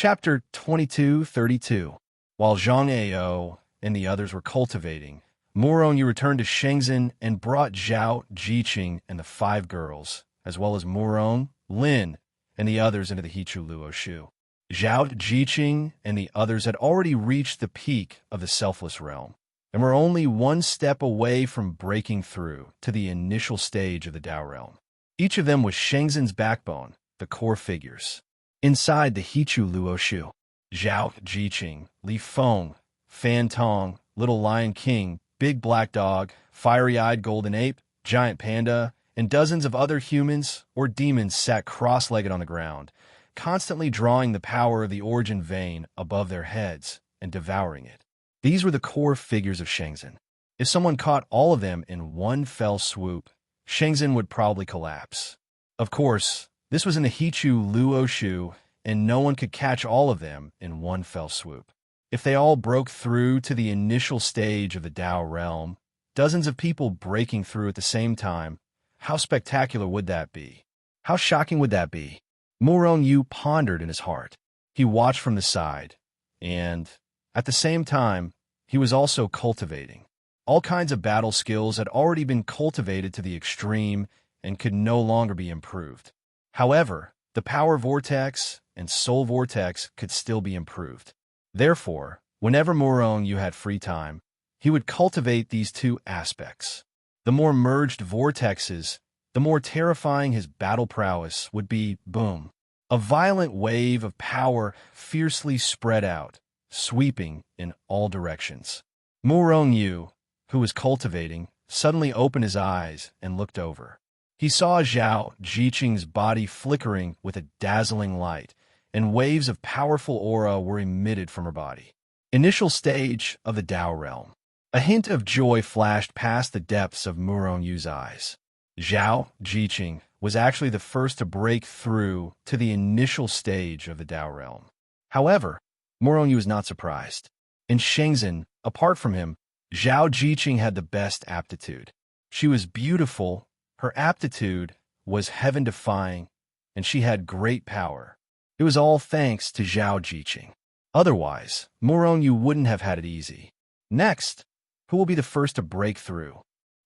Chapter 2232. While Zhang Ao and the others were cultivating, Muronyu returned to Shenzhen and brought Zhao Jiqing and the 5 girls, as well as Murong, Lin, and the others into the Hichu Luo Shu. Zhao Jiqing and the others had already reached the peak of the selfless realm, and were only one step away from breaking through to the initial stage of the Dao realm. Each of them was Shenzhen's backbone, the core figures. Inside the Hichu Luo Shu, Zhao Jiqing, Li Feng, Fan Tong, Little Lion King, Big Black Dog, Fiery-Eyed Golden Ape, Giant Panda, and dozens of other humans or demons sat cross-legged on the ground, constantly drawing the power of the origin vein above their heads and devouring it. These were the core figures of Shenzhen. If someone caught all of them in one fell swoop, Shenzhen would probably collapse. Of course, this was in the Hichu Luo Shu, and no one could catch all of them in one fell swoop. If they all broke through to the initial stage of the Dao realm, dozens of people breaking through at the same time, how spectacular would that be? How shocking would that be? Muronyu pondered in his heart. He watched from the side, and, at the same time, he was also cultivating. All kinds of battle skills had already been cultivated to the extreme and could no longer be improved. However, the power vortex and soul vortex could still be improved. Therefore, whenever Muronyu had free time, he would cultivate these 2 aspects. The more merged vortexes, the more terrifying his battle prowess would be. Boom! A violent wave of power fiercely spread out, sweeping in all directions. Muronyu, who was cultivating, suddenly opened his eyes and looked over. He saw Zhao Jiqing's body flickering with a dazzling light, and waves of powerful aura were emitted from her body. Initial stage of the Dao realm. A hint of joy flashed past the depths of Murongyu's eyes. Zhao Jiqing was actually the first to break through to the initial stage of the Dao realm. However, Muronyu was not surprised. In Shenzhen, apart from him, Zhao Jiqing had the best aptitude. She was beautiful, her aptitude was heaven-defying, and she had great power. It was all thanks to Zhao Jiqing. Otherwise, Muronyu wouldn't have had it easy. Next, who will be the first to break through?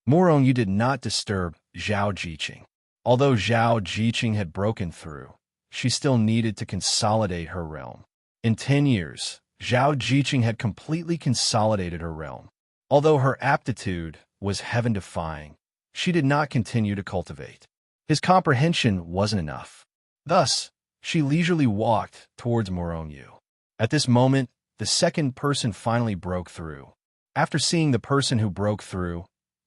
Muronyu did not disturb Zhao Jiqing. Although Zhao Jiqing had broken through, she still needed to consolidate her realm. In 10 years, Zhao Jiqing had completely consolidated her realm. Although her aptitude was heaven-defying, she did not continue to cultivate. His comprehension wasn't enough. Thus, she leisurely walked towards Muronyu. At this moment, the second person finally broke through. After seeing the person who broke through,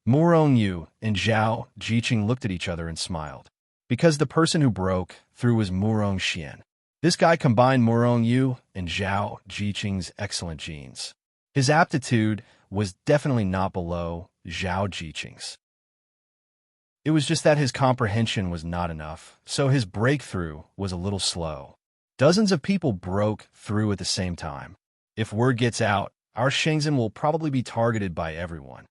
Muronyu and Zhao Jiqing looked at each other and smiled. Because the person who broke through was Murong Xian. This guy combined Muronyu and Zhao Jiqing's excellent genes. His aptitude was definitely not below Zhao Jiqing's. It was just that his comprehension was not enough, so his breakthrough was a little slow. Dozens of people broke through at the same time. If word gets out, our Shenzhen will probably be targeted by everyone.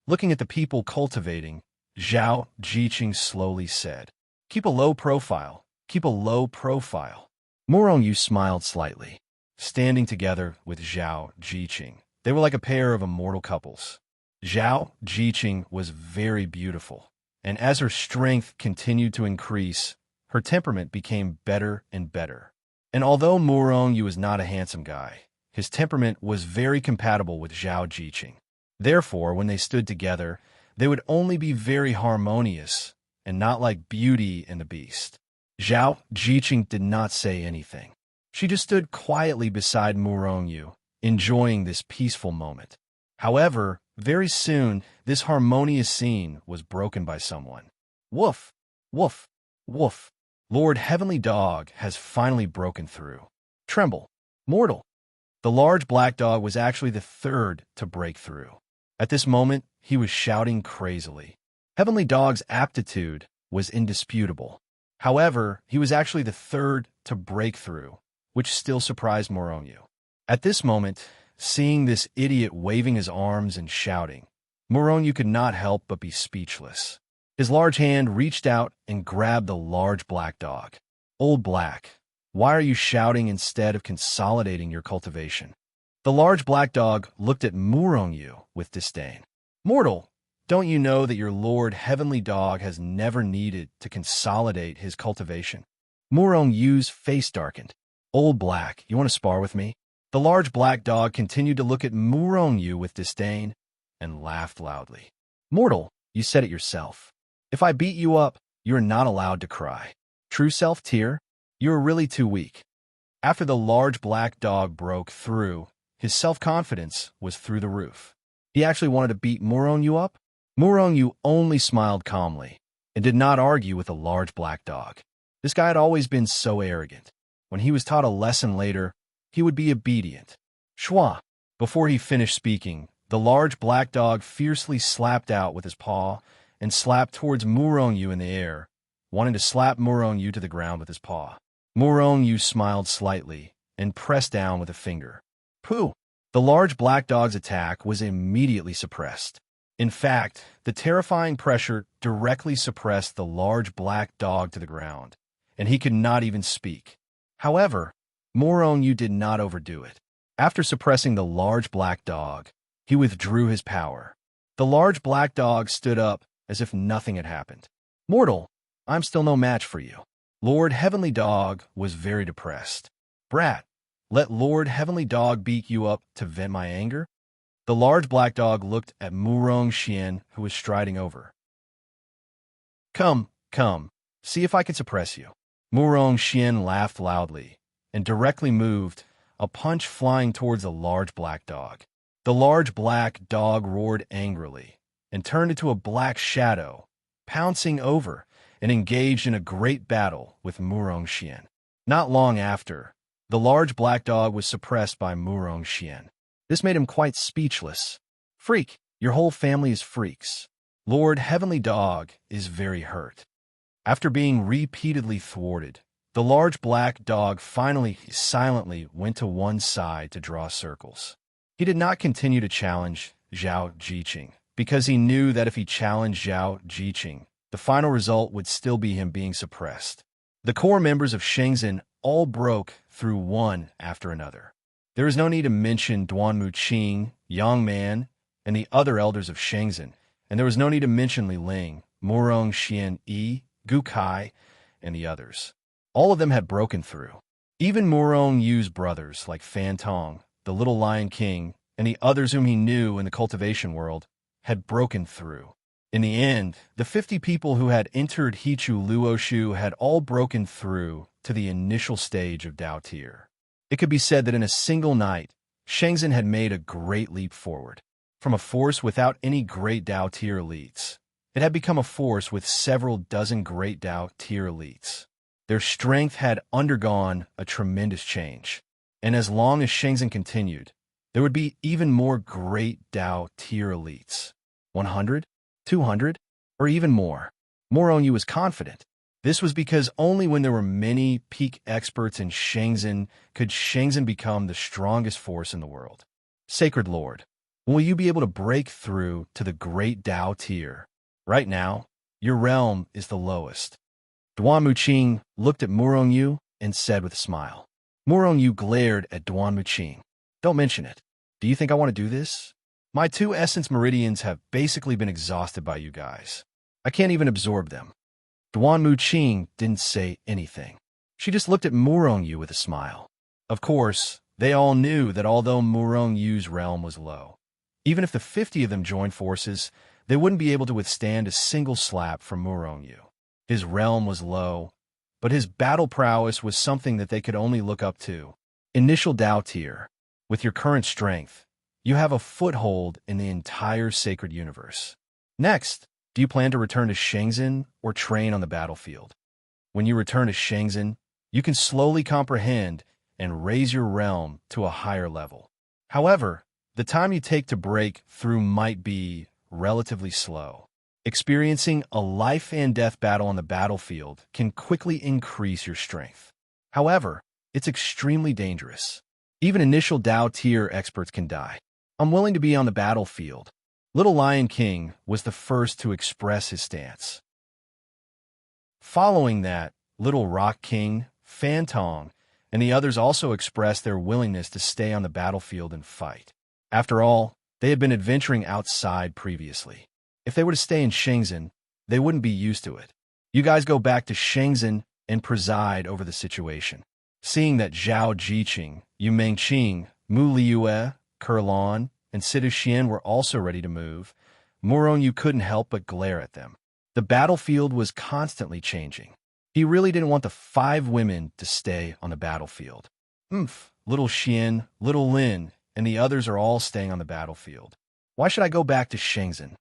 Looking at the people cultivating, Zhao Jiqing slowly said, "Keep a low profile. Keep a low profile." Muronyu smiled slightly. Standing together with Zhao Jiqing, they were like a pair of immortal couples. Zhao Jiqing was very beautiful, and as her strength continued to increase, her temperament became better and better. And although Muronyu was not a handsome guy, his temperament was very compatible with Zhao Jiqing. Therefore, when they stood together, they would only be very harmonious, and not like Beauty and the Beast. Zhao Jiqing did not say anything. She just stood quietly beside Muronyu, enjoying this peaceful moment. However, very soon, this harmonious scene was broken by someone. Woof! Woof! Woof! Lord Heavenly Dog has finally broken through. Tremble! Mortal! The large black dog was actually the third to break through. At this moment, he was shouting crazily. Heavenly Dog's aptitude was indisputable. However, he was actually the third to break through, which still surprised Muronyu. At this moment, seeing this idiot waving his arms and shouting, Muronyu could not help but be speechless. His large hand reached out and grabbed the large black dog. Old Black, Why are you shouting instead of consolidating your cultivation? The large black dog looked at Murongyu with disdain. Mortal, don't you know that your lord heavenly dog has never needed to consolidate his cultivation? Murongyu's face darkened. Old Black, you want to spar with me? The large black dog continued to look at Murongyu with disdain and laughed loudly. Mortal, you said it yourself. If I beat you up, you are not allowed to cry. True self tear? You are really too weak. After the large black dog broke through, his self-confidence was through the roof. He actually wanted to beat Murongyu up? Murongyu only smiled calmly and did not argue with the large black dog. This guy had always been so arrogant. When he was taught a lesson later, he would be obedient. Schwa! Before he finished speaking, the large black dog fiercely slapped out with his paw and slapped towards Murongyu in the air, wanting to slap Murongyu to the ground with his paw. Murongyu smiled slightly and pressed down with a finger. Pooh! The large black dog's attack was immediately suppressed. In fact, the terrifying pressure directly suppressed the large black dog to the ground, and he could not even speak. However, Murongyu did not overdo it. After suppressing the large black dog, he withdrew his power. The large black dog stood up as if nothing had happened. Mortal, I'm still no match for you. Lord Heavenly Dog was very depressed. Brat, let Lord Heavenly Dog beat you up to vent my anger? The large black dog looked at Murong Xian, who was striding over. Come, see if I can suppress you. Murong Xian laughed loudly and directly moved, a punch flying towards the large black dog. The large black dog roared angrily and turned into a black shadow, pouncing over and engaged in a great battle with Murong Xian. Not long after, the large black dog was suppressed by Murong Xian. This made him quite speechless. Freak, your whole family is freaks. Lord Heavenly Dog is very hurt. After being repeatedly thwarted, the large black dog finally silently went to one side to draw circles. He did not continue to challenge Zhao Jiqing, because he knew that if he challenged Zhao Jiqing, the final result would still be him being suppressed. The core members of Shenzhen all broke through one after another. There is no need to mention Duan Muqing, Yang Man, and the other elders of Shenzhen, and there was no need to mention Li Ling, Murong Xian Yi, Gu Kai, and the others. All of them had broken through. Even Murong Yu's brothers, like Fan Tong, the Little Lion King, and the others whom he knew in the cultivation world, had broken through. In the end, the 50 people who had entered Hichu Luoshu had all broken through to the initial stage of Dao Tier. It could be said that in a single night, Shenzhen had made a great leap forward. From a force without any great Dao Tier elites, it had become a force with several dozen great Dao Tier elites. Their strength had undergone a tremendous change, and as long as Shenzhen continued, there would be even more great Dao Tier elites. 100? 200? Or even more. Murongyu was confident. This was because only when there were many peak experts in Shenzhen could Shenzhen become the strongest force in the world. Sacred Lord, will you be able to break through to the great Dao Tier? Right now, your realm is the lowest. Duan Muqing looked at Murongyu and said with a smile. Murongyu glared at Duan Muqing. Don't mention it. Do you think I want to do this? My 2 essence meridians have basically been exhausted by you guys. I can't even absorb them. Duan Muqing didn't say anything. She just looked at Murongyu with a smile. Of course, they all knew that although Murongyu's realm was low, even if the 50 of them joined forces, they wouldn't be able to withstand a single slap from Murongyu. His realm was low, but his battle prowess was something that they could only look up to. Initial Dao Tier, with your current strength, you have a foothold in the entire sacred universe. Next, do you plan to return to Shenzhen or train on the battlefield? When you return to Shenzhen, you can slowly comprehend and raise your realm to a higher level. However, the time you take to break through might be relatively slow. Experiencing a life and death battle on the battlefield can quickly increase your strength. However, it's extremely dangerous. Even initial Dao Tier experts can die. I'm willing to be on the battlefield. Little Lion King was the first to express his stance. Following that, Little Rock King, Fan Tong, and the others also expressed their willingness to stay on the battlefield and fight. After all, they had been adventuring outside previously. If they were to stay in Shenzhen, they wouldn't be used to it. You guys go back to Shenzhen and preside over the situation. Seeing that Zhao Jiqing, Yu Mengqing, Mu Liyue, Kurlan, and Sidu Xian were also ready to move, Morong couldn't help but glare at them. The battlefield was constantly changing. He really didn't want the 5 women to stay on the battlefield. Little Xian, little Lin, and the others are all staying on the battlefield. Why should I go back to Shenzhen?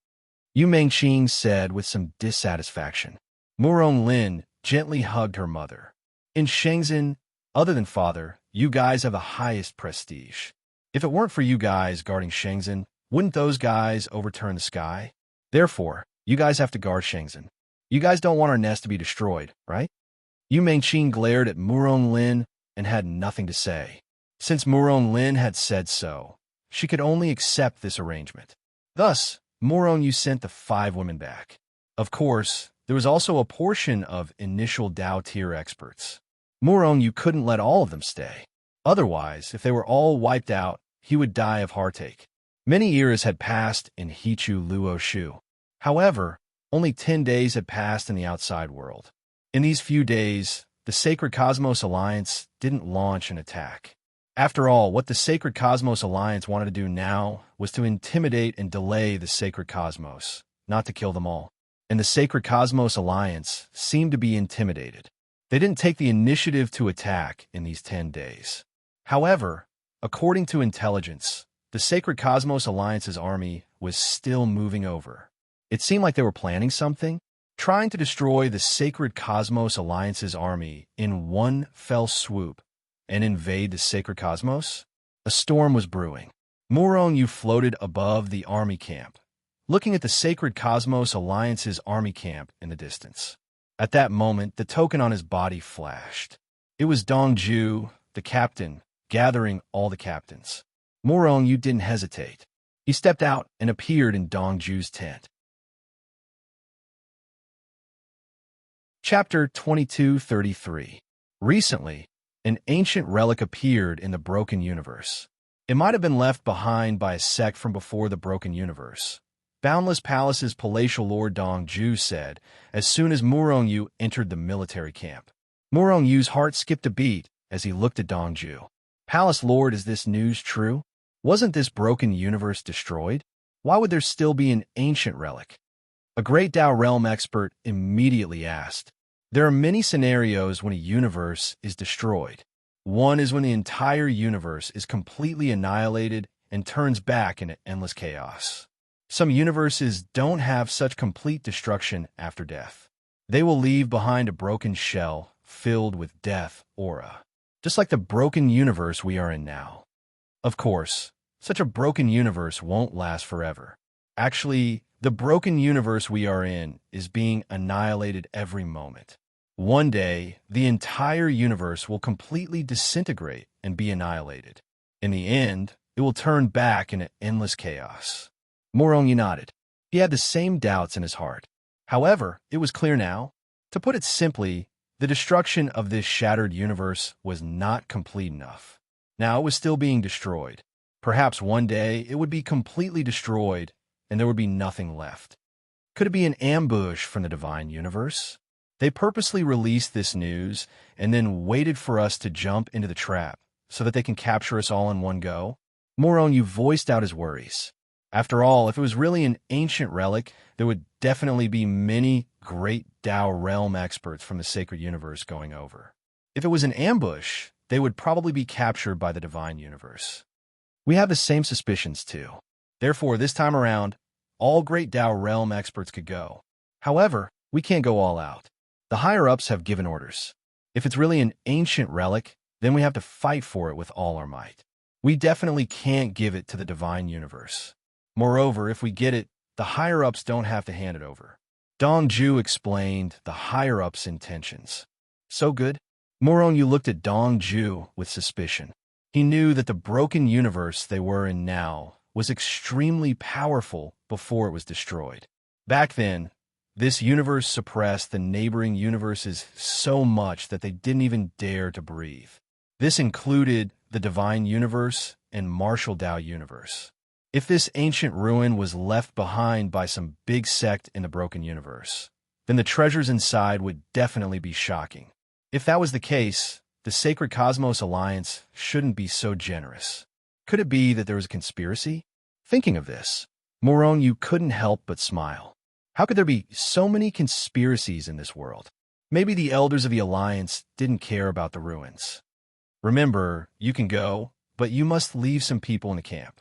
Yu Mengqing said with some dissatisfaction. Murong Lin gently hugged her mother. In Shenzhen, other than father, you guys have the highest prestige. If it weren't for you guys guarding Shenzhen, wouldn't those guys overturn the sky? Therefore, you guys have to guard Shenzhen. You guys don't want our nest to be destroyed, right? Yu Mengqing glared at Murong Lin and had nothing to say. Since Murong Lin had said so, she could only accept this arrangement. Thus, Murong sent the 5 women back. Of course, there was also a portion of initial Dao tier experts. Murong couldn't let all of them stay. Otherwise, if they were all wiped out, he would die of heartache. Many years had passed in Hichu Luo Shu. However, only 10 days had passed in the outside world. In these few days, the Sacred Cosmos Alliance didn't launch an attack. After all, what the Sacred Cosmos Alliance wanted to do now was to intimidate and delay the Sacred Cosmos, not to kill them all. And the Sacred Cosmos Alliance seemed to be intimidated. They didn't take the initiative to attack in these 10 days. However, according to intelligence, the Sacred Cosmos Alliance's army was still moving over. It seemed like they were planning something, trying to destroy the Sacred Cosmos Alliance's army in one fell swoop and invade the Sacred Cosmos. A storm was brewing. Murong floated above the army camp, looking at the Sacred Cosmos Alliance's army camp in the distance. At that moment, the token on his body flashed. It was Dongju, the captain, gathering all the captains. Murong didn't hesitate. He stepped out and appeared in Dongju's tent. Chapter 2233. Recently, an ancient relic appeared in the Broken Universe. It might have been left behind by a sect from before the Broken Universe. Boundless Palace's palatial lord Dongju said, as soon as Murong entered the military camp. Murong heart skipped a beat as he looked at Dongju. Palace Lord, is this news true? Wasn't this Broken Universe destroyed? Why would there still be an ancient relic? A great Dao realm expert immediately asked. There are many scenarios when a universe is destroyed. One is when the entire universe is completely annihilated and turns back into endless chaos. Some universes don't have such complete destruction after death. They will leave behind a broken shell filled with death aura, just like the broken universe we are in now. Of course, such a broken universe won't last forever. Actually, the broken universe we are in is being annihilated every moment. One day, the entire universe will completely disintegrate and be annihilated. In the end, it will turn back into endless chaos. Murong nodded. He had the same doubts in his heart. However, it was clear now. To put it simply, the destruction of this shattered universe was not complete enough. Now it was still being destroyed. Perhaps one day it would be completely destroyed and there would be nothing left. Could it be an ambush from the divine universe? They purposely released this news and then waited for us to jump into the trap so that they can capture us all in one go? Murong voiced out his worries. After all, if it was really an ancient relic, there would definitely be many great Dao realm experts from the sacred universe going over. If it was an ambush, they would probably be captured by the divine universe. We have the same suspicions too. Therefore, this time around, all great Dao realm experts could go. However, we can't go all out. The higher-ups have given orders. If it's really an ancient relic, then we have to fight for it with all our might. We definitely can't give it to the divine universe. Moreover, if we get it, the higher-ups don't have to hand it over. Dongju explained the higher-ups' intentions. So good? Murong looked at Dongju with suspicion. He knew that the broken universe they were in now was extremely powerful before it was destroyed. Back then, this universe suppressed the neighboring universes so much that they didn't even dare to breathe. This included the Divine Universe and Martial Tao Universe. If this ancient ruin was left behind by some big sect in the broken universe, then the treasures inside would definitely be shocking. If that was the case, the Sacred Cosmos Alliance shouldn't be so generous. Could it be that there was a conspiracy? Thinking of this, you couldn't help but smile. How could there be so many conspiracies in this world? Maybe the elders of the Alliance didn't care about the ruins. Remember, you can go, but you must leave some people in the camp.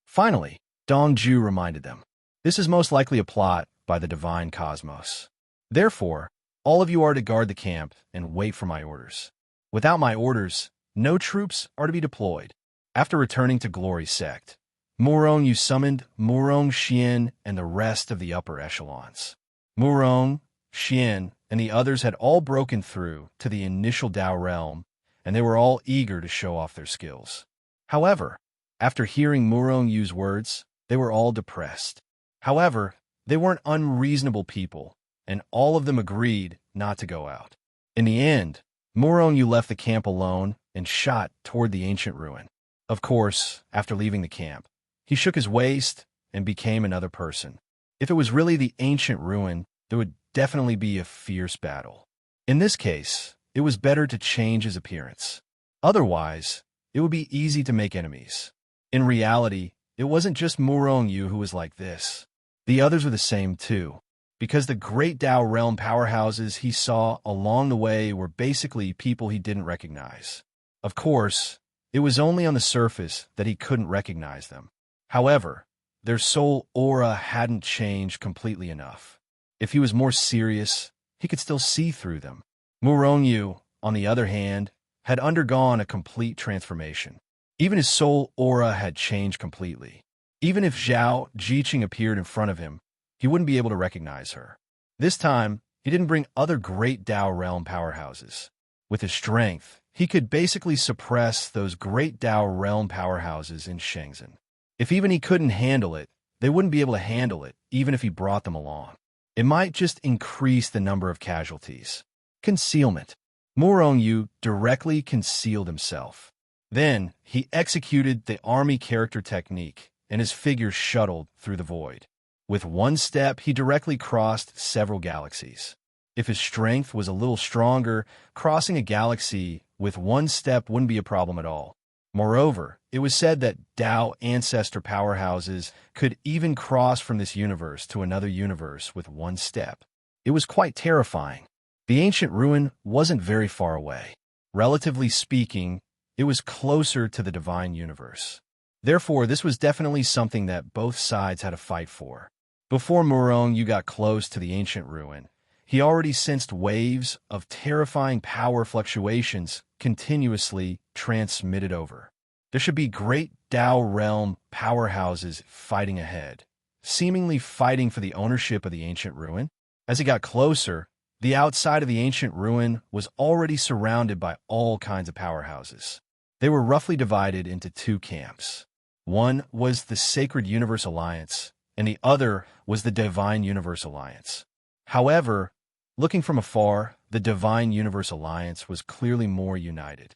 Finally, Dong Ju reminded them, this is most likely a plot by the Divine Cosmos. Therefore, all of you are to guard the camp and wait for my orders. Without my orders, no troops are to be deployed. After returning to Glory Sect, you summoned Murong Xian and the rest of the upper echelons. Murong, Xian, and the others had all broken through to the initial Dao realm, and they were all eager to show off their skills. However, after hearing Murong use words, they were all depressed. However, they weren't unreasonable people, and all of them agreed not to go out. In the end, Murong left the camp alone and shot toward the ancient ruin. Of course, after leaving the camp, he shook his waist and became another person. If it was really the ancient ruin, there would definitely be a fierce battle. In this case, it was better to change his appearance. Otherwise, it would be easy to make enemies. In reality, it wasn't just Murong Yu who was like this. The others were the same too, because the great Dao realm powerhouses he saw along the way were basically people he didn't recognize. Of course, it was only on the surface that he couldn't recognize them. However, their soul aura hadn't changed completely enough. If he was more serious, he could still see through them. Murong Yu, on the other hand, had undergone a complete transformation. Even his soul aura had changed completely. Even if Zhao Jiqing appeared in front of him, he wouldn't be able to recognize her. This time, he didn't bring other great Dao realm powerhouses. With his strength, he could basically suppress those great Dao realm powerhouses in Shenzhen. If even he couldn't handle it, they wouldn't be able to handle it, even if he brought them along. It might just increase the number of casualties. Concealment. Murong Yu directly concealed himself. Then, he executed the army character technique, and his figure shuttled through the void. With one step, he directly crossed several galaxies. If his strength was a little stronger, crossing a galaxy with one step wouldn't be a problem at all. Moreover, it was said that Dao ancestor powerhouses could even cross from this universe to another universe with one step. It was quite terrifying. The ancient ruin wasn't very far away. Relatively speaking, it was closer to the divine universe. Therefore, this was definitely something that both sides had to fight for. Before Murong Yu got close to the ancient ruin, he already sensed waves of terrifying power fluctuations continuously transmitted over. There should be great Dao realm powerhouses fighting ahead, seemingly fighting for the ownership of the ancient ruin. As he got closer, the outside of the ancient ruin was already surrounded by all kinds of powerhouses. They were roughly divided into two camps. One was the Sacred Universe Alliance, and the other was the Divine Universe Alliance. However, looking from afar, the Divine Universe Alliance was clearly more united.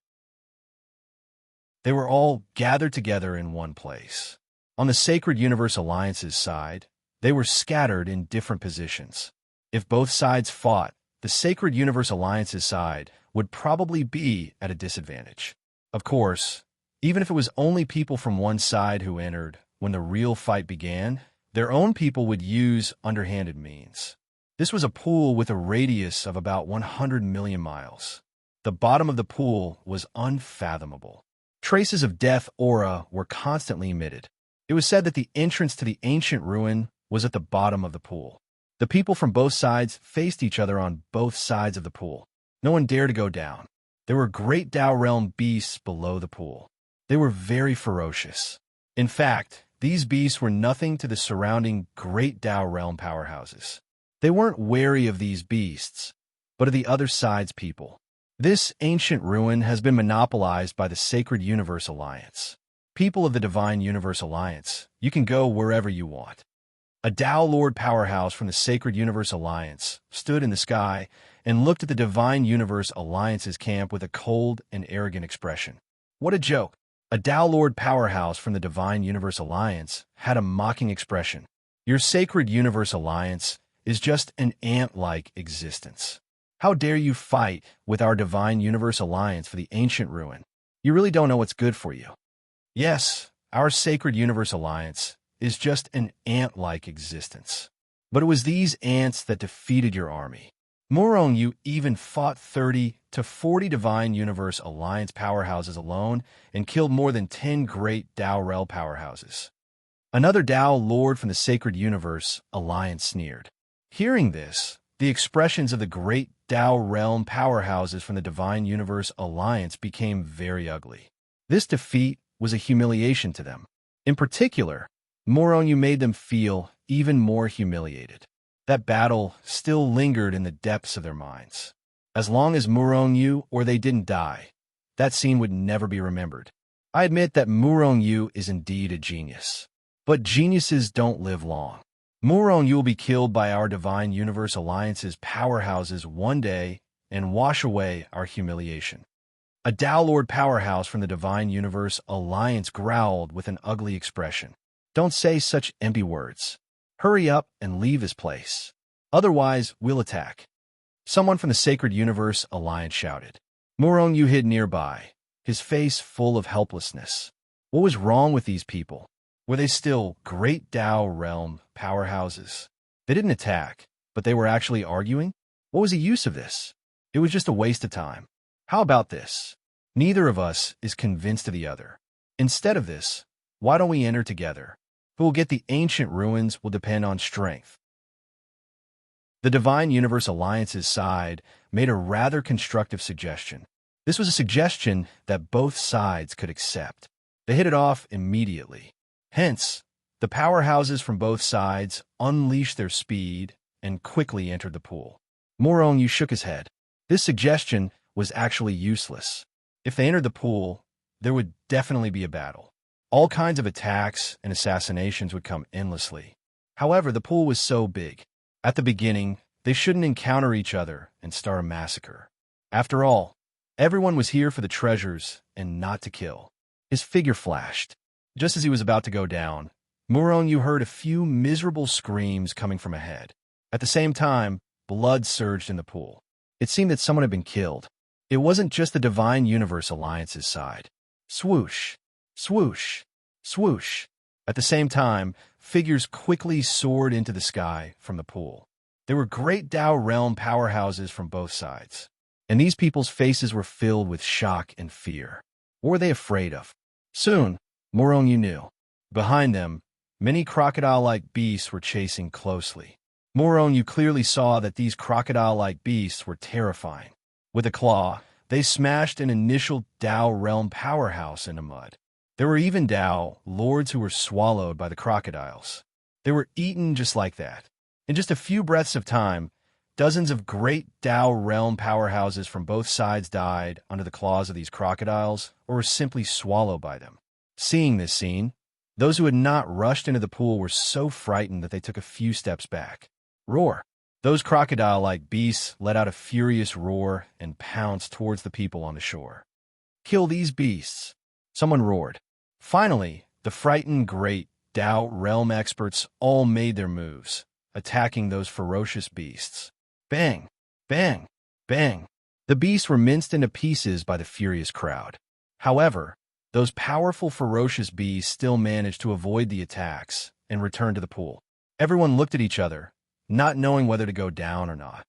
They were all gathered together in one place. On the Sacred Universe Alliance's side, they were scattered in different positions. If both sides fought, the Sacred Universe Alliance's side would probably be at a disadvantage. Of course, even if it was only people from one side who entered, when the real fight began, their own people would use underhanded means. This was a pool with a radius of about 100 million miles. The bottom of the pool was unfathomable. Traces of death aura were constantly emitted. It was said that the entrance to the ancient ruin was at the bottom of the pool. The people from both sides faced each other on both sides of the pool. No one dared to go down. There were great Dao realm beasts below the pool. They were very ferocious. In fact, these beasts were nothing to the surrounding great Dao realm powerhouses. They weren't wary of these beasts, but of the other side's people. This ancient ruin has been monopolized by the Sacred Universe Alliance. People of the Divine Universe Alliance, you can go wherever you want. A Dao Lord powerhouse from the Sacred Universe Alliance stood in the sky and looked at the Divine Universe Alliance's camp with a cold and arrogant expression. What a joke! A Tao Lord powerhouse from the Divine Universe Alliance had a mocking expression. Your Sacred Universe Alliance is just an ant-like existence. How dare you fight with our Divine Universe Alliance for the ancient ruin? You really don't know what's good for you. Yes, our Sacred Universe Alliance is just an ant-like existence. But it was these ants that defeated your army. Moron, you even fought 30 to 40 Divine Universe Alliance powerhouses alone and killed more than 10 great Tao Rel powerhouses. Another Tao Lord from the Sacred Universe Alliance sneered. Hearing this, the expressions of the great Tao Realm powerhouses from the Divine Universe Alliance became very ugly. This defeat was a humiliation to them. In particular, Moron made them feel even more humiliated. That battle still lingered in the depths of their minds. As long as Moron or they didn't die, that scene would never be remembered. I admit that Moron is indeed a genius. But geniuses don't live long. Moron will be killed by our Divine Universe Alliance's powerhouses one day and wash away our humiliation. A Tao Lord powerhouse from the Divine Universe Alliance growled with an ugly expression. Don't say such empty words. Hurry up and leave this place. Otherwise, we'll attack. Someone from the Sacred Universe Alliance shouted. Moron hid nearby, his face full of helplessness. What was wrong with these people? Were they still great Tao Realm powerhouses? They didn't attack, but they were actually arguing? What was the use of this? It was just a waste of time. How about this? Neither of us is convinced of the other. Instead of this, why don't we enter together? Who will get the ancient ruins will depend on strength. The Divine Universe Alliance's side made a rather constructive suggestion. This was a suggestion that both sides could accept. They hit it off immediately. Hence, the powerhouses from both sides unleashed their speed and quickly entered the pool. Moron shook his head. This suggestion was actually useless. If they entered the pool, there would definitely be a battle. All kinds of attacks and assassinations would come endlessly. However, the pool was so big. At the beginning, they shouldn't encounter each other and start a massacre. After all, everyone was here for the treasures and not to kill. His figure flashed. Just as he was about to go down, Moron heard a few miserable screams coming from ahead. At the same time, blood surged in the pool. It seemed that someone had been killed. It wasn't just the Divine Universe Alliance's side. Swoosh, swoosh, swoosh. At the same time, figures quickly soared into the sky from the pool. There were great Tao Realm powerhouses from both sides, and these people's faces were filled with shock and fear. What were they afraid of? Soon, Moron knew. Behind them, many crocodile-like beasts were chasing closely. Moron clearly saw that these crocodile-like beasts were terrifying. With a claw, they smashed an initial Tao Realm powerhouse into mud. There were even Tao Lords who were swallowed by the crocodiles. They were eaten just like that. In just a few breaths of time, dozens of great Tao Realm powerhouses from both sides died under the claws of these crocodiles or were simply swallowed by them. Seeing this scene, those who had not rushed into the pool were so frightened that they took a few steps back. Roar! Those crocodile-like beasts let out a furious roar and pounced towards the people on the shore. Kill these beasts! Someone roared. Finally, the frightened great Tao Realm experts all made their moves, attacking those ferocious beasts. Bang! Bang! Bang! The beasts were minced into pieces by the furious crowd. However, those powerful, ferocious beasts still managed to avoid the attacks and return to the pool. Everyone looked at each other, not knowing whether to go down or not.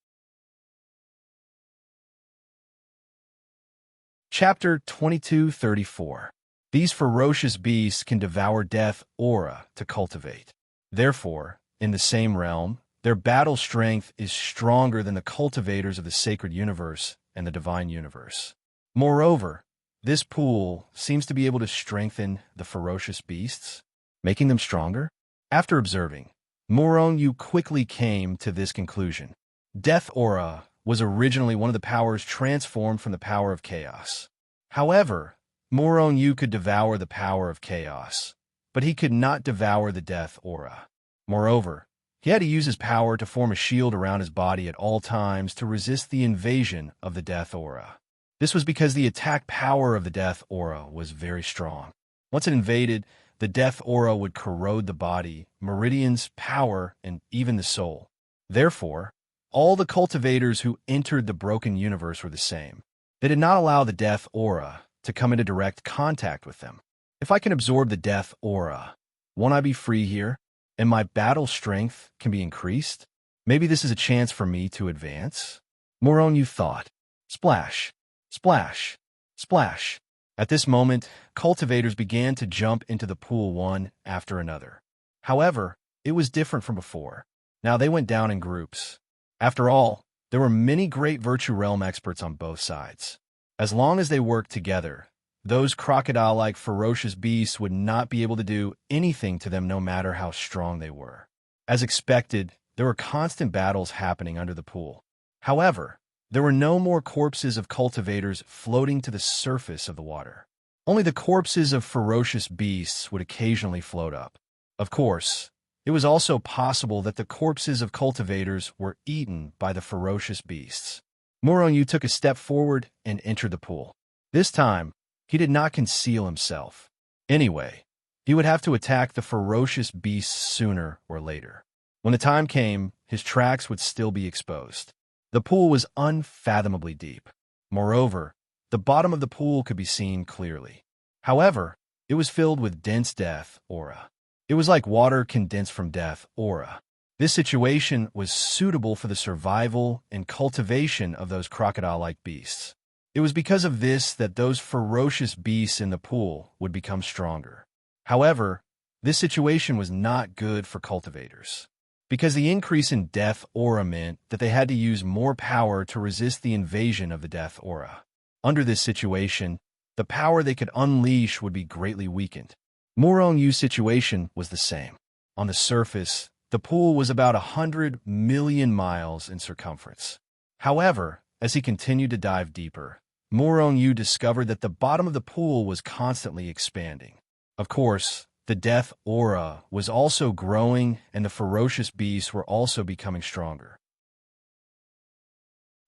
Chapter 2234. These ferocious beasts can devour death aura to cultivate. Therefore, in the same realm, their battle strength is stronger than the cultivators of the Sacred Universe and the Divine Universe. Moreover, this pool seems to be able to strengthen the ferocious beasts, making them stronger. After observing, Moron quickly came to this conclusion. Death Aura was originally one of the powers transformed from the power of chaos. However, Moron could devour the power of chaos, but he could not devour the Death Aura. Moreover, He had to use his power to form a shield around his body at all times to resist the invasion of the death aura. This was because the attack power of the death aura was very strong. Once it invaded, the death aura would corrode the body, meridians, power, and even the soul. Therefore, all the cultivators who entered the broken universe were the same. They did not allow the death aura to come into direct contact with them. If I can absorb the death aura, won't I be free here? And my battle strength can be increased? Maybe this is a chance for me to advance? Moronyu thought. Splash, splash, splash. At this moment, cultivators began to jump into the pool one after another. However, it was different from before. Now they went down in groups. After all, there were many great Virtue Realm experts on both sides. As long as they worked together, those crocodile-like ferocious beasts would not be able to do anything to them no matter how strong they were. As expected, there were constant battles happening under the pool. However, there were no more corpses of cultivators floating to the surface of the water. Only the corpses of ferocious beasts would occasionally float up. Of course, it was also possible that the corpses of cultivators were eaten by the ferocious beasts. Moronyu took a step forward and entered the pool. This time, he did not conceal himself. Anyway, he would have to attack the ferocious beasts sooner or later. When the time came, his tracks would still be exposed. The pool was unfathomably deep. Moreover, the bottom of the pool could be seen clearly. However, it was filled with dense death aura. It was like water condensed from death aura. This situation was suitable for the survival and cultivation of those crocodile-like beasts. It was because of this that those ferocious beasts in the pool would become stronger. However, this situation was not good for cultivators, because the increase in death aura meant that they had to use more power to resist the invasion of the death aura. Under this situation, the power they could unleash would be greatly weakened. Morongyu's situation was the same. On the surface, the pool was about 100 million miles in circumference. However, as he continued to dive deeper, Morongyu discovered that the bottom of the pool was constantly expanding. Of course, the death aura was also growing, and the ferocious beasts were also becoming stronger.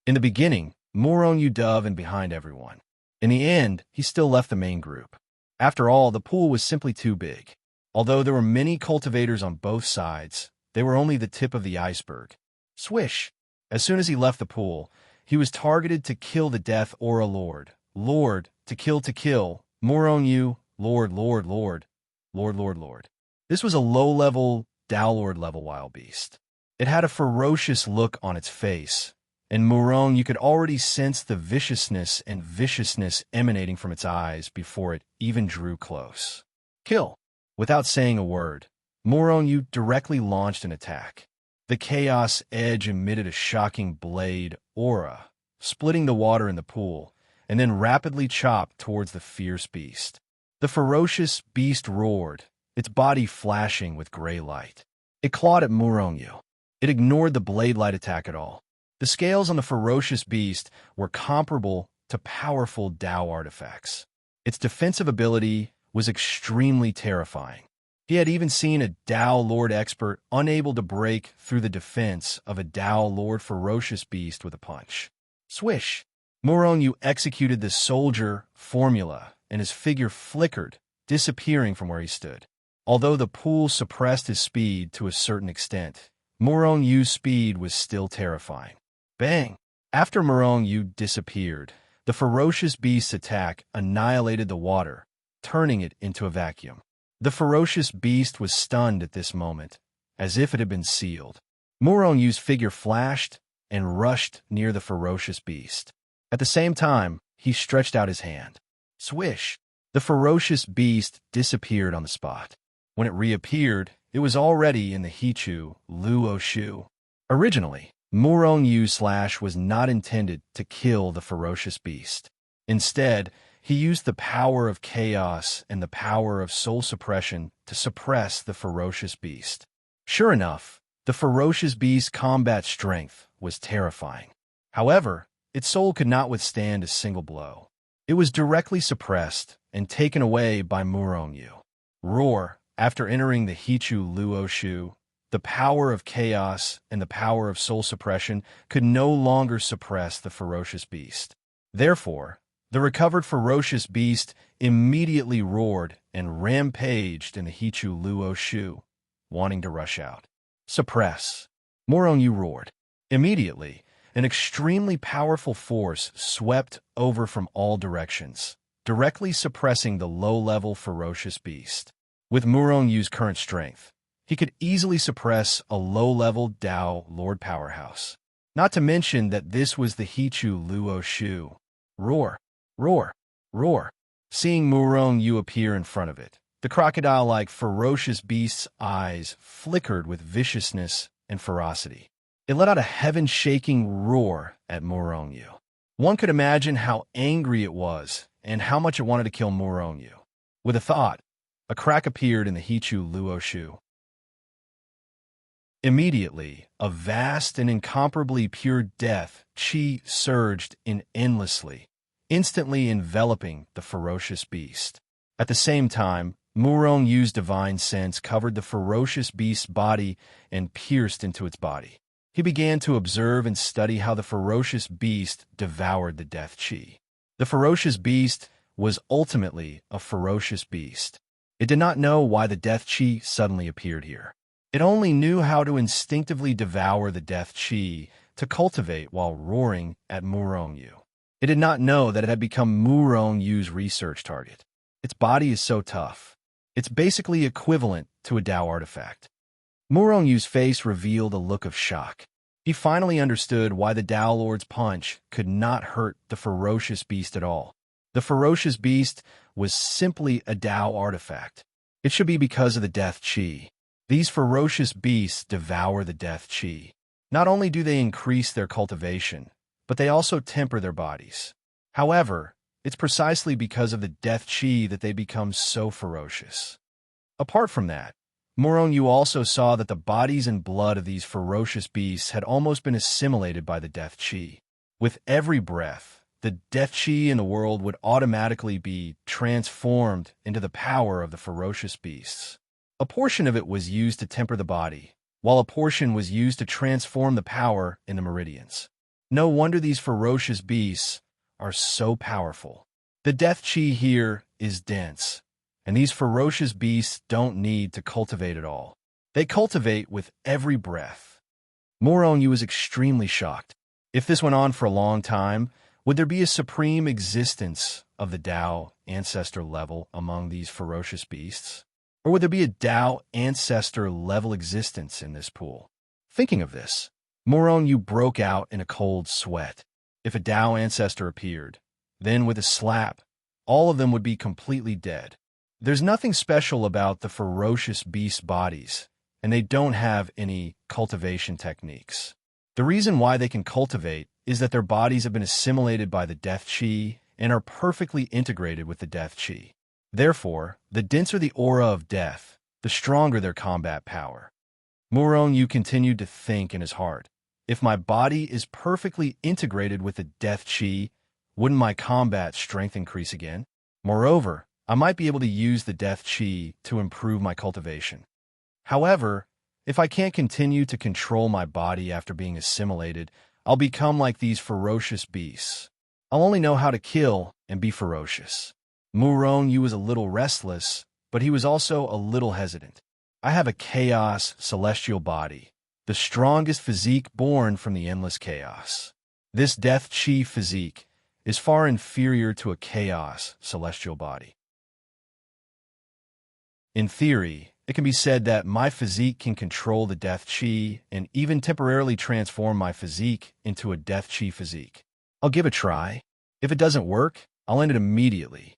In the beginning, Morongyu dove in behind everyone. In the end, he still left the main group. After all, the pool was simply too big. Although there were many cultivators on both sides, they were only the tip of the iceberg. Swish! As soon as he left the pool, he was targeted to kill the death aura lord. Lord, to kill. Morongyu, Lord. This was a low-level, Dowlord level wild beast. It had a ferocious look on its face, and Morongyu could already sense the viciousness emanating from its eyes before it even drew close. Kill! Without saying a word, Morongyu directly launched an attack. The Chaos Edge emitted a shocking blade aura, splitting the water in the pool, and then rapidly chopped towards the fierce beast. The ferocious beast roared, its body flashing with gray light. It clawed at Morongyu. It ignored the blade-light attack at all. The scales on the ferocious beast were comparable to powerful Dao artifacts. Its defensive ability was extremely terrifying. He had even seen a Dao Lord expert unable to break through the defense of a Dao Lord ferocious beast with a punch. Swish! Morongyu executed the soldier formula, and his figure flickered, disappearing from where he stood. Although the pool suppressed his speed to a certain extent, Morongyu's speed was still terrifying. Bang! After Morongyu disappeared, the ferocious beast's attack annihilated the water, turning it into a vacuum. The ferocious beast was stunned at this moment, as if it had been sealed. Morongyu's figure flashed and rushed near the ferocious beast. At the same time, he stretched out his hand. Swish! The ferocious beast disappeared on the spot. When it reappeared, it was already in the Hichu Luoshu. Originally, Morongyu's slash was not intended to kill the ferocious beast. Instead, he used the power of chaos and the power of soul suppression to suppress the ferocious beast. Sure enough, the ferocious beast's combat strength was terrifying. However, its soul could not withstand a single blow. It was directly suppressed and taken away by Morongyu. Roar! After entering the Hichu Luoshu, The power of chaos and the power of soul suppression could no longer suppress the ferocious beast. Therefore, the recovered ferocious beast immediately roared and rampaged in the Hichu Luo Shu, wanting to rush out. Suppress. Moronyu roared. Immediately, an extremely powerful force swept over from all directions, directly suppressing the low-level ferocious beast. With Murongyu's current strength, he could easily suppress a low-level Dao Lord Powerhouse. Not to mention that this was the Hichu Luo Shu. Roar, roar, roar. Seeing Murongyu appear in front of it, the crocodile-like ferocious beast's eyes flickered with viciousness and ferocity. It let out a heaven-shaking roar at Murongyu. One could imagine how angry it was and how much it wanted to kill Murongyu. With a thought, a crack appeared in the Hichu Luo Shu. Immediately, a vast and incomparably pure death qi surged in endlessly, instantly enveloping the ferocious beast. At the same time, Murongyu's divine sense covered the ferocious beast's body and pierced into its body. He began to observe and study how the ferocious beast devoured the death qi. The ferocious beast was ultimately a ferocious beast. It did not know why the death qi suddenly appeared here. It only knew how to instinctively devour the death qi to cultivate while roaring at Murongyu. It did not know that it had become Murongyu's research target. Its body is so tough. It's basically equivalent to a Dao artifact. Murongyu's face revealed a look of shock. He finally understood why the Dao Lord's punch could not hurt the ferocious beast at all. The ferocious beast was simply a Dao artifact. It should be because of the death qi. These ferocious beasts devour the death qi. Not only do they increase their cultivation, but they also temper their bodies. However, it's precisely because of the death qi that they become so ferocious. Apart from that, Murongyu also saw that the bodies and blood of these ferocious beasts had almost been assimilated by the death qi. With every breath, the death qi in the world would automatically be transformed into the power of the ferocious beasts. A portion of it was used to temper the body, while a portion was used to transform the power in the meridians. No wonder these ferocious beasts are so powerful. The death qi here is dense, and these ferocious beasts don't need to cultivate at all. They cultivate with every breath. Murongyu was extremely shocked. If this went on for a long time, would there be a supreme existence of the Dao ancestor level among these ferocious beasts? Or would there be a Dao ancestor level existence in this pool? Thinking of this, Murongyu broke out in a cold sweat. If a Dao ancestor appeared, then with a slap, all of them would be completely dead. There's nothing special about the ferocious beast bodies, and they don't have any cultivation techniques. The reason why they can cultivate is that their bodies have been assimilated by the death qi and are perfectly integrated with the death qi. Therefore, the denser the aura of death, the stronger their combat power. Murongyu continued to think in his heart, if my body is perfectly integrated with the death qi, wouldn't my combat strength increase again? Moreover, I might be able to use the death qi to improve my cultivation. However, if I can't continue to control my body after being assimilated, I'll become like these ferocious beasts. I'll only know how to kill and be ferocious. Murongyu was a little restless, but he was also a little hesitant. I have a chaos celestial body, the strongest physique born from the endless chaos. This death qi physique is far inferior to a chaos celestial body. In theory, it can be said that my physique can control the death qi and even temporarily transform my physique into a death qi physique. I'll give it a try. If it doesn't work, I'll end it immediately.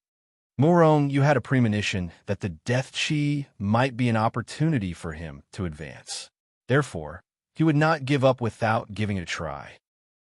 Murongyu had a premonition that the death qi might be an opportunity for him to advance. Therefore, he would not give up without giving it a try.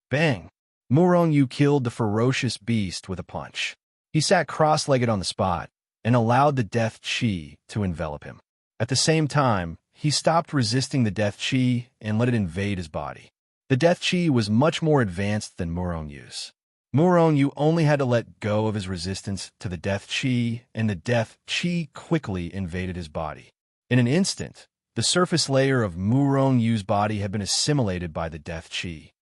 Bang! Murongyu killed the ferocious beast with a punch. He sat cross-legged on the spot and allowed the death qi to envelop him. At the same time, he stopped resisting the death qi and let it invade his body. The death qi was much more advanced than Murongyu's. Murongyu only had to let go of his resistance to the death qi, and the death qi quickly invaded his body. In an instant, The surface layer of Murong Yu's body had been assimilated by the death chi.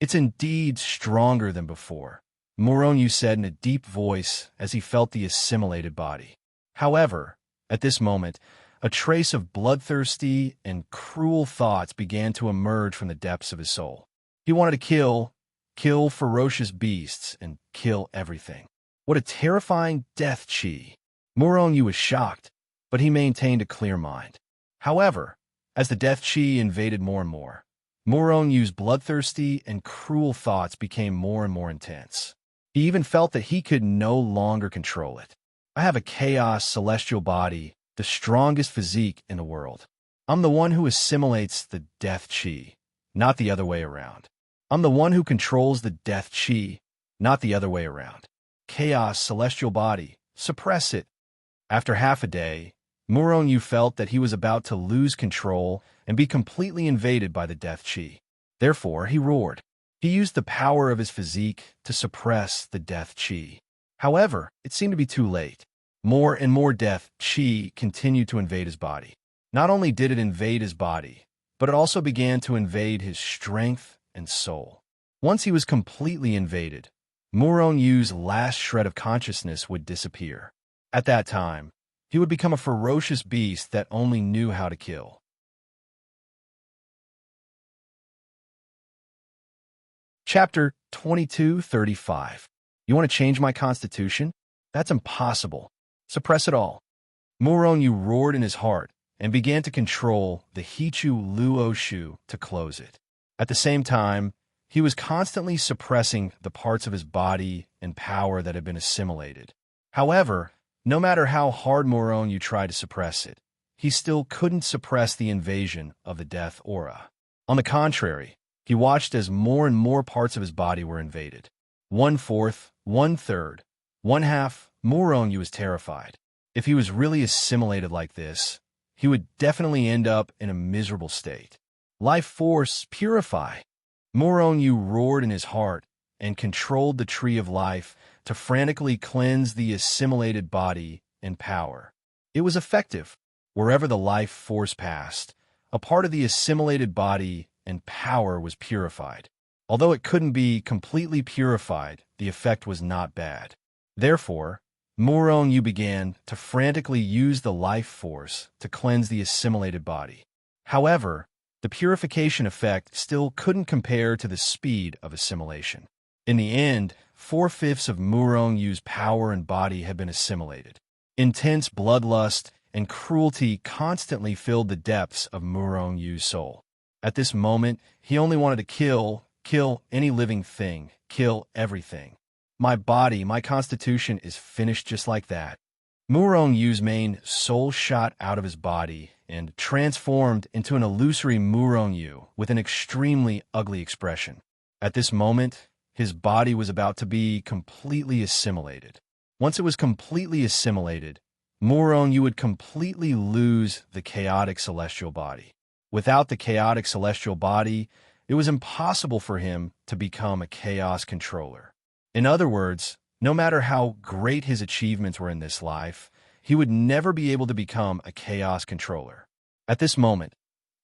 "It's indeed stronger than before," Murong Yu said in a deep voice as he felt the assimilated body. However, at this moment, a trace of bloodthirsty and cruel thoughts began to emerge from the depths of his soul. He wanted to kill ferocious beasts, and kill everything. What a terrifying death chi! Murong Yu was shocked, but he maintained a clear mind. However, as the death chi invaded more and more, Murong Yu's bloodthirsty and cruel thoughts became more and more intense. He even felt that he could no longer control it. "I have a chaos celestial body, the strongest physique in the world. I'm the one who assimilates the death chi, not the other way around. I'm the one who controls the death chi, not the other way around. Chaos celestial body, suppress it." After half a day, Murong Yu felt that he was about to lose control and be completely invaded by the death chi. Therefore, he roared. He used the power of his physique to suppress the death chi. However, it seemed to be too late. More and more death chi continued to invade his body. Not only did it invade his body, but it also began to invade his strength and soul. Once he was completely invaded, Murong Yu's last shred of consciousness would disappear. At that time, he would become a ferocious beast that only knew how to kill. Chapter 2235. You want to change my constitution? That's impossible. Suppress it all. Murong Yu roared in his heart and began to control the Hichu Luo Shu to close it. At the same time, he was constantly suppressing the parts of his body and power that had been assimilated. However, no matter how hard Murong Yu tried to suppress it, he still couldn't suppress the invasion of the death aura. On the contrary, he watched as more and more parts of his body were invaded. 1/4, 1/3, 1/2, Murong Yu was terrified. If he was really assimilated like this, he would definitely end up in a miserable state. Life force, purify! Murong Yu roared in his heart and controlled the tree of life to frantically cleanse the assimilated body and power. It was effective. Wherever the life force passed, a part of the assimilated body and power was purified. Although it couldn't be completely purified, the effect was not bad. Therefore, Murong Yu began to frantically use the life force to cleanse the assimilated body. However, the purification effect still couldn't compare to the speed of assimilation. In the end, 4/5 of Murong Yu's power and body had been assimilated. Intense bloodlust and cruelty constantly filled the depths of Murong Yu's soul. At this moment, he only wanted to kill any living thing, kill everything. My body, my constitution is finished just like that. Murong Yu's main soul shot out of his body and transformed into an illusory Murong Yu with an extremely ugly expression. At this moment, his body was about to be completely assimilated. Once it was completely assimilated, Murong Yu would completely lose the chaotic celestial body. Without the chaotic celestial body, it was impossible for him to become a chaos controller. In other words, no matter how great his achievements were in this life, he would never be able to become a chaos controller. At this moment,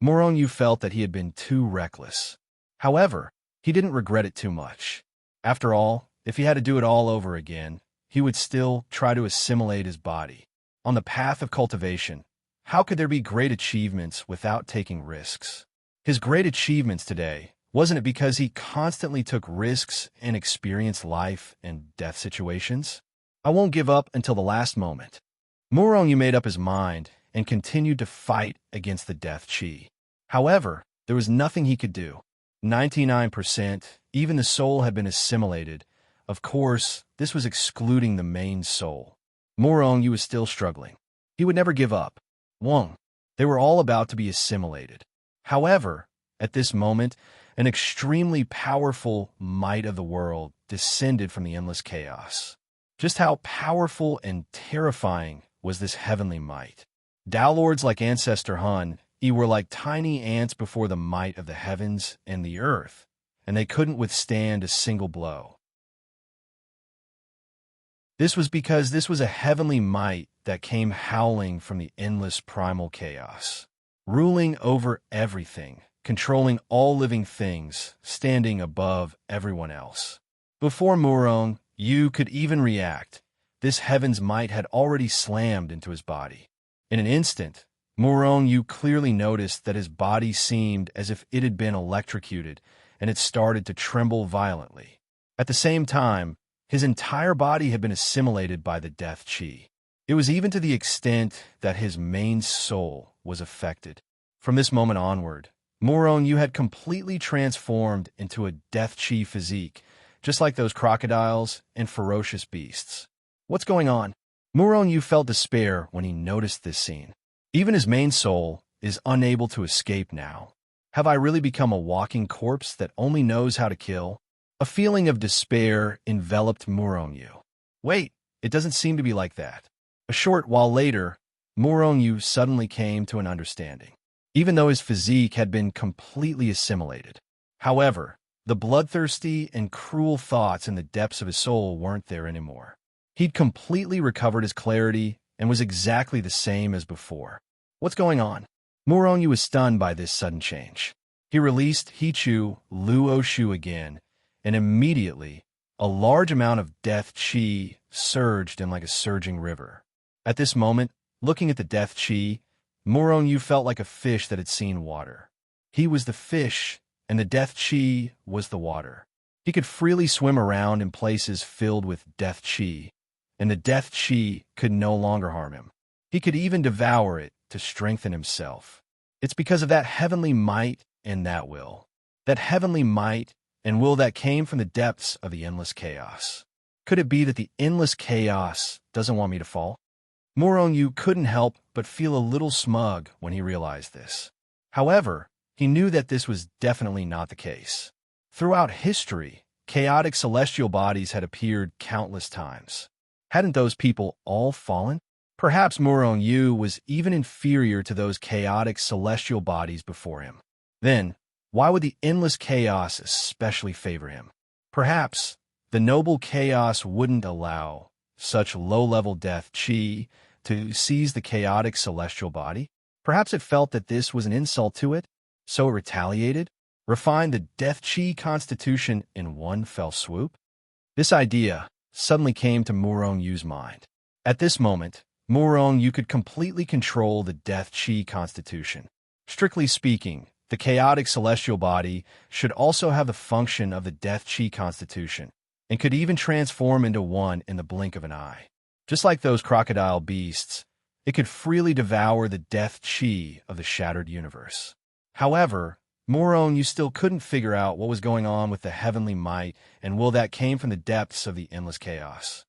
Murong Yu felt that he had been too reckless. However, he didn't regret it too much. After all, if he had to do it all over again, he would still try to assimilate his body. On the path of cultivation, how could there be great achievements without taking risks? His great achievements today, wasn't it because he constantly took risks and experienced life and death situations? I won't give up until the last moment. Murong Yu made up his mind and continued to fight against the death chi. However, there was nothing he could do. 99%, even the soul had been assimilated. Of course, this was excluding the main soul. Murong Yu was still struggling. He would never give up. They were all about to be assimilated. However, at this moment, an extremely powerful might of the world descended from the endless chaos. Just how powerful and terrifying was this heavenly might? Tao lords like Ancestor Hun were like tiny ants before the might of the heavens and the earth, and they couldn't withstand a single blow. This was because this was a heavenly might that came howling from the endless primal chaos. ruling over everything, controlling all living things, standing above everyone else. Before Muron, Yu could even react, this heaven's might had already slammed into his body. In an instant, Muron Yu clearly noticed that his body seemed as if it had been electrocuted, and it started to tremble violently. At the same time, his entire body had been assimilated by the death chi. It was even to the extent that his main soul was affected. From this moment onward, Muron Yu had completely transformed into a death chi physique, just like those crocodiles and ferocious beasts. What's going on? Muron Yu felt despair when he noticed this scene. Even his main soul is unable to escape now. Have I really become a walking corpse that only knows how to kill? A feeling of despair enveloped Muron Yu. Wait, it doesn't seem to be like that. A short while later, Muron Yu suddenly came to an understanding, even though his physique had been completely assimilated. However, the bloodthirsty and cruel thoughts in the depths of his soul weren't there anymore. He'd completely recovered his clarity and was exactly the same as before. What's going on? Muron Yu was stunned by this sudden change. He released Hichu Luo Shu again, and immediately, a large amount of death chi surged in like a surging river. At this moment, looking at the death chi, Muron Yu felt like a fish that had seen water. He was the fish, and the death chi was the water. He could freely swim around in places filled with death chi, and the death chi could no longer harm him. He could even devour it to strengthen himself. It's because of that heavenly might and that will. That heavenly might and will that came from the depths of the endless chaos. Could it be that the endless chaos doesn't want me to fall? Muron Yu couldn't help but feel a little smug when he realized this. However, he knew that this was definitely not the case. Throughout history, chaotic celestial bodies had appeared countless times. Hadn't those people all fallen? Perhaps Muron Yu was even inferior to those chaotic celestial bodies before him. Then, why would the endless chaos especially favor him? Perhaps the noble chaos wouldn't allow such low-level death chi to seize the chaotic celestial body. Perhaps it felt that this was an insult to it, so it retaliated, refined the death chi constitution in one fell swoop. This idea suddenly came to Muron Yu's mind. At this moment, Muron Yu could completely control the death chi constitution. Strictly speaking, the chaotic celestial body should also have the function of the death chi constitution, and could even transform into one in the blink of an eye. Just like those crocodile beasts, it could freely devour the death chi of the shattered universe. However, Muron Yu still couldn't figure out what was going on with the heavenly might and will that came from the depths of the endless chaos.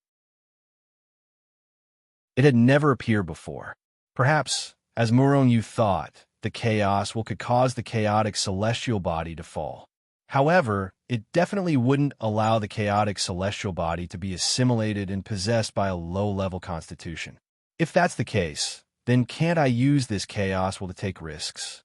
It had never appeared before. Perhaps, as Muron Yu thought, the chaos will could cause the chaotic celestial body to fall. However, it definitely wouldn't allow the chaotic celestial body to be assimilated and possessed by a low-level constitution. If that's the case, then can't I use this chaos will to take risks?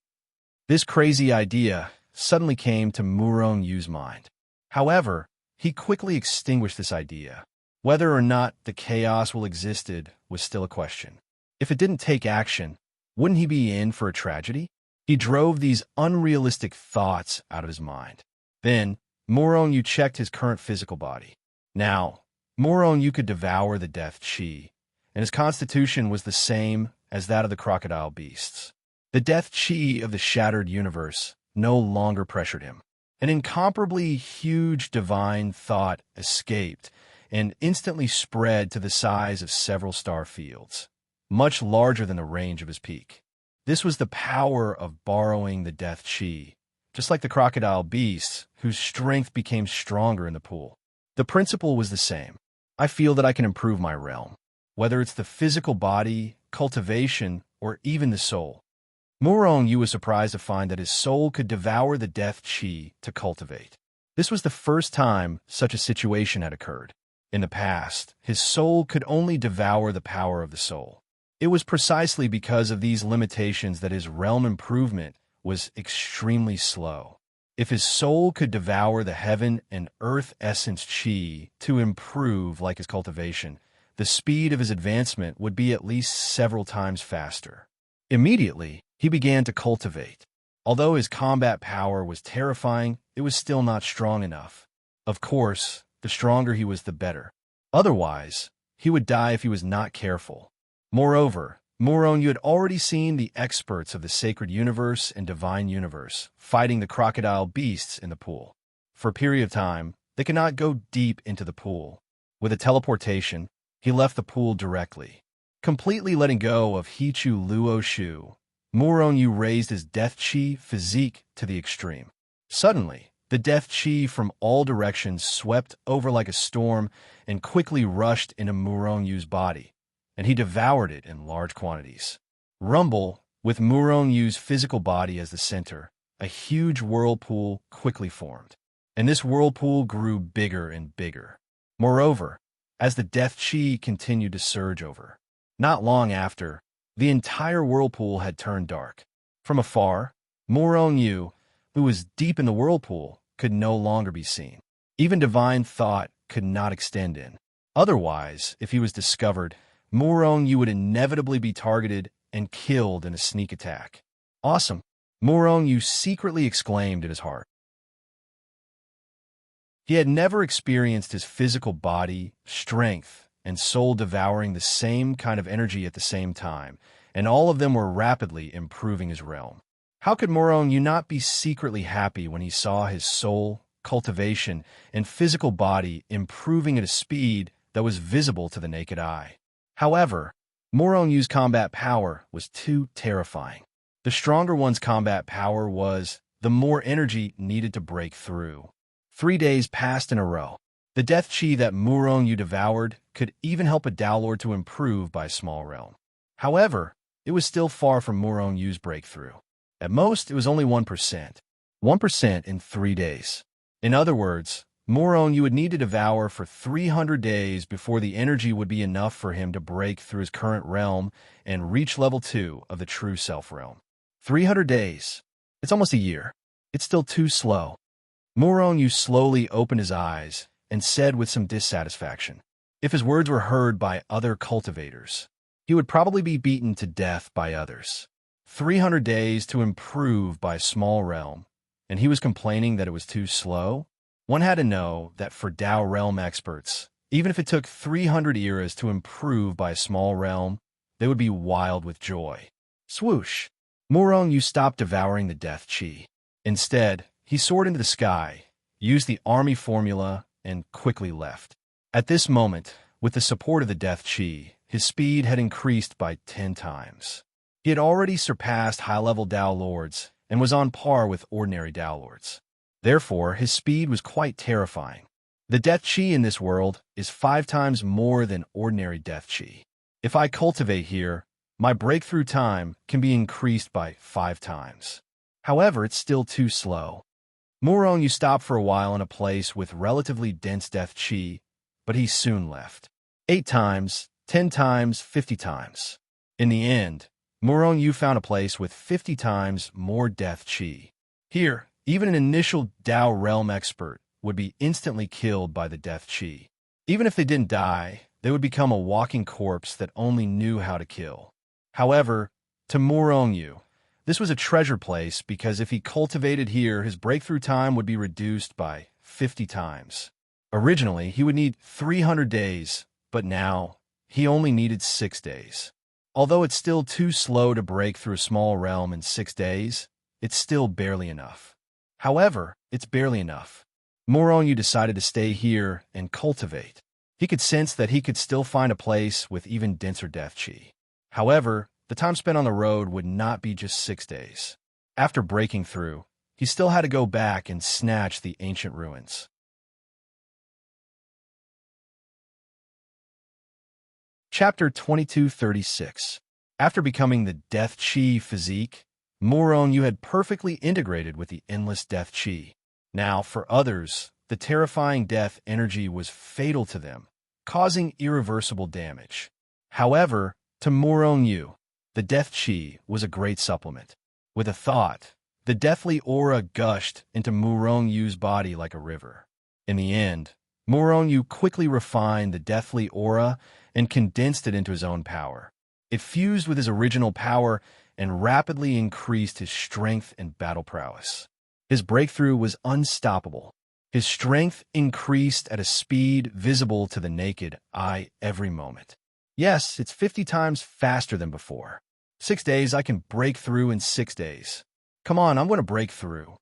This crazy idea suddenly came to Muron Yu's mind. However, he quickly extinguished this idea. Whether or not the chaos will existed was still a question. If it didn't take action, wouldn't he be in for a tragedy? He drove these unrealistic thoughts out of his mind. Then, Muron Yu checked his current physical body. Now, Muron Yu could devour the death chi, and his constitution was the same as that of the crocodile beasts. The death chi of the shattered universe no longer pressured him. An incomparably huge divine thought escaped and instantly spread to the size of several star fields, much larger than the range of his peak. This was the power of borrowing the death chi, just like the crocodile beasts, whose strength became stronger in the pool. The principle was the same. I feel that I can improve my realm, whether it's the physical body, cultivation, or even the soul. Muron Yu was surprised to find that his soul could devour the death chi to cultivate. This was the first time such a situation had occurred. In the past, his soul could only devour the power of the soul. It was precisely because of these limitations that his realm improvement was extremely slow. If his soul could devour the heaven and earth essence chi to improve like his cultivation, the speed of his advancement would be at least several times faster. Immediately, he began to cultivate. Although his combat power was terrifying, it was still not strong enough. Of course, the stronger he was, the better. Otherwise, he would die if he was not careful. Moreover, Moron, you had already seen the experts of the sacred universe and divine universe fighting the crocodile beasts in the pool. For a period of time, they could not go deep into the pool. With a teleportation, he left the pool directly. Completely letting go of Hichu Luo Shu, Moron Yu raised his death chi physique to the extreme. Suddenly, the death chi from all directions swept over like a storm and quickly rushed into Moron Yu's body, and he devoured it in large quantities. Rumble, with Moron Yu's physical body as the center, a huge whirlpool quickly formed, and this whirlpool grew bigger and bigger. Moreover, as the death chi continued to surge over, not long after, the entire whirlpool had turned dark. From afar, Moron Yu, who was deep in the whirlpool, could no longer be seen. Even divine thought could not extend in. Otherwise, if he was discovered, Moron Yu would inevitably be targeted and killed in a sneak attack. Awesome! Moron Yu secretly exclaimed in his heart. He had never experienced his physical body, strength, and soul devouring the same kind of energy at the same time, and all of them were rapidly improving his realm. How could Moron Yu not be secretly happy when he saw his soul, cultivation, and physical body improving at a speed that was visible to the naked eye? However, Moron Yu's combat power was too terrifying. The stronger one's combat power was, the more energy needed to break through. 3 days passed in a row. The death chi that Moron Yu devoured could even help a Dao Lord to improve by a small realm. However, it was still far from Moron Yu's breakthrough. At most, it was only 1%. 1% in 3 days. In other words, Moron Yu would need to devour for 300 days before the energy would be enough for him to break through his current realm and reach level 2 of the true self realm. 300 days. It's almost a year. It's still too slow. Moron Yu slowly opened his eyes and said with some dissatisfaction, if his words were heard by other cultivators, he would probably be beaten to death by others. 300 days to improve by a small realm, and he was complaining that it was too slow? One had to know that for Dao realm experts, even if it took 300 eras to improve by a small realm, they would be wild with joy. Swoosh! Moron Yu stopped devouring the death chi. Instead, he soared into the sky, used the army formula, and quickly left. At this moment, with the support of the death chi, his speed had increased by 10 times. He had already surpassed high-level Dao Lords and was on par with ordinary Dao Lords. Therefore, his speed was quite terrifying. The death chi in this world is 5 times more than ordinary death chi. If I cultivate here, my breakthrough time can be increased by 5 times. However, it's still too slow. Moron Yu stopped for a while in a place with relatively dense death chi, but he soon left. 8 times, 10 times, 50 times. In the end, Moron Yu found a place with 50 times more death chi. Here, even an initial Dao realm expert would be instantly killed by the death chi. Even if they didn't die, they would become a walking corpse that only knew how to kill. However, to Moron Yu, this was a treasure place because if he cultivated here, his breakthrough time would be reduced by 50 times. Originally, he would need 300 days, but now he only needed 6 days. Although it's still too slow to break through a small realm in 6 days, it's still barely enough. However, it's barely enough. Moron Yu decided to stay here and cultivate. He could sense that he could still find a place with even denser death chi. However, the time spent on the road would not be just 6 days. After breaking through, he still had to go back and snatch the ancient ruins. Chapter 2236. After becoming the Death Chi physique, Moron Yu had perfectly integrated with the endless Death Chi. Now, for others, the terrifying death energy was fatal to them, causing irreversible damage. However, to Moron Yu, the Death Chi was a great supplement. With a thought, the deathly aura gushed into Moron Yu's body like a river. In the end, Moron Yu quickly refined the deathly aura and condensed it into his own power. It fused with his original power and rapidly increased his strength and battle prowess. His breakthrough was unstoppable. His strength increased at a speed visible to the naked eye every moment. Yes, it's 50 times faster than before. 6 days, I can break through in 6 days. Come on, I'm going to break through.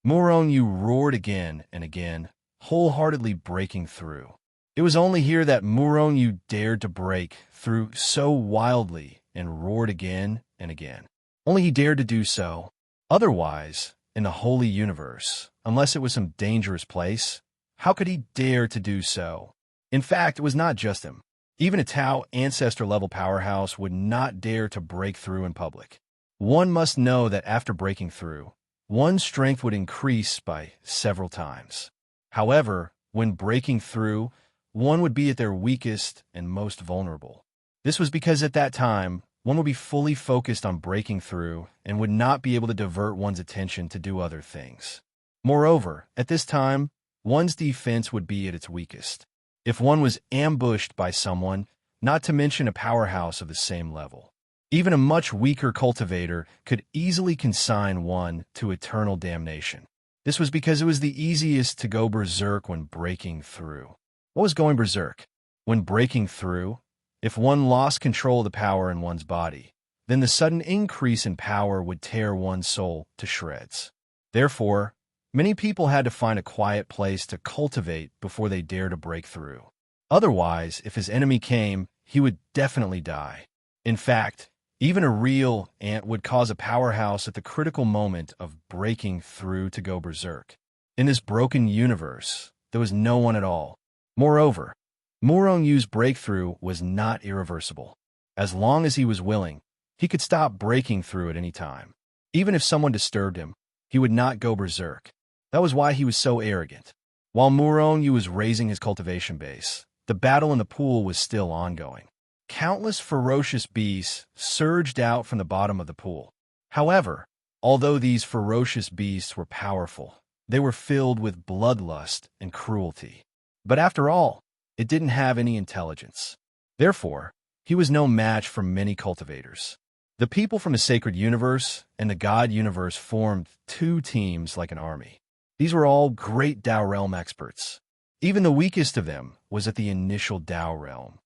Muronyu roared again and again, wholeheartedly breaking through. It was only here that Muronyu dared to break through so wildly and roared again and again. Only he dared to do so. Otherwise, in the holy universe, unless it was some dangerous place, how could he dare to do so? In fact, it was not just him. Even a Tao ancestor-level powerhouse would not dare to break through in public. One must know that after breaking through, one's strength would increase by several times. However, when breaking through, one would be at their weakest and most vulnerable. This was because at that time, one would be fully focused on breaking through and would not be able to divert one's attention to do other things. Moreover, at this time, one's defense would be at its weakest. If one was ambushed by someone, not to mention a powerhouse of the same level, even a much weaker cultivator could easily consign one to eternal damnation. This was because it was the easiest to go berserk when breaking through. What was going berserk? When breaking through, if one lost control of the power in one's body, then the sudden increase in power would tear one's soul to shreds. Therefore, many people had to find a quiet place to cultivate before they dared to break through. Otherwise, if his enemy came, he would definitely die. In fact, even a real ant would cause a powerhouse at the critical moment of breaking through to go berserk. In this broken universe, there was no one at all. Moreover, Murongyu's breakthrough was not irreversible. As long as he was willing, he could stop breaking through at any time. Even if someone disturbed him, he would not go berserk. That was why he was so arrogant. While Murongyu was raising his cultivation base, the battle in the pool was still ongoing. Countless ferocious beasts surged out from the bottom of the pool. However, although these ferocious beasts were powerful, they were filled with bloodlust and cruelty. But after all, it didn't have any intelligence. Therefore, he was no match for many cultivators. The people from the sacred universe and the god universe formed two teams like an army. These were all great Tao realm experts. Even the weakest of them was at the initial Tao realm.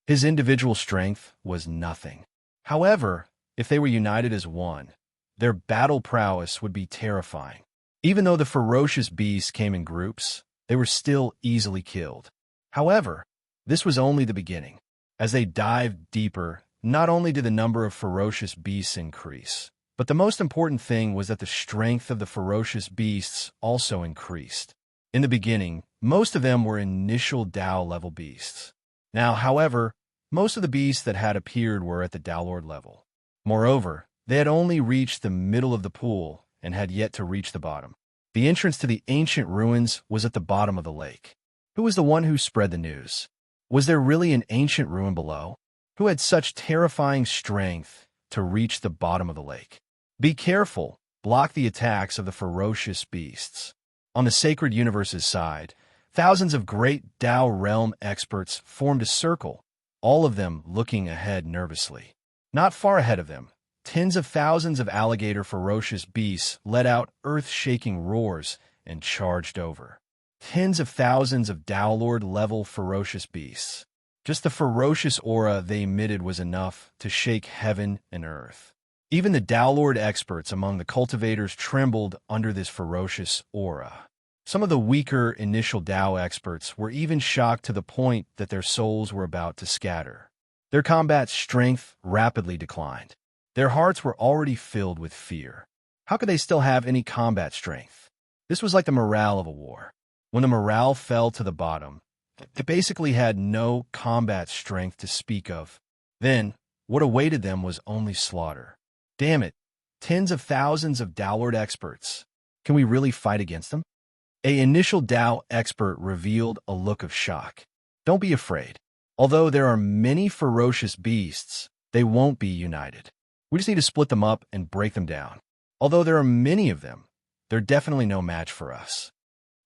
His individual strength was nothing. However, if they were united as one, their battle prowess would be terrifying. Even though the ferocious beasts came in groups, they were still easily killed. However, this was only the beginning. As they dived deeper, not only did the number of ferocious beasts increase, but the most important thing was that the strength of the ferocious beasts also increased. In the beginning, most of them were initial Tao-level beasts. Now, however, most of the beasts that had appeared were at the Tao Lord level. Moreover, they had only reached the middle of the pool and had yet to reach the bottom. The entrance to the ancient ruins was at the bottom of the lake. Who was the one who spread the news? Was there really an ancient ruin below? Who had such terrifying strength to reach the bottom of the lake? Be careful, block the attacks of the ferocious beasts. On the sacred universe's side, thousands of great Tao realm experts formed a circle, all of them looking ahead nervously. Not far ahead of them, tens of thousands of alligator ferocious beasts let out earth-shaking roars and charged over. Tens of thousands of Tao Lord-level ferocious beasts. Just the ferocious aura they emitted was enough to shake heaven and earth. Even the Tao Lord experts among the cultivators trembled under this ferocious aura. Some of the weaker initial Tao experts were even shocked to the point that their souls were about to scatter. Their combat strength rapidly declined. Their hearts were already filled with fear. How could they still have any combat strength? This was like the morale of a war. When the morale fell to the bottom, they basically had no combat strength to speak of. Then, what awaited them was only slaughter. Damn it, tens of thousands of Tao Lord experts. Can we really fight against them? An initial Tao expert revealed a look of shock. Don't be afraid. Although there are many ferocious beasts, they won't be united. We just need to split them up and break them down. Although there are many of them, they're definitely no match for us.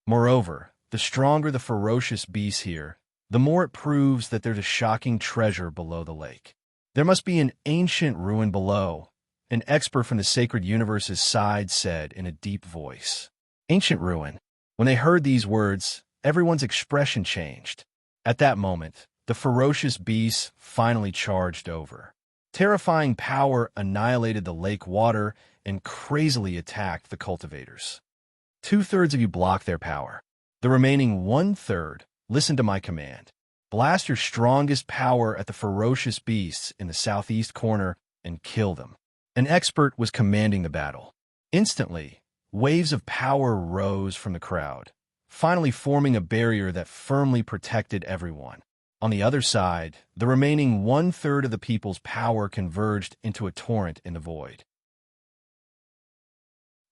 Moreover, the stronger the ferocious beasts here, the more it proves that there's a shocking treasure below the lake. There must be an ancient ruin below, an expert from the sacred universe's side said in a deep voice. Ancient ruin. When they heard these words, everyone's expression changed. At that moment, the ferocious beasts finally charged over. Terrifying power annihilated the lake water and crazily attacked the cultivators. 2/3 of you block their power. The remaining 1/3 listen to my command. Blast your strongest power at the ferocious beasts in the southeast corner and kill them. An expert was commanding the battle. Instantly, waves of power rose from the crowd, finally forming a barrier that firmly protected everyone. On the other side, the remaining 1/3 of the people's power converged into a torrent in the void.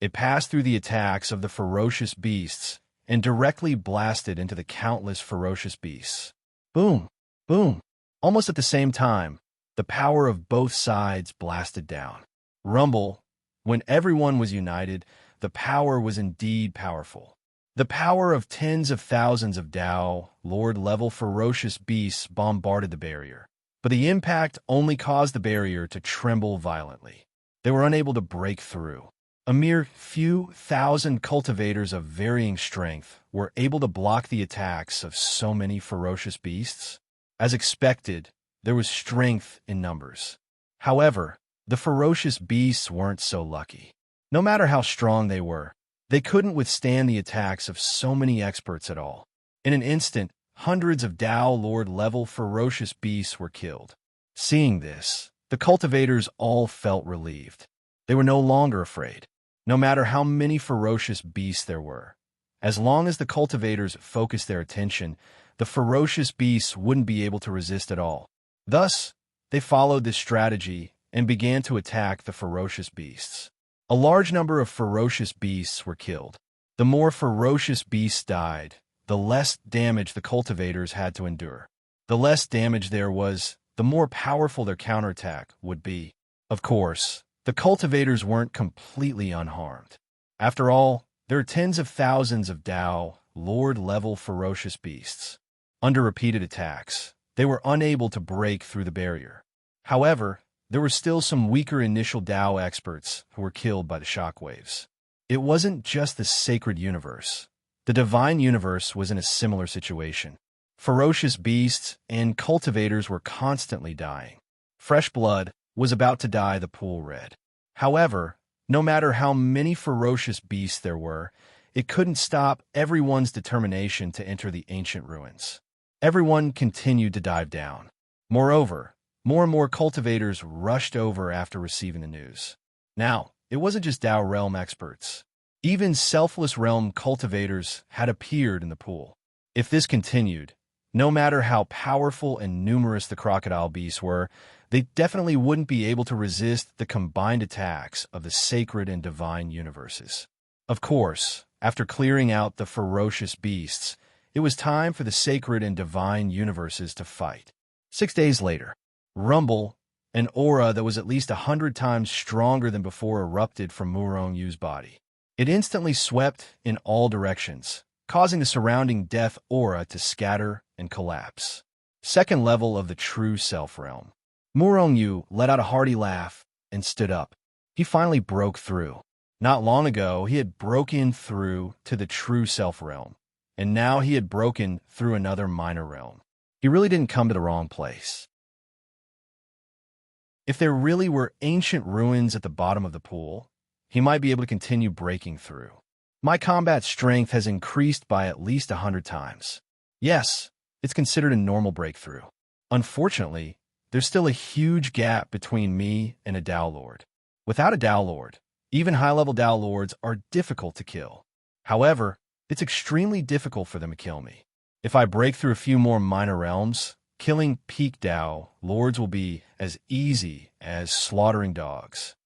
It passed through the attacks of the ferocious beasts and directly blasted into the countless ferocious beasts. Boom! Boom! Almost at the same time, the power of both sides blasted down. Rumble. When everyone was united, the power was indeed powerful. The power of tens of thousands of Tao, Lord-level ferocious beasts bombarded the barrier. But the impact only caused the barrier to tremble violently. They were unable to break through. A mere few thousand cultivators of varying strength were able to block the attacks of so many ferocious beasts. As expected, there was strength in numbers. However, the ferocious beasts weren't so lucky. No matter how strong they were, they couldn't withstand the attacks of so many experts at all. In an instant, hundreds of Tao Lord-level ferocious beasts were killed. Seeing this, the cultivators all felt relieved. They were no longer afraid. No matter how many ferocious beasts there were, as long as the cultivators focused their attention, the ferocious beasts wouldn't be able to resist at all. Thus, they followed this strategy and began to attack the ferocious beasts. A large number of ferocious beasts were killed. The more ferocious beasts died, the less damage the cultivators had to endure. The less damage there was, the more powerful their counterattack would be. Of course, the cultivators weren't completely unharmed. After all, there are tens of thousands of Tao, Lord-level ferocious beasts. Under repeated attacks, they were unable to break through the barrier. However, there were still some weaker initial Tao experts who were killed by the shockwaves. It wasn't just the sacred universe. The divine universe was in a similar situation. Ferocious beasts and cultivators were constantly dying. Fresh blood was about to dye the pool red. However, no matter how many ferocious beasts there were, it couldn't stop everyone's determination to enter the ancient ruins. Everyone continued to dive down. Moreover, more and more cultivators rushed over after receiving the news. Now, it wasn't just Tao realm experts. Even selfless realm cultivators had appeared in the pool. If this continued, no matter how powerful and numerous the crocodile beasts were, they definitely wouldn't be able to resist the combined attacks of the sacred and divine universes. Of course, after clearing out the ferocious beasts, it was time for the sacred and divine universes to fight. 6 days later, Rumble, an aura that was at least 100 times stronger than before, erupted from Murong Yu's body. It instantly swept in all directions, causing the surrounding death aura to scatter and collapse. Second level of the true self realm. Murong Yu let out a hearty laugh and stood up. He finally broke through. Not long ago, he had broken through to the true self realm, and now he had broken through another minor realm. He really didn't come to the wrong place. If there really were ancient ruins at the bottom of the pool, he might be able to continue breaking through. My combat strength has increased by at least 100 times. Yes, it's considered a normal breakthrough. Unfortunately, there's still a huge gap between me and a Tao Lord. Without a Tao Lord, even high-level Tao Lords are difficult to kill. However, it's extremely difficult for them to kill me. If I break through a few more minor realms, killing peak Tao Lords will be as easy as slaughtering dogs.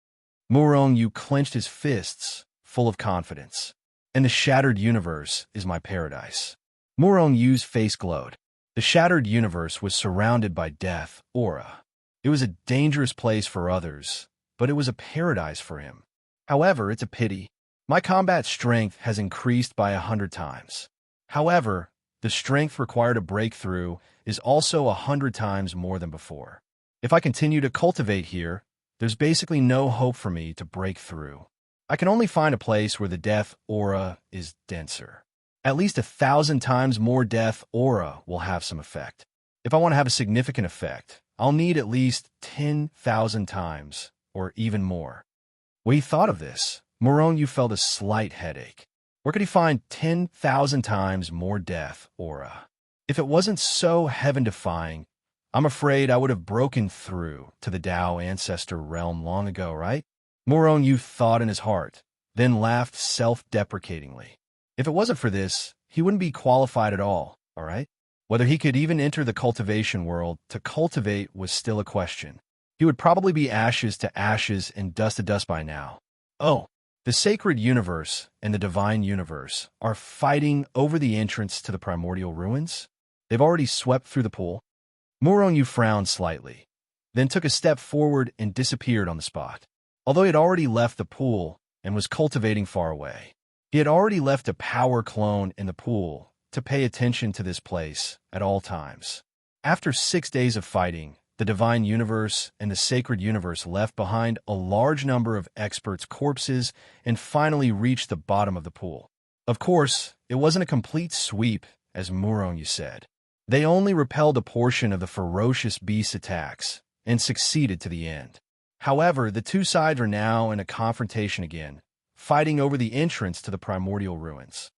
Murong Yu clenched his fists, full of confidence. And the shattered universe is my paradise. Murong Yu's face glowed. The shattered universe was surrounded by death aura. It was a dangerous place for others, but it was a paradise for him. However, it's a pity. My combat strength has increased by 100 times. However, the strength required to break through is also 100 times more than before. If I continue to cultivate here, there's basically no hope for me to break through. I can only find a place where the death aura is denser. At least 1,000 times more death aura will have some effect. If I want to have a significant effect, I'll need at least 10,000 times, or even more. When he thought of this, Moroniu felt a slight headache. Where could he find 10,000 times more death aura? If it wasn't so heaven-defying, I'm afraid I would have broken through to the Tao ancestor realm long ago, right? Moroniu thought in his heart, then laughed self-deprecatingly. If it wasn't for this, he wouldn't be qualified at all right? Whether he could even enter the cultivation world to cultivate was still a question. He would probably be ashes to ashes and dust to dust by now. Oh, the sacred universe and the divine universe are fighting over the entrance to the primordial ruins? They've already swept through the pool? Moroniu frowned slightly, then took a step forward and disappeared on the spot. Although he had already left the pool and was cultivating far away, he had already left a power clone in the pool to pay attention to this place at all times. After 6 days of fighting, the divine universe and the sacred universe left behind a large number of experts' corpses and finally reached the bottom of the pool. Of course, it wasn't a complete sweep, as Moroniu said. They only repelled a portion of the ferocious beast's attacks and succeeded to the end. However, the two sides are now in a confrontation again, fighting over the entrance to the primordial ruins.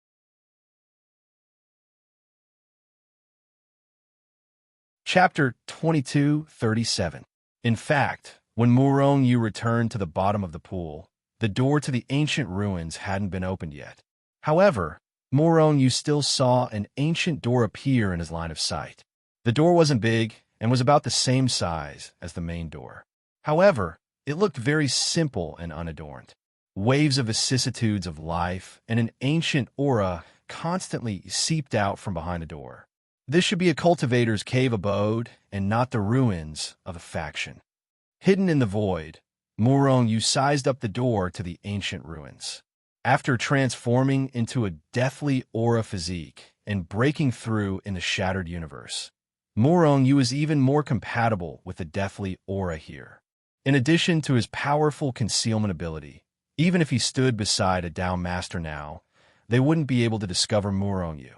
Chapter 22:37. In fact, when Moroniu returned to the bottom of the pool, the door to the ancient ruins hadn't been opened yet. However, Moroniu still saw an ancient door appear in his line of sight. The door wasn't big and was about the same size as the main door. However, it looked very simple and unadorned. Waves of vicissitudes of life and an ancient aura constantly seeped out from behind the door. This should be a cultivator's cave abode and not the ruins of a faction. Hidden in the void, Moroniu sized up the door to the ancient ruins. After transforming into a deathly aura physique and breaking through in the shattered universe, Moroniu was even more compatible with the deathly aura here. In addition to his powerful concealment ability, even if he stood beside a Tao master now, they wouldn't be able to discover Moroniu.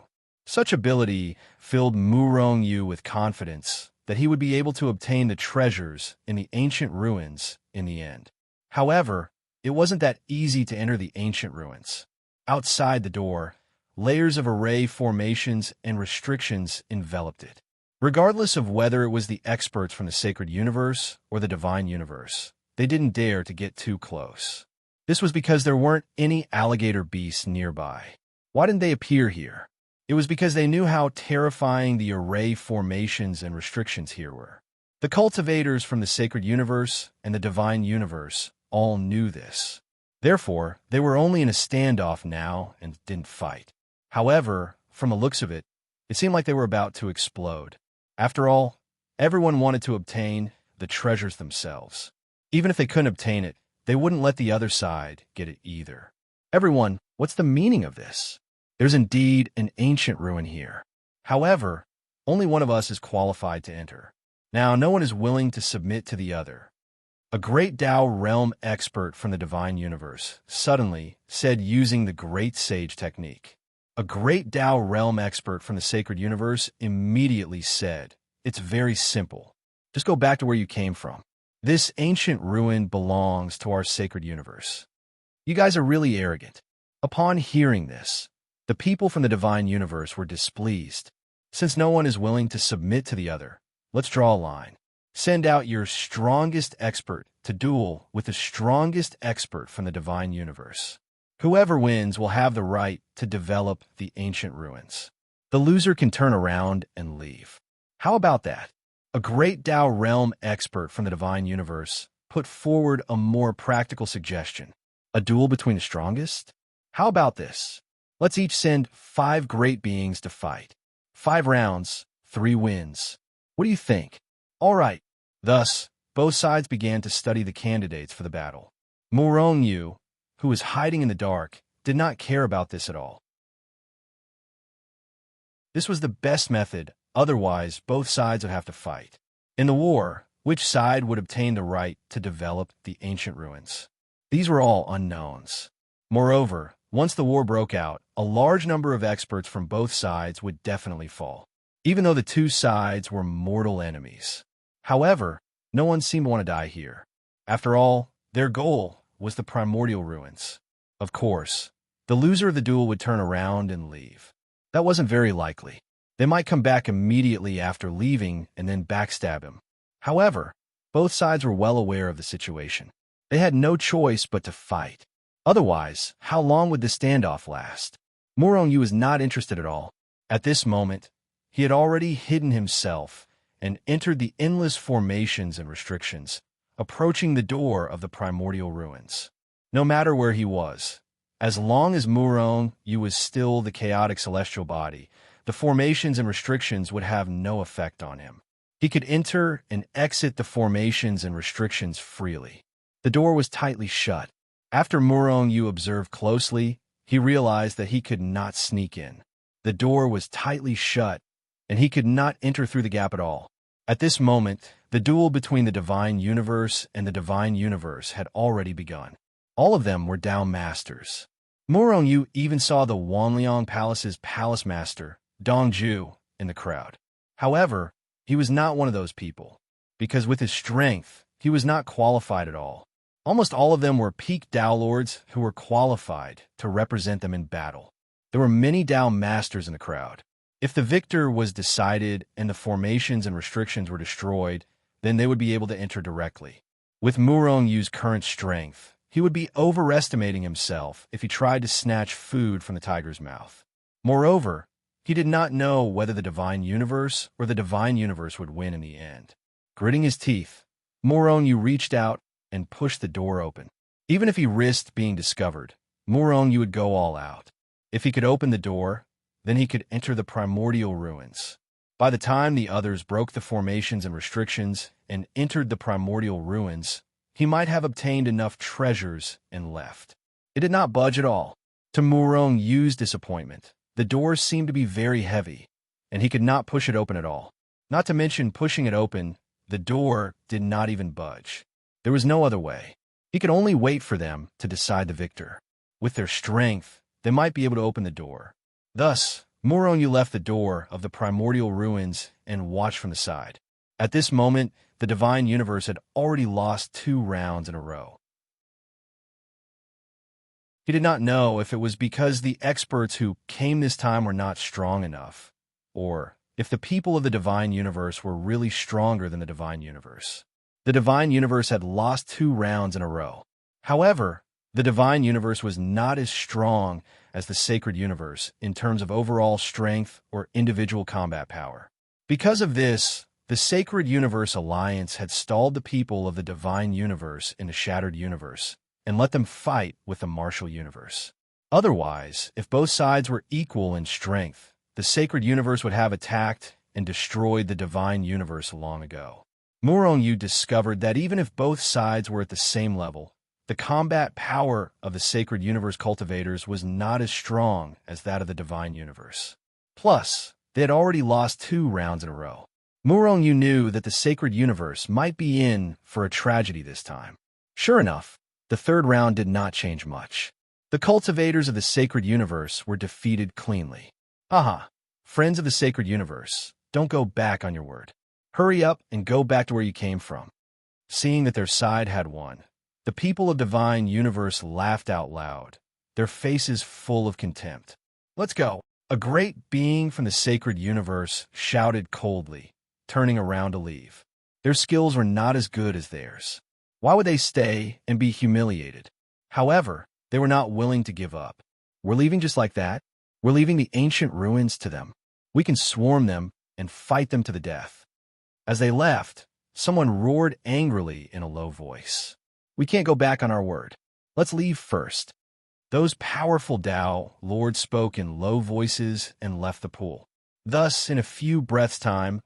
Such ability filled Moroniu with confidence that he would be able to obtain the treasures in the ancient ruins in the end. However, it wasn't that easy to enter the ancient ruins. Outside the door, layers of array formations and restrictions enveloped it. Regardless of whether it was the experts from the sacred universe or the divine universe, they didn't dare to get too close. This was because there weren't any alligator beasts nearby. Why didn't they appear here? It was because they knew how terrifying the array formations and restrictions here were. The cultivators from the sacred universe and the divine universe all knew this. Therefore, they were only in a standoff now and didn't fight. However, from the looks of it, it seemed like they were about to explode. After all, everyone wanted to obtain the treasures themselves. Even if they couldn't obtain it, they wouldn't let the other side get it either. Everyone, what's the meaning of this? There's indeed an ancient ruin here. However, only one of us is qualified to enter. Now, no one is willing to submit to the other. A great Tao realm expert from the divine universe suddenly said using the great sage technique. A great Tao realm expert from the sacred universe immediately said, "It's very simple. Just go back to where you came from. This ancient ruin belongs to our sacred universe." You guys are really arrogant. Upon hearing this, the people from the divine universe were displeased. Since no one is willing to submit to the other, let's draw a line. Send out your strongest expert to duel with the strongest expert from the divine universe. Whoever wins will have the right to develop the ancient ruins. The loser can turn around and leave. How about that? A great Tao realm expert from the divine universe put forward a more practical suggestion. A duel between the strongest? How about this? Let's each send 5 great beings to fight. 5 rounds, 3 wins. What do you think? All right. Thus, both sides began to study the candidates for the battle. Moroniu, who was hiding in the dark, did not care about this at all. This was the best method, otherwise both sides would have to fight. In the war, which side would obtain the right to develop the ancient ruins. These were all unknowns. Moreover, once the war broke out, a large number of experts from both sides would definitely fall, even though the two sides were mortal enemies. However, no one seemed to want to die here. After all, their goal was the primordial ruins. Of course, the loser of the duel would turn around and leave. That wasn't very likely. They might come back immediately after leaving and then backstab him. However, both sides were well aware of the situation. They had no choice but to fight. Otherwise, how long would the standoff last? Murong was not interested at all. At this moment, he had already hidden himself and entered the endless formations and restrictions, approaching the door of the primordial ruins. No matter where he was, as long as Murong was still the chaotic celestial body, the formations and restrictions would have no effect on him. He could enter and exit the formations and restrictions freely. The door was tightly shut. After Murong observed closely, he realized that he could not sneak in. The door was tightly shut, and he could not enter through the gap at all. At this moment, the duel between the divine universe and the divine universe had already begun. All of them were Dao masters. Murong even saw the Wanliang Palace's palace master, Dongju, in the crowd. However, he was not one of those people, because with his strength, he was not qualified at all. Almost all of them were peak Dao lords who were qualified to represent them in battle. There were many Dao masters in the crowd. If the victor was decided and the formations and restrictions were destroyed, then they would be able to enter directly. With Murong's current strength, he would be overestimating himself if he tried to snatch food from the tiger's mouth. Moreover, he did not know whether the divine universe or the divine universe would win in the end. Gritting his teeth, Murong reached out and pushed the door open. Even if he risked being discovered, Murong would go all out. If he could open the door, then he could enter the primordial ruins. By the time the others broke the formations and restrictions and entered the primordial ruins, he might have obtained enough treasures and left. It did not budge at all. To Murong's disappointment, the doors seemed to be very heavy, and he could not push it open at all. Not to mention pushing it open, the door did not even budge. There was no other way. He could only wait for them to decide the victor. With their strength, they might be able to open the door. Thus, Murong left the door of the primordial ruins and watched from the side. At this moment, the divine universe had already lost 2 rounds in a row. He did not know if it was because the experts who came this time were not strong enough, or if the people of the divine universe were really stronger than the divine universe. The divine universe had lost 2 rounds in a row. However, the divine universe was not as strong as the sacred universe in terms of overall strength or individual combat power. Because of this, the Sacred Universe Alliance had stalled the people of the divine universe in the shattered universe and let them fight with the martial universe. Otherwise, if both sides were equal in strength, the sacred universe would have attacked and destroyed the divine universe long ago. Murong discovered that even if both sides were at the same level, the combat power of the sacred universe cultivators was not as strong as that of the divine universe. Plus, they had already lost 2 rounds in a row. Murong knew that the sacred universe might be in for a tragedy this time. Sure enough, the 3rd round did not change much. The cultivators of the sacred universe were defeated cleanly. Haha, friends of the sacred universe, don't go back on your word. Hurry up and go back to where you came from. Seeing that their side had won, the people of divine universe laughed out loud, their faces full of contempt. Let's go. A great being from the sacred universe shouted coldly, turning around to leave. Their skills were not as good as theirs. Why would they stay and be humiliated? However, they were not willing to give up. We're leaving just like that? We're leaving the ancient ruins to them. We can swarm them and fight them to the death. As they left, someone roared angrily in a low voice. We can't go back on our word. Let's leave first. Those powerful Dao lords spoke in low voices and left the pool. Thus, in a few breaths' time,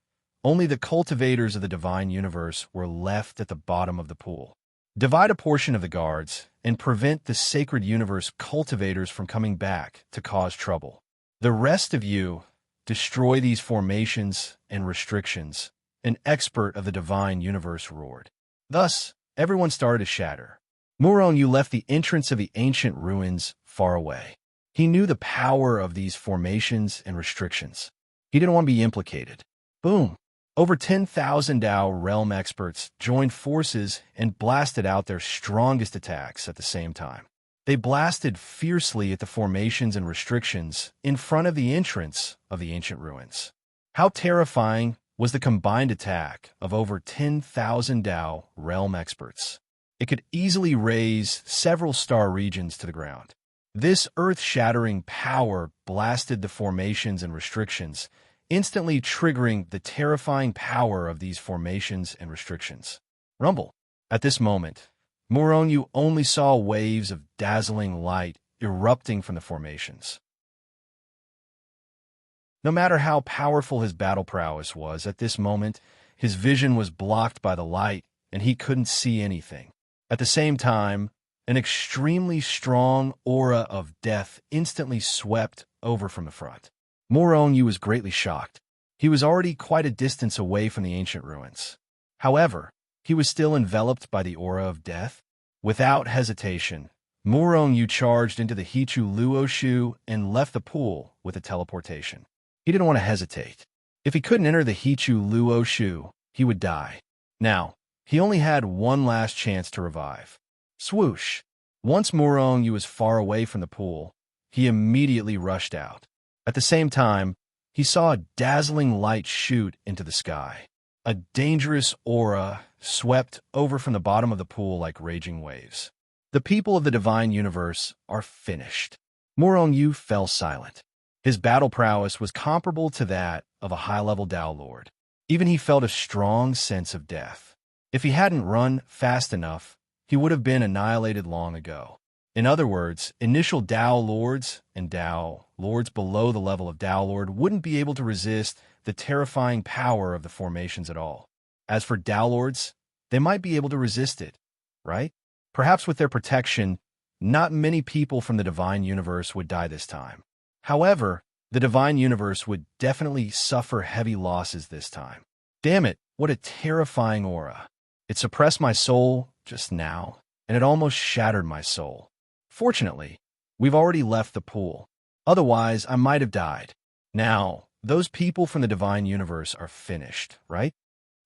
only the cultivators of the divine universe were left at the bottom of the pool. Divide a portion of the guards and prevent the sacred universe cultivators from coming back to cause trouble. The rest of you destroy these formations and restrictions an expert of the divine universe, roared. Thus, everyone started to shatter. Muronyu left the entrance of the ancient ruins far away. He knew the power of these formations and restrictions. He didn't want to be implicated. Boom! Over 10,000 Dao realm experts joined forces and blasted out their strongest attacks at the same time. They blasted fiercely at the formations and restrictions in front of the entrance of the ancient ruins. How terrifying was the combined attack of over 10,000 Dao realm experts. It could easily raise several star regions to the ground. This earth-shattering power blasted the formations and restrictions, instantly triggering the terrifying power of these formations and restrictions. Rumble. At this moment, Muronyu only saw waves of dazzling light erupting from the formations. No matter how powerful his battle prowess was at this moment, his vision was blocked by the light and he couldn't see anything. At the same time, an extremely strong aura of death instantly swept over from the front. Muronyu was greatly shocked. He was already quite a distance away from the ancient ruins. However, he was still enveloped by the aura of death. Without hesitation, Muronyu charged into the Hichu Luoshu and left the pool with a teleportation. He didn't want to hesitate. If he couldn't enter the Hichu Luoshu, he would die. Now, he only had one last chance to revive. Swoosh! Once Muronyu was far away from the pool, he immediately rushed out. At the same time, he saw a dazzling light shoot into the sky. A dangerous aura swept over from the bottom of the pool like raging waves. The people of the divine universe are finished. Muronyu fell silent. His battle prowess was comparable to that of a high-level Dao Lord. Even he felt a strong sense of death. If he hadn't run fast enough, he would have been annihilated long ago. In other words, initial Dao Lords and Dao Lords below the level of Dao Lord wouldn't be able to resist the terrifying power of the formations at all. As for Dao Lords, they might be able to resist it, right? Perhaps with their protection, not many people from the divine universe would die this time. However, the divine universe would definitely suffer heavy losses this time. Damn it, what a terrifying aura. It suppressed my soul just now, and it almost shattered my soul. Fortunately, we've already left the pool. Otherwise, I might have died. Now, those people from the divine universe are finished, right?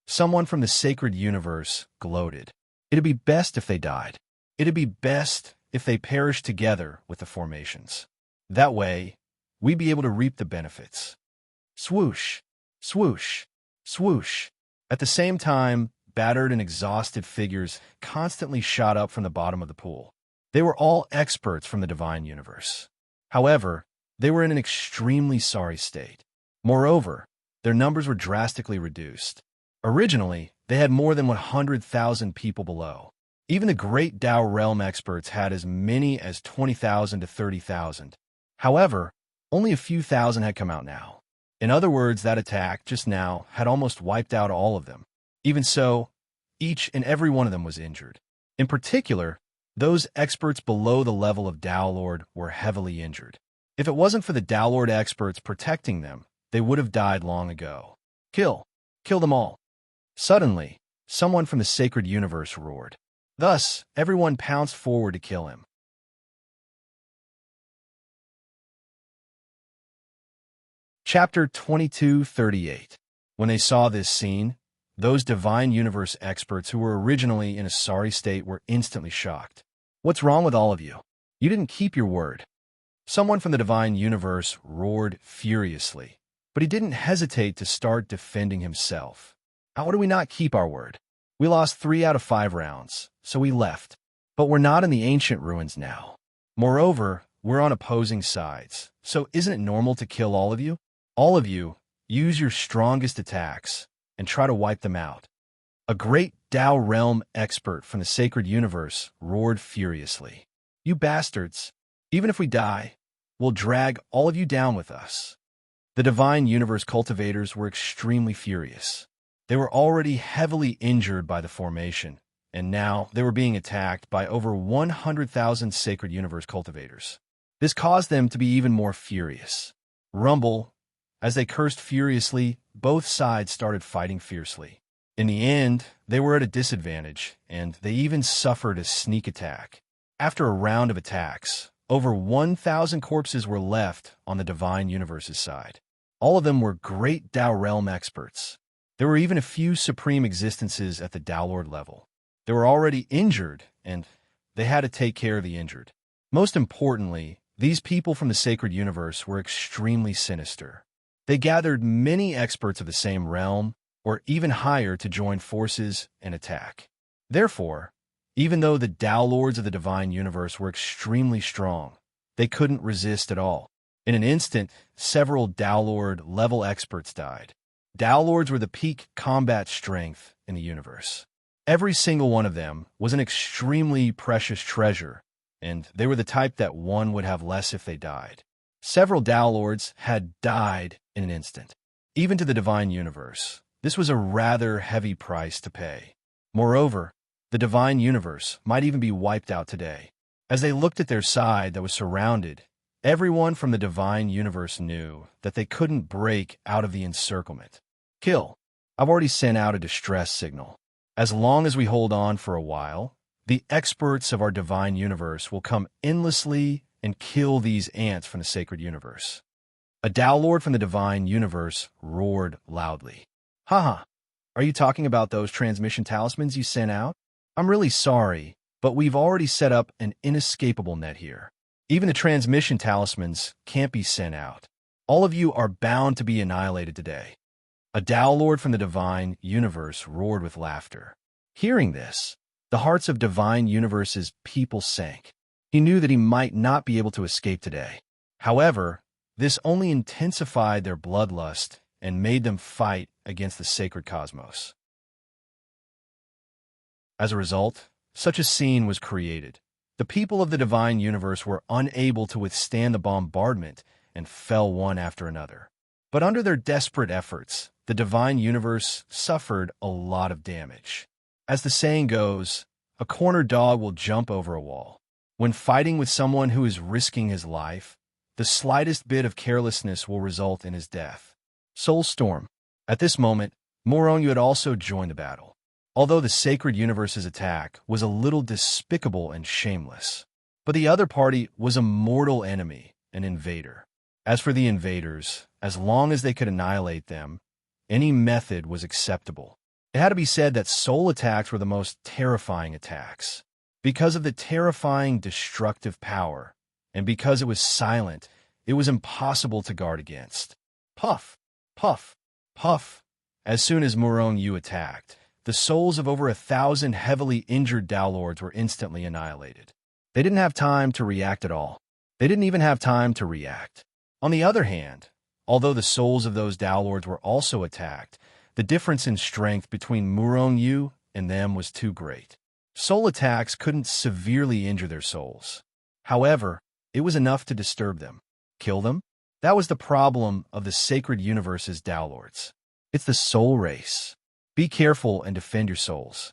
Someone from the sacred universe gloated. It'd be best if they died. It'd be best if they perished together with the formations. That way, we'd be able to reap the benefits. Swoosh, swoosh, swoosh. At the same time, battered and exhausted figures constantly shot up from the bottom of the pool. They were all experts from the divine universe. However, they were in an extremely sorry state. Moreover, their numbers were drastically reduced. Originally, they had more than 100,000 people below. Even the great Dao realm experts had as many as 20,000 to 30,000. However, only a few thousand had come out now. In other words, that attack just now had almost wiped out all of them. Even so, each and every one of them was injured. In particular, those experts below the level of Dao Lord were heavily injured. If it wasn't for the Dao Lord experts protecting them, they would have died long ago. Kill! Kill them all! Suddenly, someone from the sacred universe roared. Thus, everyone pounced forward to kill him. Chapter 2238. When they saw this scene, those divine universe experts who were originally in a sorry state were instantly shocked. What's wrong with all of you? You didn't keep your word. Someone from the divine universe roared furiously, but he didn't hesitate to start defending himself. How do we not keep our word? We lost 3 out of 5 rounds, so we left. But we're not in the ancient ruins now. Moreover, we're on opposing sides, so isn't it normal to kill all of you? All of you, use your strongest attacks and try to wipe them out. A great Dao realm expert from the sacred universe roared furiously. You bastards! Even if we die, we'll drag all of you down with us. The divine universe cultivators were extremely furious. They were already heavily injured by the formation, and now they were being attacked by over 100,000 sacred universe cultivators. This caused them to be even more furious. Rumble, As they cursed furiously, both sides started fighting fiercely. In the end, they were at a disadvantage, and they even suffered a sneak attack. After a round of attacks, over 1,000 corpses were left on the Divine Universe's side. All of them were great Tao Realm experts. There were even a few supreme existences at the Tao Lord level. They were already injured, and they had to take care of the injured. Most importantly, these people from the sacred universe were extremely sinister. They gathered many experts of the same realm, or even higher, to join forces and attack. Therefore, even though the Tao Lords of the Divine Universe were extremely strong, they couldn't resist at all. In an instant, several Tao Lord level experts died. Tao Lords were the peak combat strength in the universe. Every single one of them was an extremely precious treasure, and they were the type that one would have less if they died. Several Tao Lords had died in an instant. Even to the Divine Universe, this was a rather heavy price to pay. Moreover, the Divine Universe might even be wiped out today. As they looked at their side that was surrounded, everyone from the Divine Universe knew that they couldn't break out of the encirclement. Kill. I've already sent out a distress signal. As long as we hold on for a while, the experts of our Divine Universe will come endlessly and kill these ants from the sacred universe. A Tao Lord from the Divine Universe roared loudly. Haha, are you talking about those transmission talismans you sent out? I'm really sorry, but we've already set up an inescapable net here. Even the transmission talismans can't be sent out. All of you are bound to be annihilated today. A Tao Lord from the Divine Universe roared with laughter. Hearing this, the hearts of Divine Universe's people sank. He knew that he might not be able to escape today. However, this only intensified their bloodlust and made them fight against the sacred cosmos. As a result, such a scene was created. The people of the Divine Universe were unable to withstand the bombardment and fell one after another. But under their desperate efforts, the Divine Universe suffered a lot of damage. As the saying goes, a cornered dog will jump over a wall. When fighting with someone who is risking his life, the slightest bit of carelessness will result in his death. Soulstorm. At this moment, Moronyu had also joined the battle. Although the sacred universe's attack was a little despicable and shameless, but the other party was a mortal enemy, an invader. As for the invaders, as long as they could annihilate them, any method was acceptable. It had to be said that soul attacks were the most terrifying attacks. Because of the terrifying destructive power, and because it was silent, it was impossible to guard against. Puff, puff, puff. As soon as Moronyu attacked, the souls of over 1,000 heavily injured Tao Lords were instantly annihilated. They didn't have time to react at all. They didn't even have time to react. On the other hand, although the souls of those Tao Lords were also attacked, the difference in strength between Moronyu and them was too great. Soul attacks couldn't severely injure their souls. However, it was enough to disturb them. Kill them? That was the problem of the sacred universe's Tao Lords. It's the soul race. Be careful and defend your souls.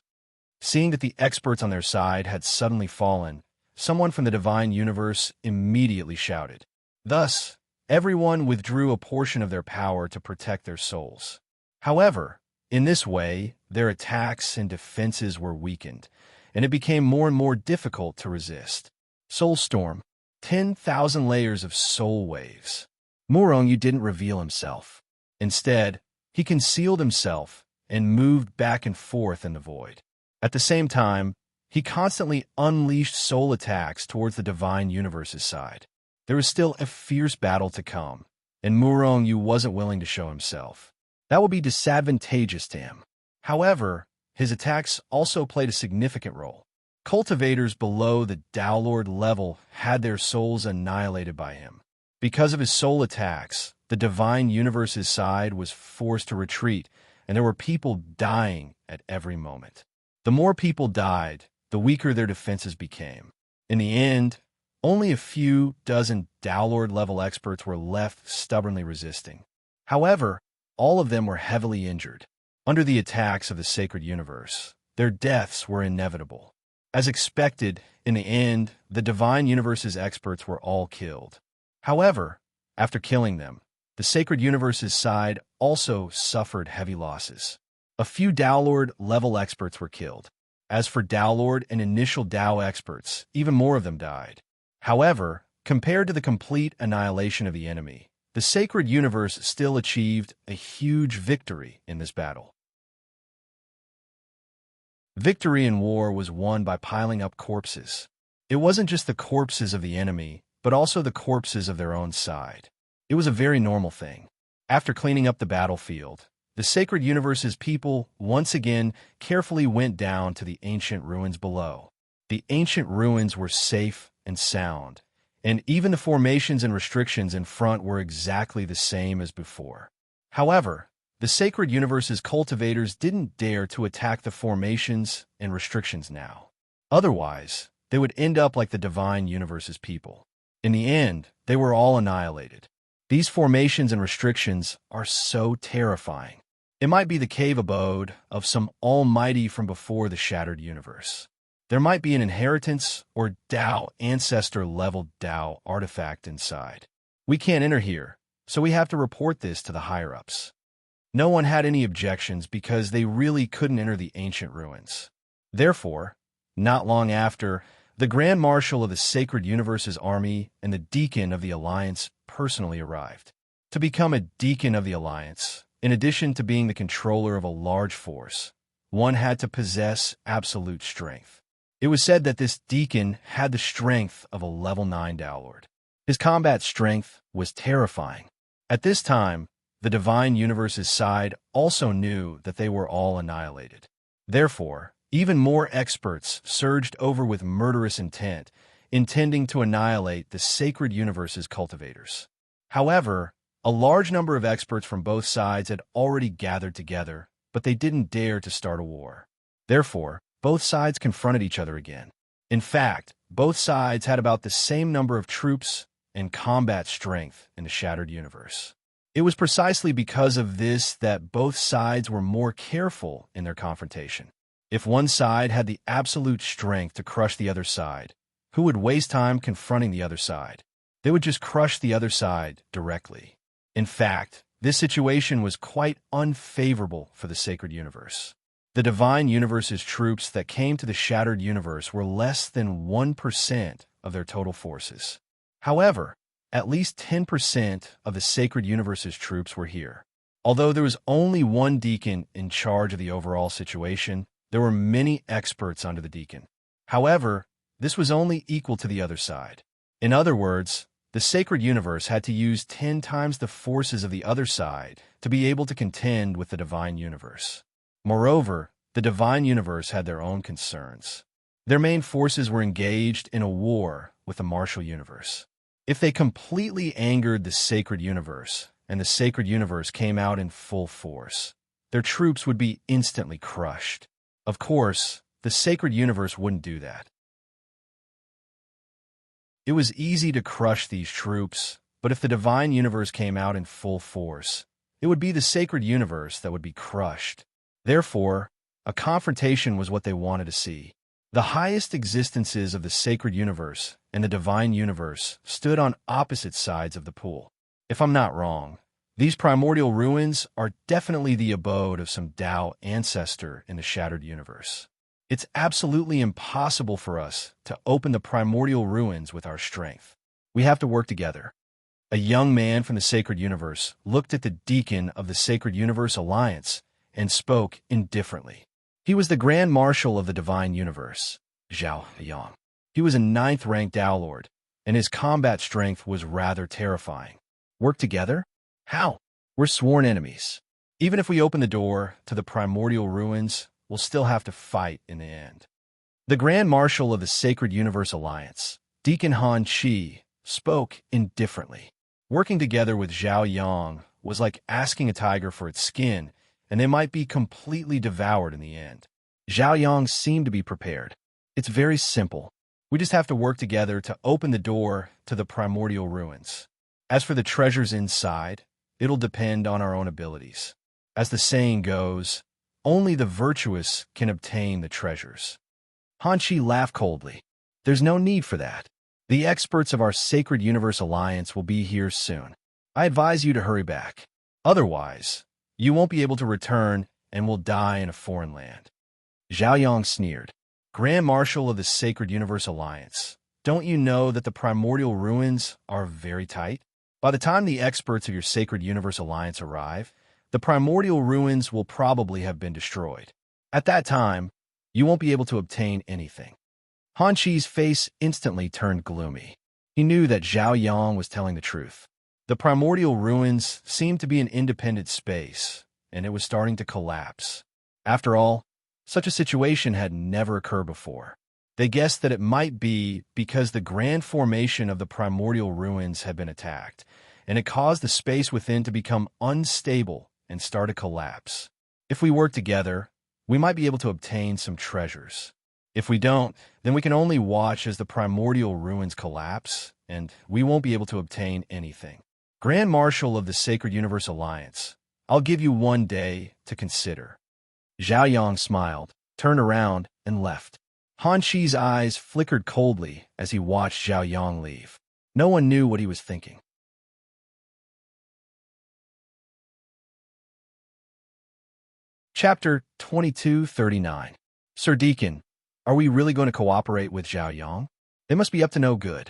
Seeing that the experts on their side had suddenly fallen, someone from the Divine Universe immediately shouted. Thus, everyone withdrew a portion of their power to protect their souls. However, in this way, their attacks and defenses were weakened, and it became more and more difficult to resist. Soulstorm. 10,000 layers of soul waves. Moronyu didn't reveal himself. Instead, he concealed himself and moved back and forth in the void. At the same time, he constantly unleashed soul attacks towards the Divine Universe's side. There was still a fierce battle to come, and Moronyu wasn't willing to show himself. That would be disadvantageous to him. However, his attacks also played a significant role. Cultivators below the Tao Lord level had their souls annihilated by him. Because of his soul attacks, the Divine Universe's side was forced to retreat, and there were people dying at every moment. The more people died, the weaker their defenses became. In the end, only a few dozen Tao Lord level experts were left stubbornly resisting. However, all of them were heavily injured. Under the attacks of the sacred universe, their deaths were inevitable. As expected, in the end, the Divine Universe's experts were all killed. However, after killing them, the Sacred Universe's side also suffered heavy losses. A few Downlord level experts were killed. As for Downlord and initial Dao experts, even more of them died. However, compared to the complete annihilation of the enemy, the Sacred Universe still achieved a huge victory in this battle. Victory in war was won by piling up corpses. It wasn't just the corpses of the enemy, but also the corpses of their own side. It was a very normal thing. After cleaning up the battlefield, the Sacred Universe's people once again carefully went down to the ancient ruins below. The ancient ruins were safe and sound, and even the formations and restrictions in front were exactly the same as before. However, the Sacred Universe's cultivators didn't dare to attack the formations and restrictions now. Otherwise, they would end up like the Divine Universe's people. In the end, they were all annihilated. These formations and restrictions are so terrifying. It might be the cave abode of some almighty from before the shattered universe. There might be an inheritance or Dao ancestor-level Dao artifact inside. We can't enter here, so we have to report this to the higher-ups. No one had any objections because they really couldn't enter the ancient ruins. Therefore, not long after, the Grand Marshal of the Sacred Universe's army and the Deacon of the Alliance personally arrived. To become a Deacon of the Alliance, in addition to being the controller of a large force, one had to possess absolute strength. It was said that this Deacon had the strength of a level 9 Downlord. His combat strength was terrifying. At this time, the Divine Universe's side also knew that they were all annihilated. Therefore, even more experts surged over with murderous intent, intending to annihilate the Sacred Universe's cultivators. However, a large number of experts from both sides had already gathered together, but they didn't dare to start a war. Therefore, both sides confronted each other again. In fact, both sides had about the same number of troops and combat strength in the Shattered Universe. It was precisely because of this that both sides were more careful in their confrontation. If one side had the absolute strength to crush the other side, who would waste time confronting the other side? They would just crush the other side directly. In fact, this situation was quite unfavorable for the Sacred Universe. The Divine Universe's troops that came to the Shattered Universe were less than 1% of their total forces. However, at least 10% of the Sacred Universe's troops were here. Although there was only one Deacon in charge of the overall situation, there were many experts under the Deacon. However, this was only equal to the other side. In other words, the Sacred Universe had to use 10 times the forces of the other side to be able to contend with the Divine Universe. Moreover, the Divine Universe had their own concerns. Their main forces were engaged in a war with the Martial Universe. If they completely angered the Sacred Universe, and the Sacred Universe came out in full force, their troops would be instantly crushed. Of course, the Sacred Universe wouldn't do that. It was easy to crush these troops, but if the Divine Universe came out in full force, it would be the Sacred Universe that would be crushed. Therefore, a confrontation was what they wanted to see. The highest existences of the Sacred Universe and the Divine Universe stood on opposite sides of the pool. If I'm not wrong, these primordial ruins are definitely the abode of some Dao ancestor in the Shattered Universe. It's absolutely impossible for us to open the primordial ruins with our strength. We have to work together. A young man from the Sacred Universe looked at the Deacon of the Sacred Universe Alliance and spoke indifferently. He was the Grand Marshal of the Divine Universe, Zhao Yang. He was a 9th-ranked Downlord, and his combat strength was rather terrifying. Work together? How? We're sworn enemies. Even if we open the door to the primordial ruins, we'll still have to fight in the end. The Grand Marshal of the Sacred Universe Alliance, Deacon Han Chi, spoke indifferently. Working together with Zhao Yang was like asking a tiger for its skin, and they might be completely devoured in the end. Zhao Yang seemed to be prepared. It's very simple. We just have to work together to open the door to the primordial ruins. As for the treasures inside, it'll depend on our own abilities. As the saying goes, only the virtuous can obtain the treasures. Han Chi laughed coldly. There's no need for that. The experts of our Sacred Universe Alliance will be here soon. I advise you to hurry back. Otherwise, you won't be able to return and will die in a foreign land. Zhao Yang sneered. Grand Marshal of the Sacred Universe Alliance, don't you know that the primordial ruins are very tight? By the time the experts of your Sacred Universe Alliance arrive, the primordial ruins will probably have been destroyed. At that time, you won't be able to obtain anything. Han Chi's face instantly turned gloomy. He knew that Zhao Yang was telling the truth. The primordial ruins seemed to be an independent space, and it was starting to collapse. After all, such a situation had never occurred before. They guessed that it might be because the grand formation of the primordial ruins had been attacked, and it caused the space within to become unstable and start to collapse. If we work together, we might be able to obtain some treasures. If we don't, then we can only watch as the primordial ruins collapse, and we won't be able to obtain anything. Grand Marshal of the Sacred Universe Alliance, I'll give you 1 day to consider. Zhao Yang smiled, turned around, and left. Han Chi's eyes flickered coldly as he watched Zhao Yang leave. No one knew what he was thinking. Chapter 2239. Sir Deacon, are we really going to cooperate with Zhao Yang? They must be up to no good.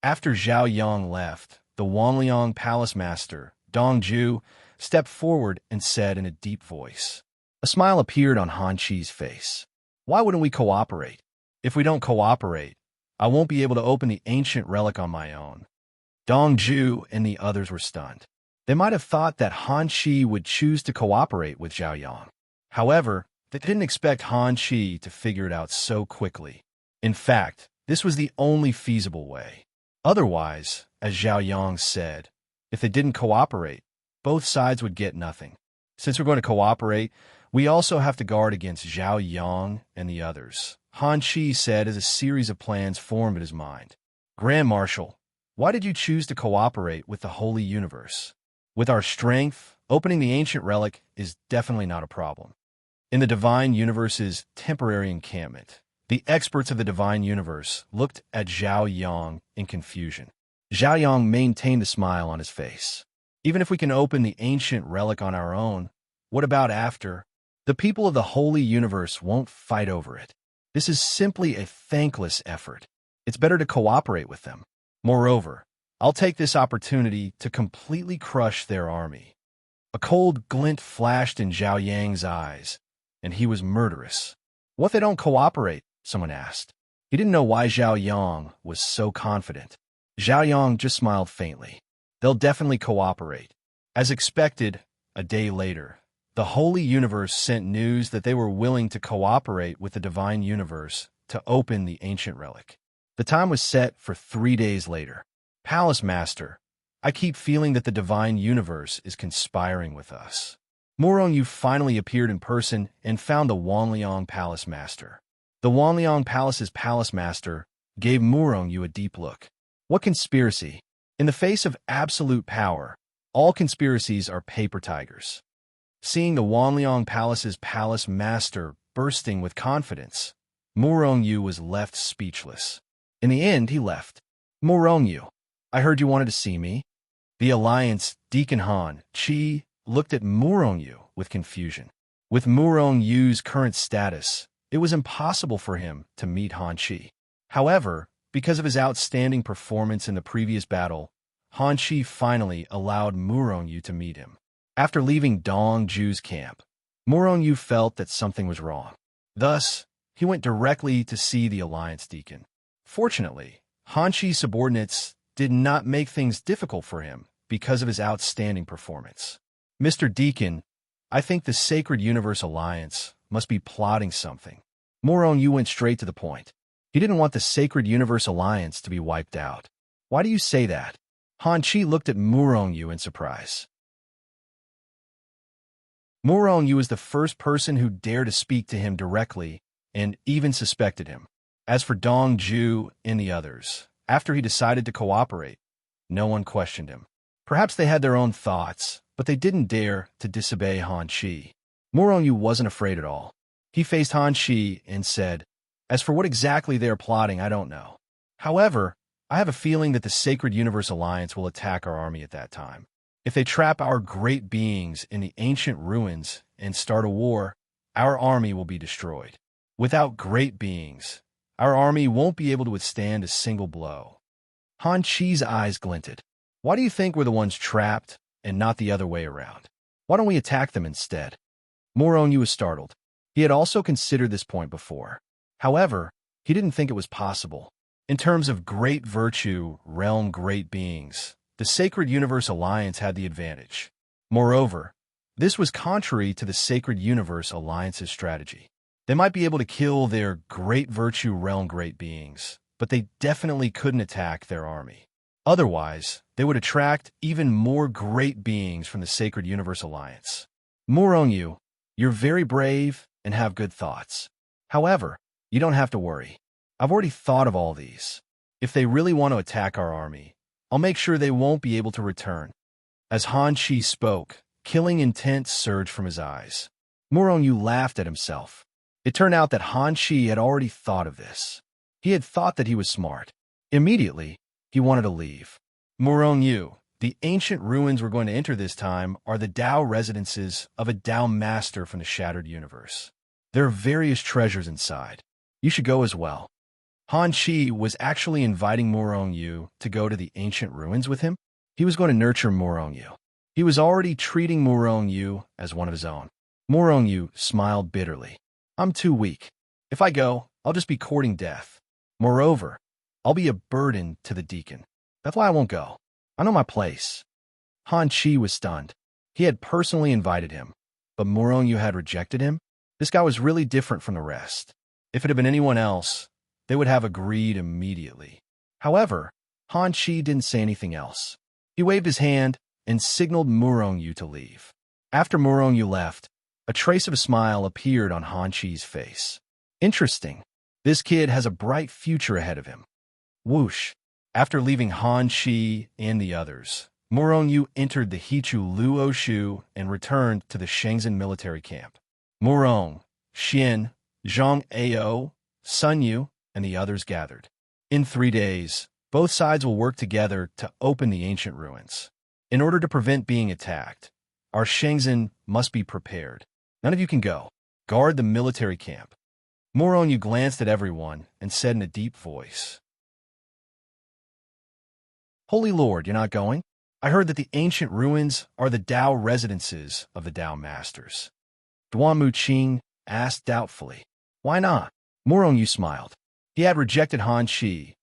After Zhao Yang left, the Wanliang Palace Master, Dong Zhu, stepped forward and said in a deep voice. A smile appeared on Han Chi's face. Why wouldn't we cooperate? If we don't cooperate, I won't be able to open the ancient relic on my own. Dong Zhu and the others were stunned. They might have thought that Han Chi would choose to cooperate with Zhao Yang. However, they didn't expect Han Chi to figure it out so quickly. In fact, this was the only feasible way. Otherwise, as Zhao Yang said, if they didn't cooperate, both sides would get nothing. Since we're going to cooperate, we also have to guard against Zhao Yang and the others, Han Chi said as a series of plans formed in his mind. Grand Marshal, why did you choose to cooperate with the Holy Universe? With our strength, opening the ancient relic is definitely not a problem. In the Divine Universe's temporary encampment, the experts of the Divine Universe looked at Zhao Yang in confusion. Zhao Yang maintained a smile on his face. Even if we can open the ancient relic on our own, what about after? The people of the Holy Universe won't fight over it. This is simply a thankless effort. It's better to cooperate with them. Moreover, I'll take this opportunity to completely crush their army. A cold glint flashed in Zhao Yang's eyes, and he was murderous. What if they don't cooperate? Someone asked. He didn't know why Zhao Yang was so confident. Zhao Yang just smiled faintly. They'll definitely cooperate. As expected, a day later, the Holy Universe sent news that they were willing to cooperate with the Divine Universe to open the ancient relic. The time was set for 3 days later. Palace Master, I keep feeling that the Divine Universe is conspiring with us. Murong finally appeared in person and found the Wanliang Palace Master. The Wanliang Palace's Palace Master gave Murong a deep look. What conspiracy? In the face of absolute power, all conspiracies are paper tigers. Seeing the Wanliang Palace's Palace Master bursting with confidence, Murong was left speechless. In the end, he left. Murong, I heard you wanted to see me. The Alliance Deacon Han Chi looked at Murong with confusion. With Murong current status, it was impossible for him to meet Han Chi. However, because of his outstanding performance in the previous battle, Han Chi finally allowed Murong to meet him. After leaving Dong Zhu's camp, Murong felt that something was wrong. Thus, he went directly to see the Alliance Deacon. Fortunately, Han Chi's subordinates did not make things difficult for him because of his outstanding performance. Mr. Deacon, I think the Sacred Universe Alliance must be plotting something. Murong went straight to the point. He didn't want the Sacred Universe Alliance to be wiped out. Why do you say that? Han Chi looked at Murong in surprise. Murong was the first person who dared to speak to him directly and even suspected him. As for Dong Zhu and the others, after he decided to cooperate, no one questioned him. Perhaps they had their own thoughts, but they didn't dare to disobey Han Chi. Murong wasn't afraid at all. He faced Han Chi and said, as for what exactly they are plotting, I don't know. However, I have a feeling that the Sacred Universe Alliance will attack our army at that time. If they trap our great beings in the ancient ruins and start a war, our army will be destroyed. Without great beings, our army won't be able to withstand a single blow. Han Chi's eyes glinted. Why do you think we're the ones trapped and not the other way around? Why don't we attack them instead? Morongyu was startled. He had also considered this point before. However, he didn't think it was possible. In terms of great virtue, realm great beings, the Sacred Universe Alliance had the advantage. Moreover, this was contrary to the Sacred Universe Alliance's strategy. They might be able to kill their great virtue realm great beings, but they definitely couldn't attack their army. Otherwise, they would attract even more great beings from the Sacred Universe Alliance. Morongyu, you're very brave and have good thoughts. However, you don't have to worry. I've already thought of all these. If they really want to attack our army, I'll make sure they won't be able to return. As Han Chi spoke, killing intent surged from his eyes. Morongyu laughed at himself. It turned out that Han Chi had already thought of this. He had thought that he was smart. Immediately, he wanted to leave. Morongyu, the ancient ruins we're going to enter this time are the Tao residences of a Tao master from the Shattered Universe. There are various treasures inside. You should go as well. Han Chi was actually inviting Morongyu to go to the ancient ruins with him. He was going to nurture Morongyu. He was already treating Morongyu as one of his own. Morongyu smiled bitterly. I'm too weak. If I go, I'll just be courting death. Moreover, I'll be a burden to the deacon. That's why I won't go. I know my place. Han Chi was stunned. He had personally invited him, but Morongyu had rejected him. This guy was really different from the rest. If it had been anyone else, they would have agreed immediately. However, Han Chi didn't say anything else. He waved his hand and signaled Morongyu to leave. After Morongyu left, a trace of a smile appeared on Han Chi's face. Interesting. This kid has a bright future ahead of him. Whoosh. After leaving Han Chi and the others, Morongyu entered the Hichu Luoshu and returned to the Shenzhen military camp. Morong, Xian, Zhang Ao, Sun Yu, and the others gathered. In 3 days, both sides will work together to open the ancient ruins. In order to prevent being attacked, our Shenzhen must be prepared. None of you can go. Guard the military camp. Morongyu glanced at everyone and said in a deep voice, Holy Lord, you're not going? I heard that the ancient ruins are the Tao residences of the Tao masters. Duan Muqing asked doubtfully. Why not? Morongyu smiled. He had rejected Han Chi,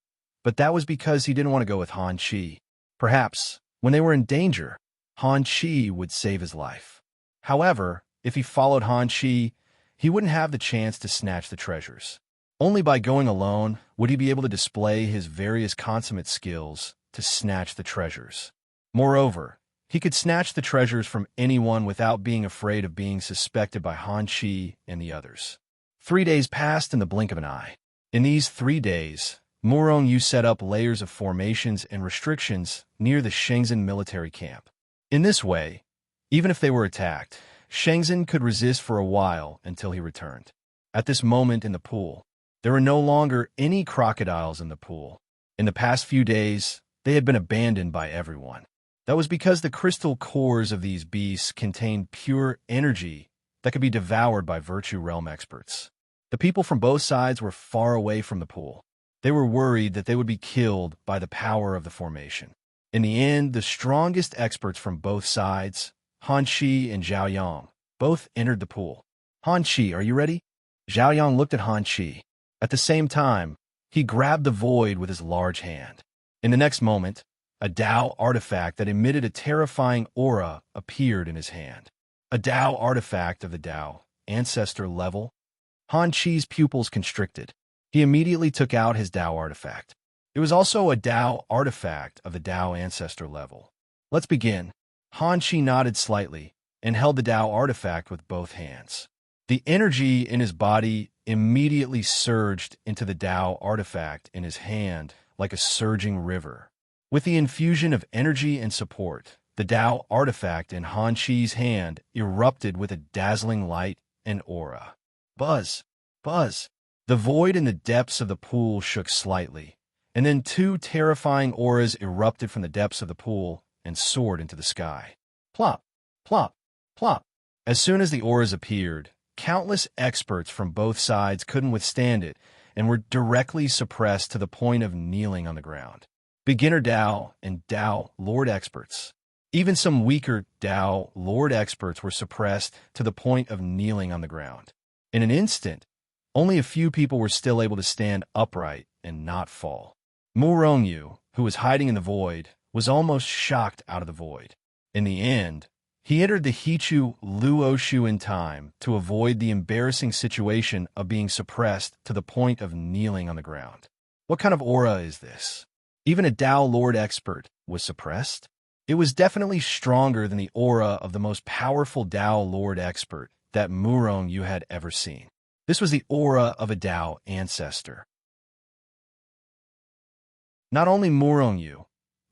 but that was because he didn't want to go with Han Chi. Perhaps, when they were in danger, Han Chi would save his life. However, if he followed Han Chi, he wouldn't have the chance to snatch the treasures. Only by going alone would he be able to display his various consummate skills to snatch the treasures. Moreover, he could snatch the treasures from anyone without being afraid of being suspected by Han Chi and the others. 3 days passed in the blink of an eye. In these 3 days, Morongyu set up layers of formations and restrictions near the Shenzhen military camp. In this way, even if they were attacked, Shenzhen could resist for a while until he returned. At this moment in the pool, there were no longer any crocodiles in the pool. In the past few days, they had been abandoned by everyone. That was because the crystal cores of these beasts contained pure energy that could be devoured by Virtue Realm experts. The people from both sides were far away from the pool. They were worried that they would be killed by the power of the formation. In the end, the strongest experts from both sides, Han Chi and Zhao Yang, both entered the pool. Han Chi, are you ready? Zhao Yang looked at Han Chi. At the same time, he grabbed the void with his large hand. In the next moment, a Tao artifact that emitted a terrifying aura appeared in his hand. A Tao artifact of the Tao ancestor level. Han Chi's pupils constricted. He immediately took out his Tao artifact. It was also a Tao artifact of the Tao ancestor level. Let's begin. Han Chi nodded slightly and held the Tao artifact with both hands. The energy in his body immediately surged into the Tao artifact in his hand like a surging river. With the infusion of energy and support, the Tao artifact in Han Chi's hand erupted with a dazzling light and aura. Buzz! Buzz! The void in the depths of the pool shook slightly, and then 2 terrifying auras erupted from the depths of the pool and soared into the sky. Plop, plop, plop. As soon as the auras appeared, countless experts from both sides couldn't withstand it and were directly suppressed to the point of kneeling on the ground. Beginner Tao and Tao Lord experts. Even some weaker Tao Lord experts were suppressed to the point of kneeling on the ground. In an instant, only a few people were still able to stand upright and not fall. Mu Rongyu, who was hiding in the void, was almost shocked out of the void. In the end, he entered the Hichu Luoshu in time to avoid the embarrassing situation of being suppressed to the point of kneeling on the ground. What kind of aura is this? Even a Tao Lord expert was suppressed? It was definitely stronger than the aura of the most powerful Tao Lord expert that Mu Rongyu had ever seen. This was the aura of a Tao ancestor. Not only Mu Rongyu,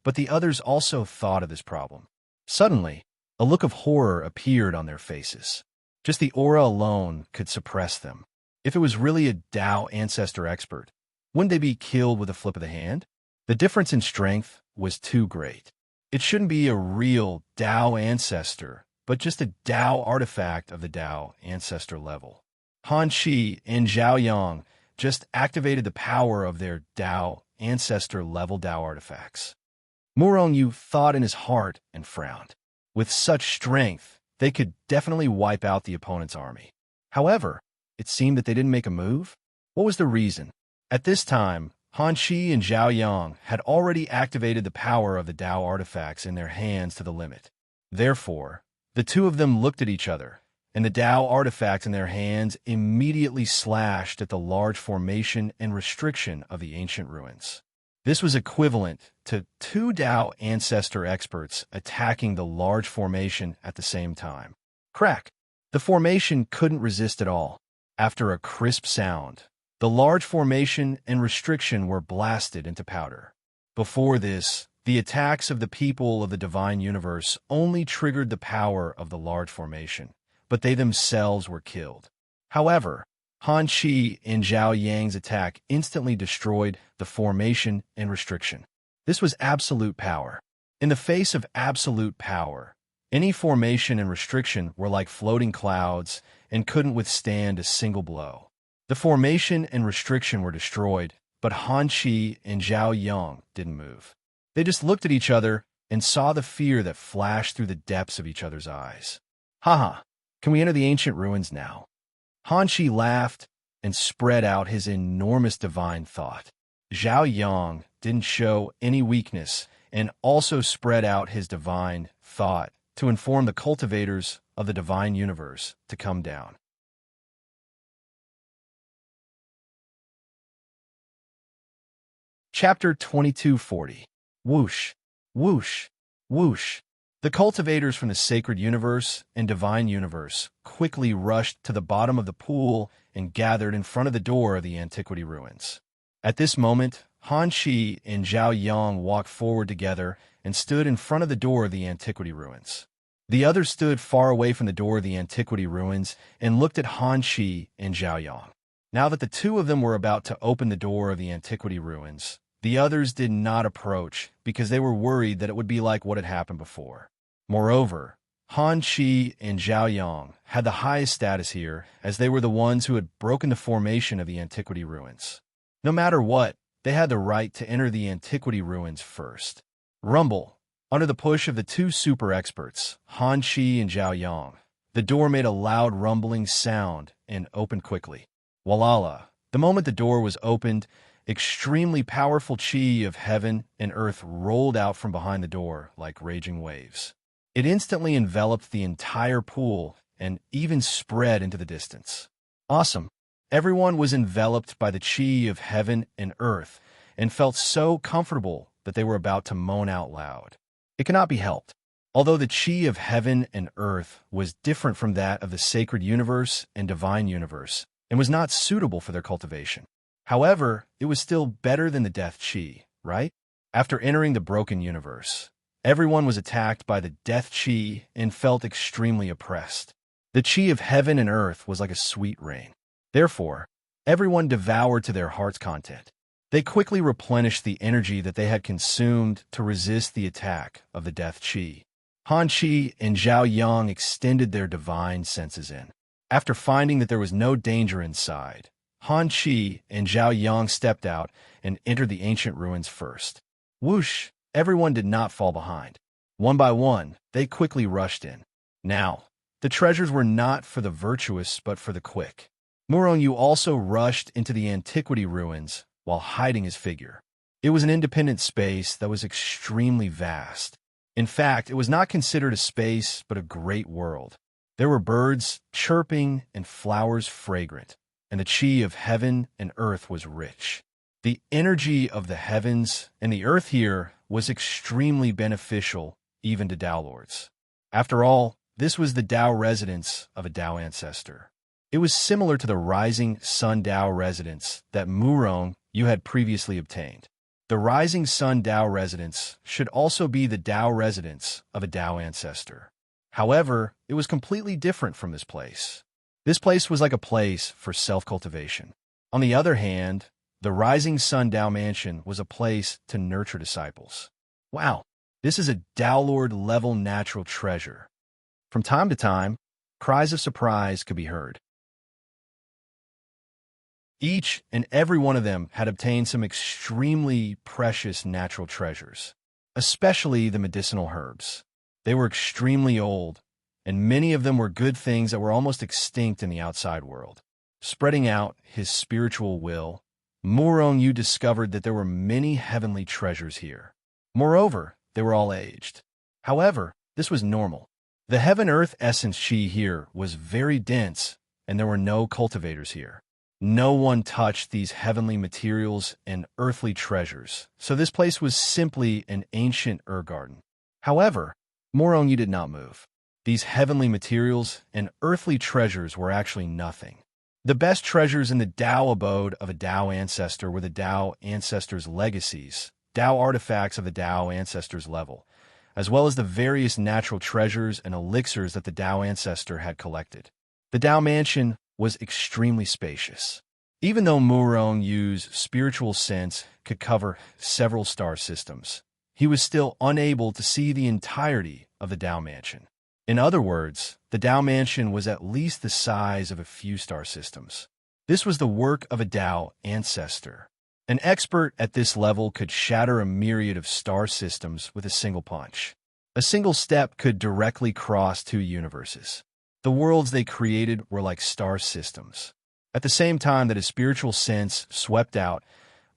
but the others also thought of this problem. Suddenly, a look of horror appeared on their faces. Just the aura alone could suppress them. If it was really a Tao ancestor expert, wouldn't they be killed with a flip of the hand? The difference in strength was too great. It shouldn't be a real Tao ancestor, but just a Tao artifact of the Tao ancestor level. Han Qi and Zhao Yang just activated the power of their Tao ancestor level Tao artifacts. Mu Rongyu thought in his heart and frowned. With such strength, they could definitely wipe out the opponent's army. However, it seemed that they didn't make a move. What was the reason? At this time, Han Qi and Zhao Yang had already activated the power of the Tao artifacts in their hands to the limit. Therefore, the two of them looked at each other, and the Tao artifacts in their hands immediately slashed at the large formation and restriction of the ancient ruins. This was equivalent to two Tao ancestor experts attacking the large formation at the same time. Crack! The formation couldn't resist at all. After a crisp sound, the large formation and restriction were blasted into powder. Before this, the attacks of the people of the divine universe only triggered the power of the large formation, but they themselves were killed. However, Han Qi and Zhao Yang's attack instantly destroyed the formation and restriction. This was absolute power. In the face of absolute power, any formation and restriction were like floating clouds and couldn't withstand a single blow. The formation and restriction were destroyed, but Han Qi and Zhao Yang didn't move. They just looked at each other and saw the fear that flashed through the depths of each other's eyes. Haha, can we enter the ancient ruins now? Han Qi laughed and spread out his enormous divine thought. Zhao Yang didn't show any weakness and also spread out his divine thought to inform the cultivators of the divine universe to come down. Chapter 2240. Whoosh, whoosh, whoosh. The cultivators from the sacred universe and divine universe quickly rushed to the bottom of the pool and gathered in front of the door of the antiquity ruins. At this moment, Han Qi and Zhao Yang walked forward together and stood in front of the door of the antiquity ruins. The others stood far away from the door of the antiquity ruins and looked at Han Qi and Zhao Yang. Now that the two of them were about to open the door of the antiquity ruins, the others did not approach because they were worried that it would be like what had happened before. Moreover, Han Qi and Zhao Yang had the highest status here as they were the ones who had broken the formation of the antiquity ruins. No matter what, they had the right to enter the antiquity ruins first. Rumble. Under the push of the two super experts, Han Qi and Zhao Yang, the door made a loud rumbling sound and opened quickly. Walala. The moment the door was opened, extremely powerful qi of heaven and earth rolled out from behind the door like raging waves. It instantly enveloped the entire pool and even spread into the distance. Awesome. Everyone was enveloped by the qi of heaven and earth and felt so comfortable that they were about to moan out loud. It cannot be helped. Although the qi of heaven and earth was different from that of the sacred universe and divine universe and was not suitable for their cultivation. However, it was still better than the death qi, right? After entering the broken universe, everyone was attacked by the death qi and felt extremely oppressed. The qi of heaven and earth was like a sweet rain. Therefore, everyone devoured to their heart's content. They quickly replenished the energy that they had consumed to resist the attack of the Death Qi. Han Qi and Zhao Yang extended their divine senses in. After finding that there was no danger inside, Han Qi and Zhao Yang stepped out and entered the ancient ruins first. Whoosh! Everyone did not fall behind. One by one, they quickly rushed in. Now, the treasures were not for the virtuous but for the quick. Murong also rushed into the antiquity ruins while hiding his figure. It was an independent space that was extremely vast. In fact, it was not considered a space but a great world. There were birds chirping and flowers fragrant, and the qi of heaven and earth was rich. The energy of the heavens and the earth here was extremely beneficial even to Dao Lords. After all, this was the Dao residence of a Dao ancestor. It was similar to the rising sun Dao residence that Murong you had previously obtained. The rising sun Dao residence should also be the Dao residence of a Dao ancestor. However, it was completely different from this place. This place was like a place for self-cultivation. On the other hand, the rising sun Dao mansion was a place to nurture disciples. Wow, this is a Dao Lord level natural treasure. From time to time, cries of surprise could be heard. Each and every one of them had obtained some extremely precious natural treasures, especially the medicinal herbs. They were extremely old, and many of them were good things that were almost extinct in the outside world. Spreading out his spiritual will, Murong Yu discovered that there were many heavenly treasures here. Moreover, they were all aged. However, this was normal. The heaven-earth essence qi here was very dense, and there were no cultivators here. No one touched these heavenly materials and earthly treasures, so this place was simply an ancient garden. However, Murong Yu did not move. These heavenly materials and earthly treasures were actually nothing. The best treasures in the Dao abode of a Dao ancestor were the Dao ancestor's legacies, Dao artifacts of the Dao ancestor's level, as well as the various natural treasures and elixirs that the Dao ancestor had collected. The Dao mansion was extremely spacious. Even though Murong Yu's spiritual sense could cover several star systems, he was still unable to see the entirety of the Dao mansion. In other words, the Dao mansion was at least the size of a few star systems. This was the work of a Dao ancestor. An expert at this level could shatter a myriad of star systems with a single punch. A single step could directly cross two universes. The worlds they created were like star systems. At the same time that his spiritual sense swept out,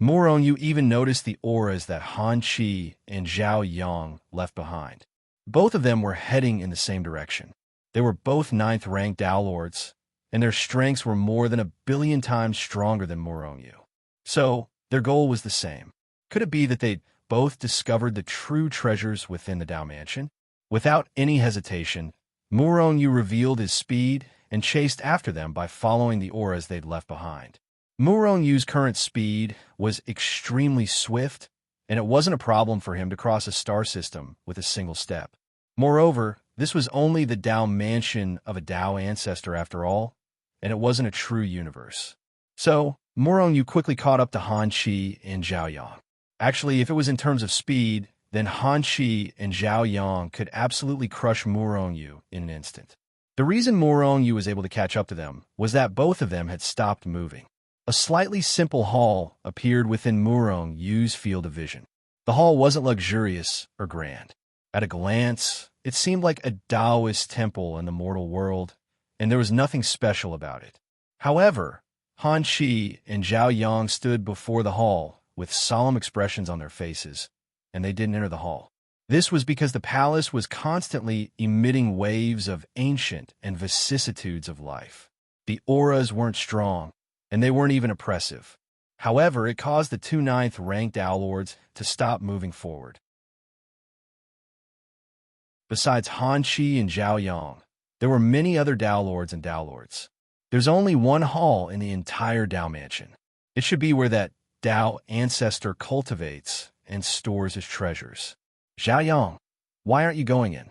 Murong Yu even noticed the auras that Han Qi and Zhao Yang left behind. Both of them were heading in the same direction. They were both 9th-ranked Dao Lords, and their strengths were more than 1,000,000,000 times stronger than Murong Yu. So, their goal was the same. Could it be that they'd both discovered the true treasures within the Dao Mansion? Without any hesitation, Murong Yu revealed his speed and chased after them by following the auras they'd left behind. Murong Yu's current speed was extremely swift, and it wasn't a problem for him to cross a star system with a single step. Moreover, this was only the Dao mansion of a Dao ancestor after all, and it wasn't a true universe. So, Murong Yu quickly caught up to Han Qi and Zhao Yang. Actually, if it was in terms of speed, then Han Qi and Zhao Yang could absolutely crush Murong Yu in an instant. The reason Murong Yu was able to catch up to them was that both of them had stopped moving. A slightly simple hall appeared within Murong Yu's field of vision. The hall wasn't luxurious or grand. At a glance, it seemed like a Taoist temple in the mortal world, and there was nothing special about it. However, Han Qi and Zhao Yang stood before the hall with solemn expressions on their faces, and they didn't enter the hall. This was because the palace was constantly emitting waves of ancient and vicissitudes of life. The auras weren't strong, and they weren't even oppressive. However, it caused the two 9th-ranked Dao Lords to stop moving forward. Besides Han Qi and Zhao Yang, there were many other Dao Lords and Dao Lords. There's only one hall in the entire Dao Mansion. It should be where that Dao ancestor cultivates and stores his treasures. Zhao Yang, why aren't you going in?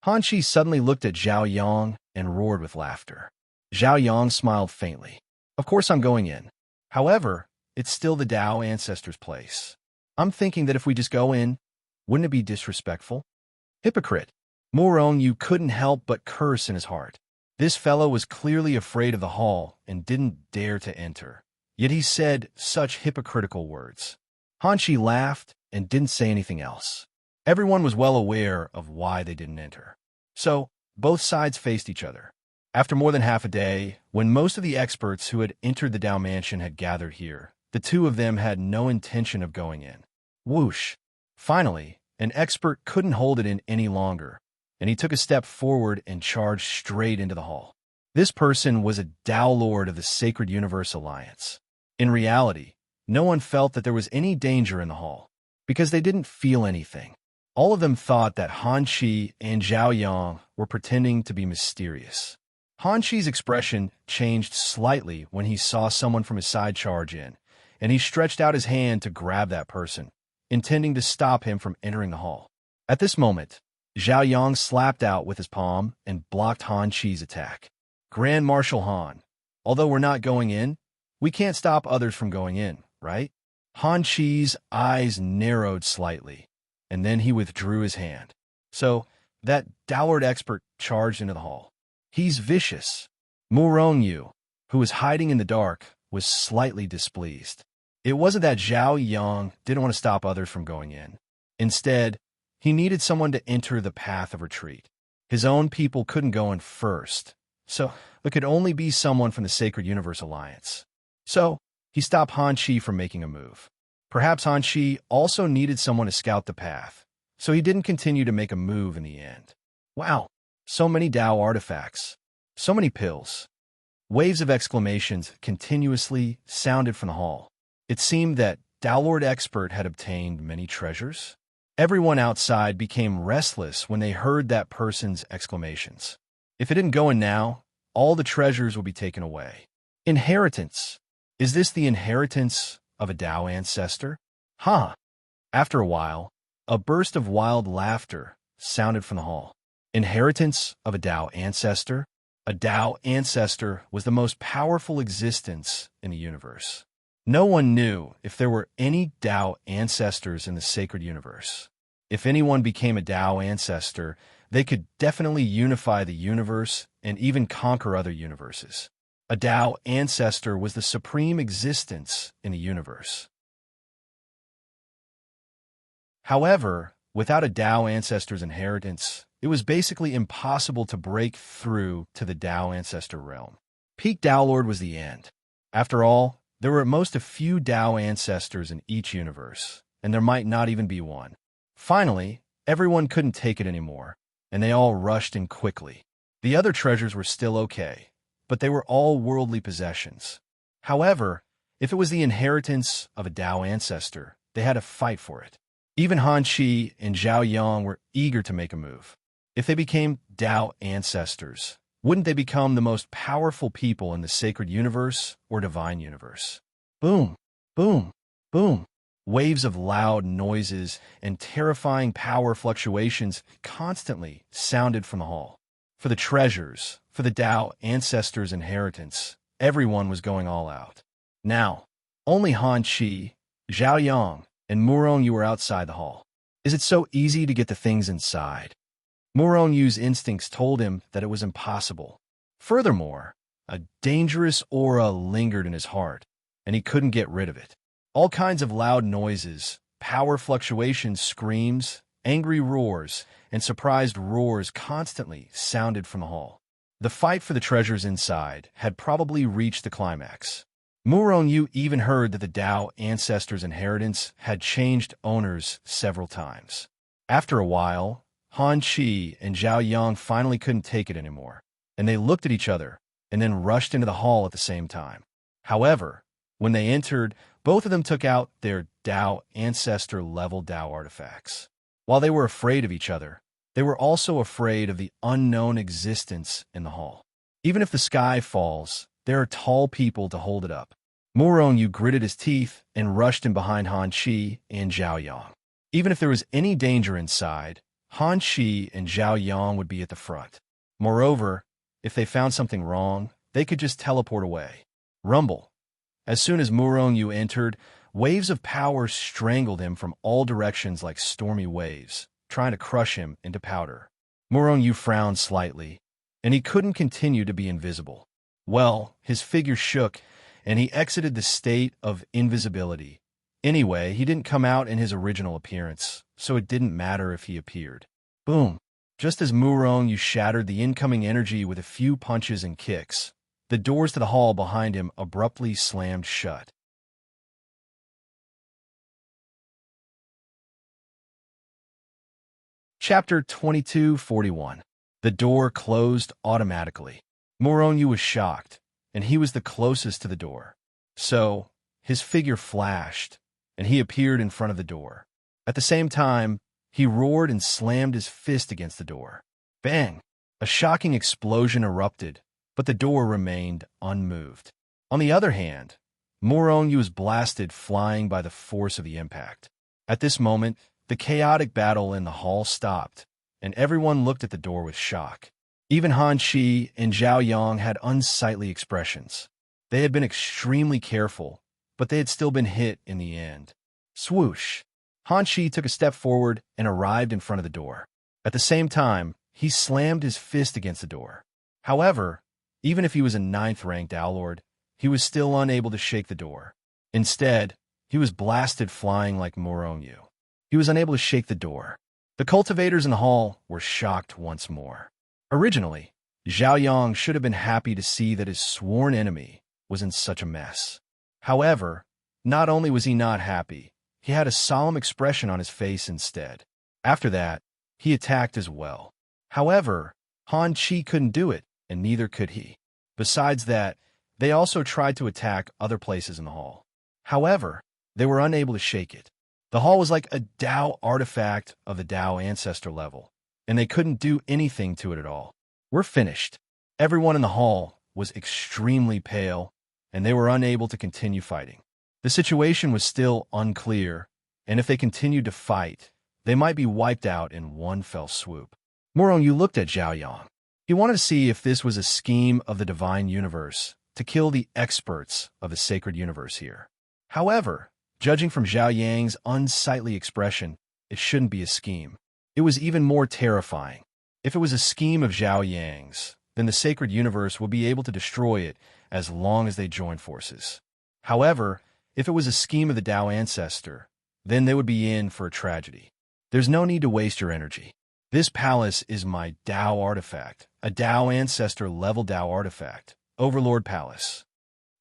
Han Qi suddenly looked at Zhao Yang and roared with laughter. Zhao Yang smiled faintly. Of course I'm going in. However, it's still the Tao ancestors' place. I'm thinking that if we just go in, wouldn't it be disrespectful? Hypocrite. Morong couldn't help but curse in his heart. This fellow was clearly afraid of the hall and didn't dare to enter. Yet he said such hypocritical words. Hanshi laughed and didn't say anything else. Everyone was well aware of why they didn't enter. So, both sides faced each other. After more than half a day, when most of the experts who had entered the Tao mansion had gathered here, the two of them had no intention of going in. Whoosh! Finally, an expert couldn't hold it in any longer, and he took a step forward and charged straight into the hall. This person was a Tao Lord of the Sacred Universe Alliance. In reality, no one felt that there was any danger in the hall, because they didn't feel anything. All of them thought that Han Shi and Zhao Yang were pretending to be mysterious. Han Shi's expression changed slightly when he saw someone from his side charge in, and he stretched out his hand to grab that person, intending to stop him from entering the hall. At this moment, Zhao Yang slapped out with his palm and blocked Han Shi's attack. Grand Marshal Han, although we're not going in, we can't stop others from going in, right? Han Shi's eyes narrowed slightly, and then he withdrew his hand. So, that dowered expert charged into the hall. He's vicious. Morong, who was hiding in the dark, was slightly displeased. It wasn't that Zhao Yang didn't want to stop others from going in. Instead, he needed someone to enter the path of retreat. His own people couldn't go in first, so there could only be someone from the Sacred Universe Alliance. So, he stopped Han Shi from making a move. Perhaps Han Shi also needed someone to scout the path, so he didn't continue to make a move in the end. Wow, so many Tao artifacts, so many pills. Waves of exclamations continuously sounded from the hall. It seemed that Tao Lord Expert had obtained many treasures. Everyone outside became restless when they heard that person's exclamations. If it didn't go in now, all the treasures would be taken away. Inheritance. Is this the inheritance of a Tao ancestor? Huh. After a while, a burst of wild laughter sounded from the hall. Inheritance of a Tao ancestor? A Tao ancestor was the most powerful existence in the universe. No one knew if there were any Tao ancestors in the sacred universe. If anyone became a Tao ancestor, they could definitely unify the universe and even conquer other universes. A Tao ancestor was the supreme existence in the universe. However, without a Tao ancestor's inheritance, it was basically impossible to break through to the Tao ancestor realm. Peak Tao Lord was the end. After all, there were at most a few Tao ancestors in each universe, and there might not even be one. Finally, everyone couldn't take it anymore, and they all rushed in quickly. The other treasures were still okay, but they were all worldly possessions. However, if it was the inheritance of a Tao ancestor, they had to fight for it. Even Han Shi and Zhao Yang were eager to make a move. If they became Tao ancestors, wouldn't they become the most powerful people in the sacred universe or divine universe? Boom, boom, boom. Waves of loud noises and terrifying power fluctuations constantly sounded from the hall. For the treasures, for the Tao ancestors' inheritance, everyone was going all out. Now, only Han Shi, Zhao Yang, and Morong were outside the hall. Is it so easy to get the things inside? Morong's instincts told him that it was impossible. Furthermore, a dangerous aura lingered in his heart, and he couldn't get rid of it. All kinds of loud noises, power fluctuations, screams, angry roars, and surprised roars constantly sounded from the hall. The fight for the treasures inside had probably reached the climax. Morong even heard that the Tao ancestors' inheritance had changed owners several times. After a while, Han Shi and Zhao Yang finally couldn't take it anymore, and they looked at each other and then rushed into the hall at the same time. However, when they entered, both of them took out their Tao ancestor-level Tao artifacts. While they were afraid of each other, they were also afraid of the unknown existence in the hall. Even if the sky falls, there are tall people to hold it up. Morong gritted his teeth and rushed in behind Han Shi and Zhao Yang. Even if there was any danger inside, Han Shi and Zhao Yang would be at the front. Moreover, if they found something wrong, they could just teleport away. Rumble. As soon as Yu entered, waves of power strangled him from all directions like stormy waves, trying to crush him into powder. Yu frowned slightly, and he couldn't continue to be invisible. Well, his figure shook, and he exited the state of invisibility. Anyway, he didn't come out in his original appearance, so it didn't matter if he appeared. Boom! Just as Yu shattered the incoming energy with a few punches and kicks, the doors to the hall behind him abruptly slammed shut. Chapter 2241. The door closed automatically. Yu was shocked, and he was the closest to the door. So, his figure flashed, and he appeared in front of the door. At the same time, he roared and slammed his fist against the door. Bang! A shocking explosion erupted, but the door remained unmoved. On the other hand, Yu was blasted flying by the force of the impact. At this moment, the chaotic battle in the hall stopped, and everyone looked at the door with shock. Even Han Qi and Zhao Yang had unsightly expressions. They had been extremely careful, but they had still been hit in the end. Swoosh! Han Qi took a step forward and arrived in front of the door. At the same time, he slammed his fist against the door. However, even if he was a 9th-ranked Dao Lord, he was still unable to shake the door. Instead, he was blasted flying like Yu. He was unable to shake the door. The cultivators in the hall were shocked once more. Originally, Zhao Yang should have been happy to see that his sworn enemy was in such a mess. However, not only was he not happy, he had a solemn expression on his face instead. After that, he attacked as well. However, Han Qi couldn't do it, and neither could he. Besides that, they also tried to attack other places in the hall. However, they were unable to shake it. The hall was like a Dao artifact of the Dao ancestor level, and they couldn't do anything to it at all. We're finished. Everyone in the hall was extremely pale, and they were unable to continue fighting. The situation was still unclear, and if they continued to fight, they might be wiped out in one fell swoop. Yu looked at Zhao Yang. He wanted to see if this was a scheme of the divine universe to kill the experts of the sacred universe here. However, judging from Zhao Yang's unsightly expression, it shouldn't be a scheme. It was even more terrifying. If it was a scheme of Zhao Yang's, then the sacred universe would be able to destroy it as long as they joined forces. However, if it was a scheme of the Dao ancestor, then they would be in for a tragedy. There's no need to waste your energy. This palace is my Dao artifact, a Dao ancestor level Dao artifact, Overlord Palace.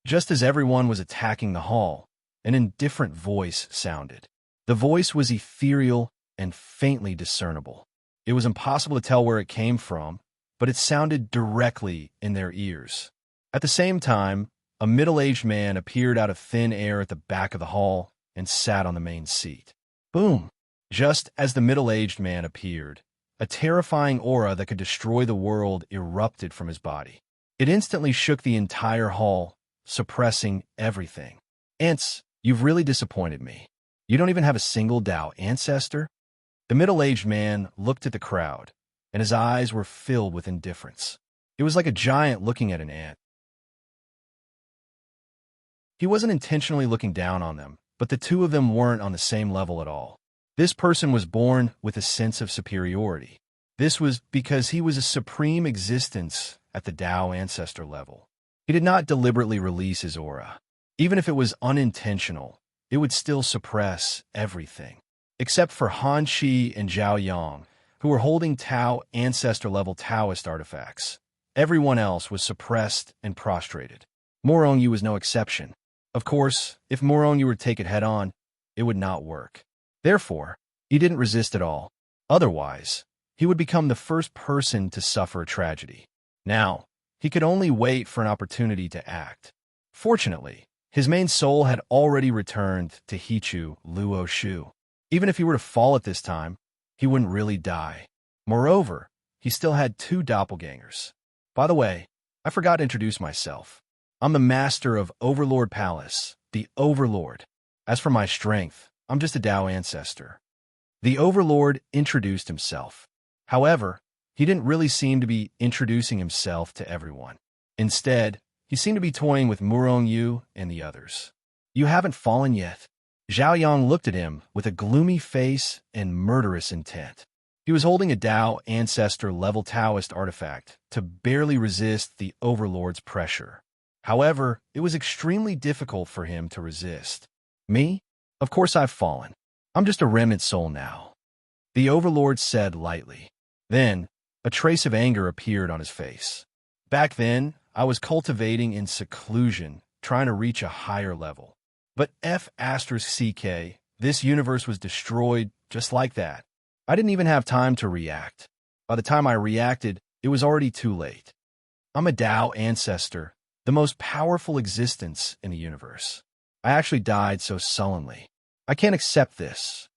Just as everyone was attacking the hall, an indifferent voice sounded. The voice was ethereal and faintly discernible. It was impossible to tell where it came from, but it sounded directly in their ears. At the same time, a middle-aged man appeared out of thin air at the back of the hall and sat on the main seat. Boom! Just as the middle-aged man appeared, a terrifying aura that could destroy the world erupted from his body. It instantly shook the entire hall, suppressing everything. Ants, you've really disappointed me. You don't even have a single Dao ancestor? The middle-aged man looked at the crowd, and his eyes were filled with indifference. It was like a giant looking at an ant. He wasn't intentionally looking down on them, but the two of them weren't on the same level at all. This person was born with a sense of superiority. This was because he was a supreme existence at the Dao ancestor level. He did not deliberately release his aura. Even if it was unintentional, it would still suppress everything. Except for Han Qi and Zhao Yang, who were holding Tao ancestor-level Taoist artifacts. Everyone else was suppressed and prostrated. Yu was no exception. Of course, if Yu were to take it head-on, it would not work. Therefore, he didn't resist at all. Otherwise, he would become the first person to suffer a tragedy. Now, he could only wait for an opportunity to act. Fortunately, his main soul had already returned to Hichu Luo Shu. Even if he were to fall at this time, he wouldn't really die. Moreover, he still had two doppelgangers. By the way, I forgot to introduce myself. I'm the master of Overlord Palace, the Overlord. As for my strength, I'm just a Dao ancestor. The Overlord introduced himself. However, he didn't really seem to be introducing himself to everyone. Instead, He seemed to be toying with Murong Yu and the others. You haven't fallen yet. Zhao Yang looked at him with a gloomy face and murderous intent. He was holding a Dao Ancestor level Taoist artifact to barely resist the Overlord's pressure. However, it was extremely difficult for him to resist. Me? Of course I've fallen. I'm just a remnant soul now, the Overlord said lightly. Then, a trace of anger appeared on his face. Back then, I was cultivating in seclusion, trying to reach a higher level. But F***CK, this universe was destroyed just like that. I didn't even have time to react. By the time I reacted, it was already too late. I'm a Dao Ancestor, the most powerful existence in the universe. I actually died so sullenly. I can't accept this.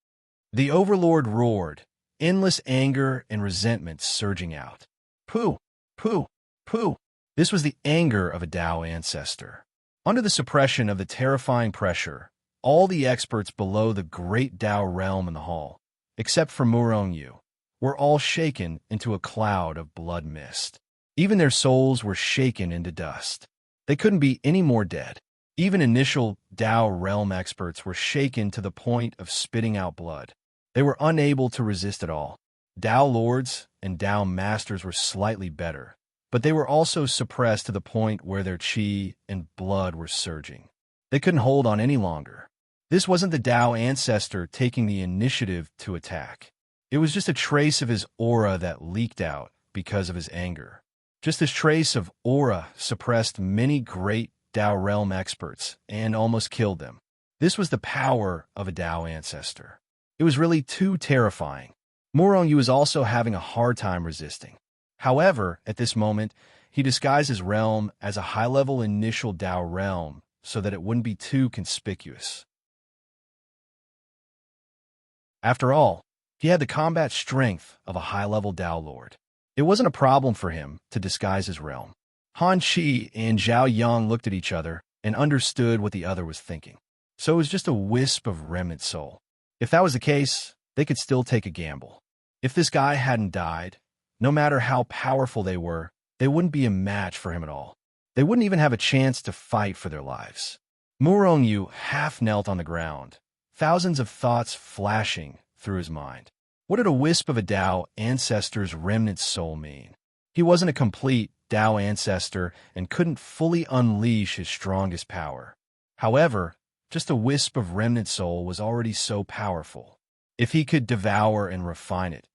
The Overlord roared, endless anger and resentment surging out. Pooh, pooh, pooh. This was the anger of a Dao Ancestor. Under the suppression of the terrifying pressure, all the experts below the great Dao realm in the hall, except for Murong Yu, were all shaken into a cloud of blood mist. Even their souls were shaken into dust. They couldn't be any more dead. Even initial Dao realm experts were shaken to the point of spitting out blood. They were unable to resist at all. Dao lords and Dao masters were slightly better, but they were also suppressed to the point where their qi and blood were surging. They couldn't hold on any longer. This wasn't the Dao Ancestor taking the initiative to attack. It was just a trace of his aura that leaked out because of his anger. Just this trace of aura suppressed many great Dao realm experts and almost killed them. This was the power of a Dao Ancestor. It was really too terrifying. Murong Yu was also having a hard time resisting. However, at this moment, he disguised his realm as a high-level initial Dao realm so that it wouldn't be too conspicuous. After all, he had the combat strength of a high-level Dao Lord. It wasn't a problem for him to disguise his realm. Han Qi and Zhao Yang looked at each other and understood what the other was thinking. So it was just a wisp of remnant soul. If that was the case, they could still take a gamble. If this guy hadn't died, no matter how powerful they were, they wouldn't be a match for him at all. They wouldn't even have a chance to fight for their lives. Murong Yu half knelt on the ground, thousands of thoughts flashing through his mind. What did a wisp of a Dao Ancestor's remnant soul mean? He wasn't a complete Dao Ancestor and couldn't fully unleash his strongest power. However, just a wisp of remnant soul was already so powerful. If he could devour and refine it,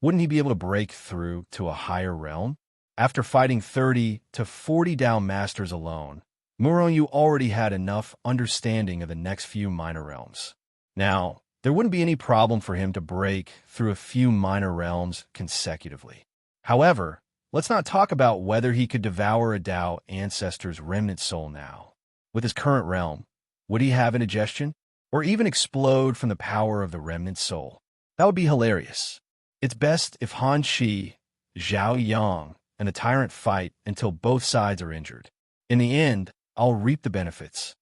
wouldn't he be able to break through to a higher realm? After fighting 30 to 40 Dao Masters alone, Murong Yu already had enough understanding of the next few minor realms. Now, there wouldn't be any problem for him to break through a few minor realms consecutively. However, let's not talk about whether he could devour a Dao Ancestor's remnant soul now. With his current realm, would he have indigestion? Or even explode from the power of the remnant soul? That would be hilarious. It's best if Han Qi, Zhao Yang, and the tyrant fight until both sides are injured. In the end, I'll reap the benefits.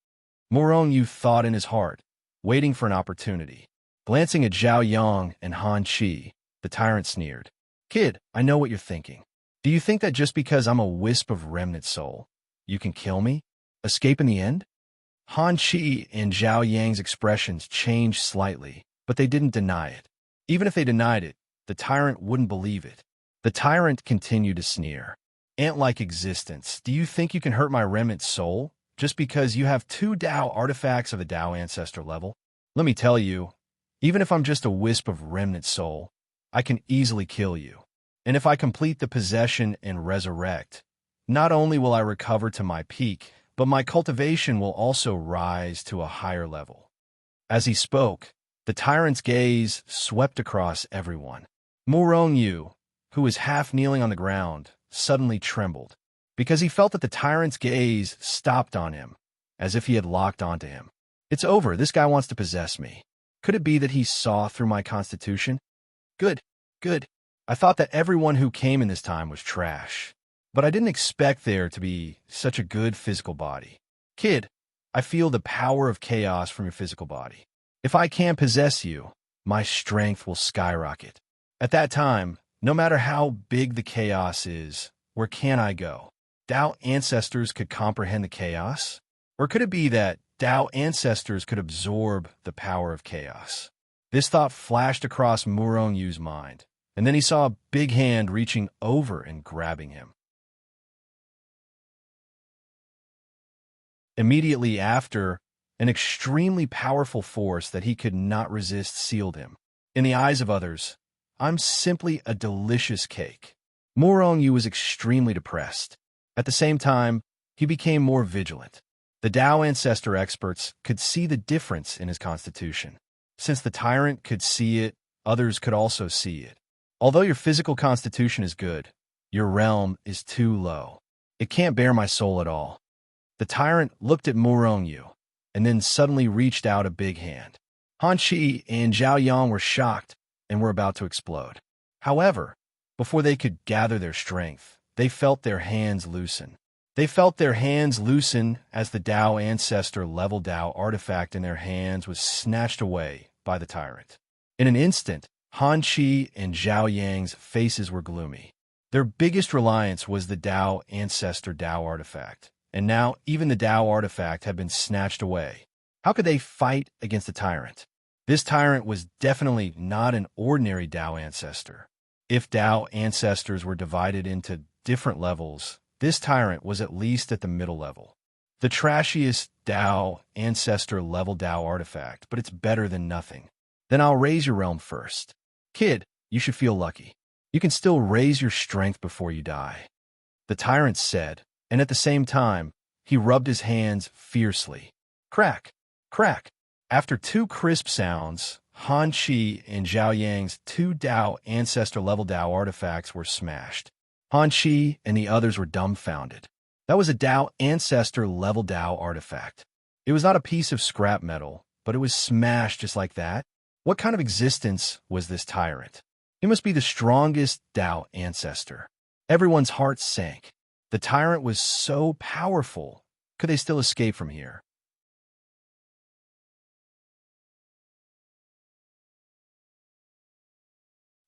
Murong Yu thought in his heart, waiting for an opportunity. Glancing at Zhao Yang and Han Qi, the tyrant sneered. Kid, I know what you're thinking. Do you think that just because I'm a wisp of remnant soul, you can kill me? Escape in the end? Han Qi and Zhao Yang's expressions changed slightly, but they didn't deny it. Even if they denied it, the tyrant wouldn't believe it. The tyrant continued to sneer. Ant-like existence, do you think you can hurt my remnant soul just because you have 2 Dao artifacts of a Dao Ancestor level? Let me tell you, even if I'm just a wisp of remnant soul, I can easily kill you. And if I complete the possession and resurrect, not only will I recover to my peak, but my cultivation will also rise to a higher level. As he spoke, the tyrant's gaze swept across everyone. Murong Yu, who was half kneeling on the ground, suddenly trembled, because he felt that the tyrant's gaze stopped on him, as if he had locked onto him. It's over, this guy wants to possess me. Could it be that he saw through my constitution? Good, good. I thought that everyone who came in this time was trash. But I didn't expect there to be such a good physical body. Kid, I feel the power of chaos from your physical body. If I can possess you, my strength will skyrocket. At that time, no matter how big the chaos is, where can I go? Tao ancestors could comprehend the chaos? Or could it be that Tao ancestors could absorb the power of chaos? This thought flashed across Murong Yu's mind, and then he saw a big hand reaching over and grabbing him. Immediately after, an extremely powerful force that he could not resist sealed him. In the eyes of others, I'm simply a delicious cake. Murong Yu was extremely depressed. At the same time, he became more vigilant. The Tao ancestor experts could see the difference in his constitution. Since the tyrant could see it, others could also see it. Although your physical constitution is good, your realm is too low. It can't bear my soul at all. The tyrant looked at Murong Yu, and then suddenly reached out a big hand. Han Qi and Zhao Yang were shocked and were about to explode. However, before they could gather their strength, they felt their hands loosen. They felt their hands loosen as the Tao ancestor level Tao artifact in their hands was snatched away by the tyrant. In an instant, Han Qi and Zhao Yang's faces were gloomy. Their biggest reliance was the Tao ancestor Tao artifact, and now even the Tao artifact had been snatched away. How could they fight against the tyrant? This tyrant was definitely not an ordinary Tao ancestor. If Tao ancestors were divided into different levels, this tyrant was at least at the middle level. The trashiest Tao ancestor level Tao artifact, but it's better than nothing. Then I'll raise your realm first. Kid, you should feel lucky. You can still raise your strength before you die. The tyrant said, and at the same time, he rubbed his hands fiercely. Crack, crack. After two crisp sounds, Han Qi and Zhao Yang's two Tao ancestor level Tao artifacts were smashed. Han Qi and the others were dumbfounded. That was a Tao ancestor level Tao artifact. It was not a piece of scrap metal, but it was smashed just like that. What kind of existence was this tyrant? He must be the strongest Tao ancestor. Everyone's heart sank. The tyrant was so powerful. Could they still escape from here?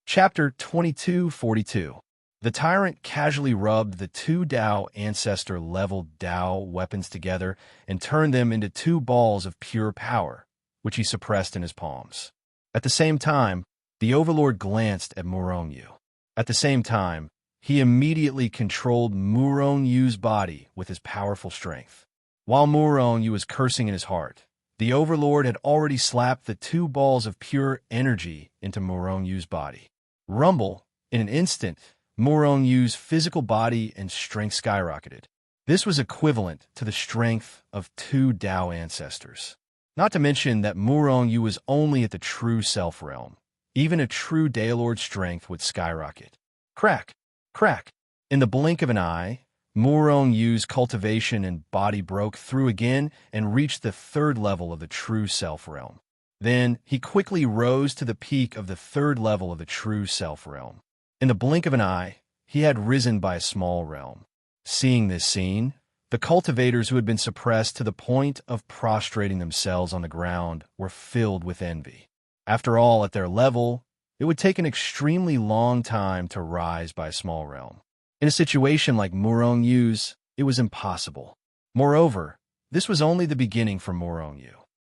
Chapter 2242. The tyrant casually rubbed the two Tao ancestor level Tao weapons together and turned them into two balls of pure power, which he suppressed in his palms. At the same time, the overlord glanced at Murong Yu. At the same time, he immediately controlled Murong Yu's body with his powerful strength. While Murong Yu was cursing in his heart, the overlord had already slapped the two balls of pure energy into Murong Yu's body. Rumble, in an instant, Murong Yu's physical body and strength skyrocketed. This was equivalent to the strength of two Tao ancestors. Not to mention that Murong Yu was only at the true self realm. Even a true Daelord strength would skyrocket. Crack, crack. In the blink of an eye, Murong Yu's cultivation and body broke through again and reached the third level of the true self realm. Then he quickly rose to the peak of the third level of the true self realm. In the blink of an eye, he had risen by a small realm. Seeing this scene, the cultivators who had been suppressed to the point of prostrating themselves on the ground were filled with envy. After all, at their level, it would take an extremely long time to rise by a small realm. In a situation like Murong Yu's, it was impossible. Moreover, this was only the beginning for Murong Yu.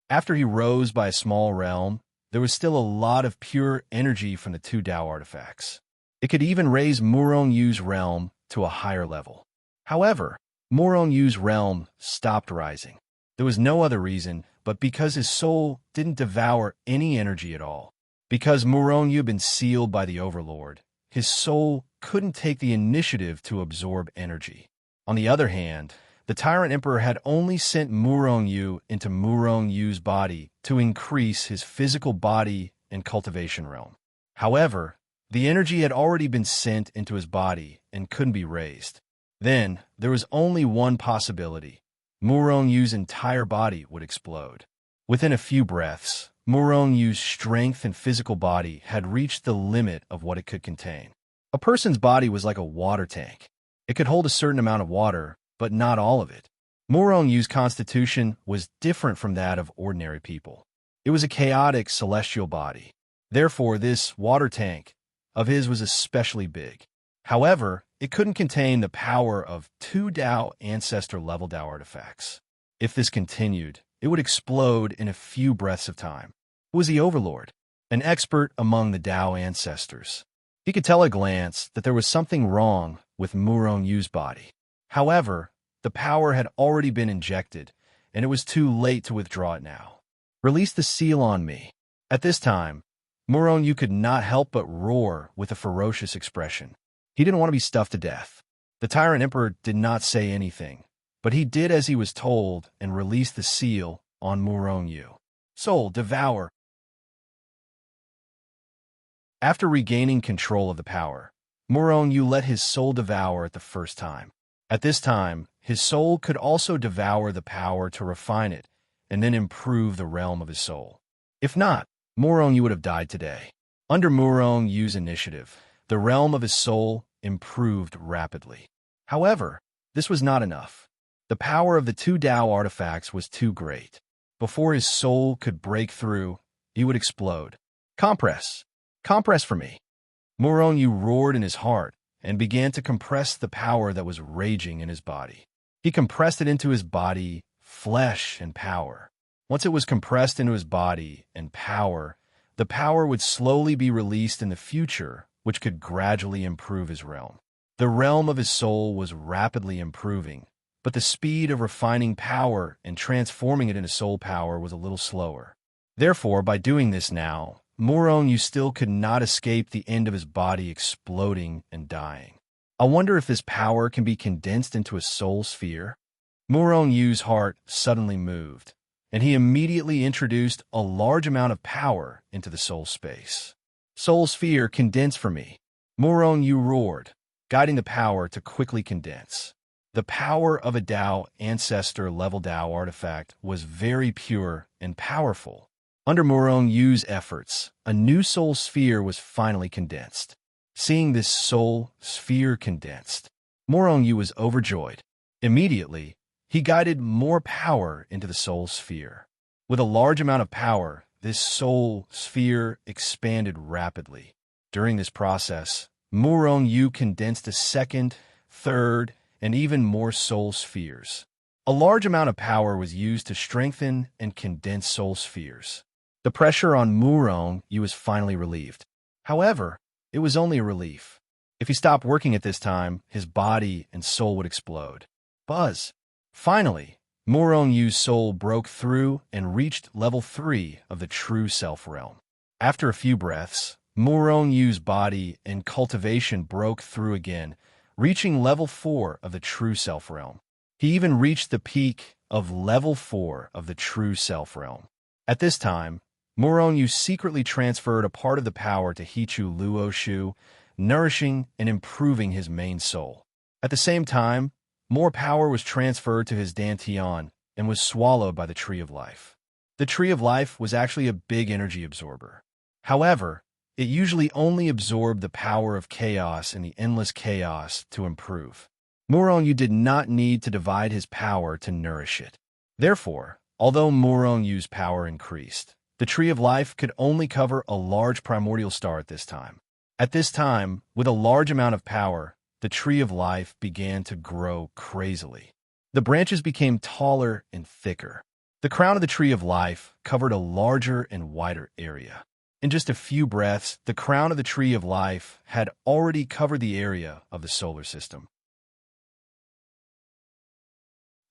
After he rose by a small realm, there was still a lot of pure energy from the two Tao artifacts. It could even raise Murong Yu's realm to a higher level. However, Murong Yu's realm stopped rising. There was no other reason but because his soul didn't devour any energy at all. Because Murong Yu had been sealed by the Overlord, his soul couldn't take the initiative to absorb energy. On the other hand, the Tyrant Emperor had only sent Murong Yu into Murong Yu's body to increase his physical body and cultivation realm. However, the energy had already been sent into his body and couldn't be raised. Then, there was only one possibility. Murong Yu's entire body would explode. Within a few breaths, Murong Yu's strength and physical body had reached the limit of what it could contain. A person's body was like a water tank. It could hold a certain amount of water, but not all of it. Murong Yu's constitution was different from that of ordinary people. It was a chaotic celestial body. Therefore, this water tank of his was especially big. However, it couldn't contain the power of 2 Dao ancestor-level Dao artifacts. If this continued, it would explode in a few breaths of time. Who was the Overlord? An expert among the Dao ancestors. He could tell at a glance that there was something wrong with Murong Yu's body. However, the power had already been injected, and it was too late to withdraw it now. Release the seal on me. At this time, Murong Yu could not help but roar with a ferocious expression. He didn't want to be stuffed to death. The Tyrant Emperor did not say anything, but he did as he was told and released the seal on Murong Yu. Soul, devour. After regaining control of the power, Murong Yu let his soul devour it the first time. At this time, his soul could also devour the power to refine it and then improve the realm of his soul. If not, Murong Yu would have died today. Under Murong Yu's initiative, the realm of his soul improved rapidly. However, this was not enough. The power of the 2 Dao artifacts was too great. Before his soul could break through, he would explode. Compress! Compress for me! Murong Yu roared in his heart and began to compress the power that was raging in his body. He compressed it into his body, flesh, and power. Once it was compressed into his body and power, the power would slowly be released in the future, which could gradually improve his realm. The realm of his soul was rapidly improving, but the speed of refining power and transforming it into soul power was a little slower. Therefore, by doing this now, Murong Yu still could not escape the end of his body exploding and dying. I wonder if this power can be condensed into a soul sphere? Murong Yu's heart suddenly moved, and he immediately introduced a large amount of power into the soul space. Soul sphere, condense for me. Murong Yu roared, guiding the power to quickly condense. The power of a Dao ancestor-level Dao artifact was very pure and powerful. Under Murong Yu's efforts, a new soul sphere was finally condensed. Seeing this soul sphere condensed, Murong Yu was overjoyed. Immediately, he guided more power into the soul sphere. With a large amount of power, this soul sphere expanded rapidly. During this process, Murong Yu condensed a second, third, and even more soul spheres. A large amount of power was used to strengthen and condense soul spheres. The pressure on Murong Yu was finally relieved. However, it was only a relief. If he stopped working at this time, his body and soul would explode. Buzz! Finally, Murong Yu's soul broke through and reached level 3 of the true self realm. After a few breaths, Murong Yu's body and cultivation broke through again, reaching level 4 of the true self realm. He even reached the peak of level 4 of the true self realm. At this time, Murong Yu secretly transferred a part of the power to Hichu Luoshu, nourishing and improving his main soul. At the same time, more power was transferred to his Dantian and was swallowed by the Tree of Life. The Tree of Life was actually a big energy absorber. However, it usually only absorbed the power of chaos and the endless chaos to improve. Murong Yu did not need to divide his power to nourish it. Therefore, although Murong Yu's power increased, the Tree of Life could only cover a large primordial star at this time. At this time, with a large amount of power, the Tree of Life began to grow crazily. The branches became taller and thicker. The crown of the Tree of Life covered a larger and wider area. In just a few breaths, the crown of the Tree of Life had already covered the area of the solar system.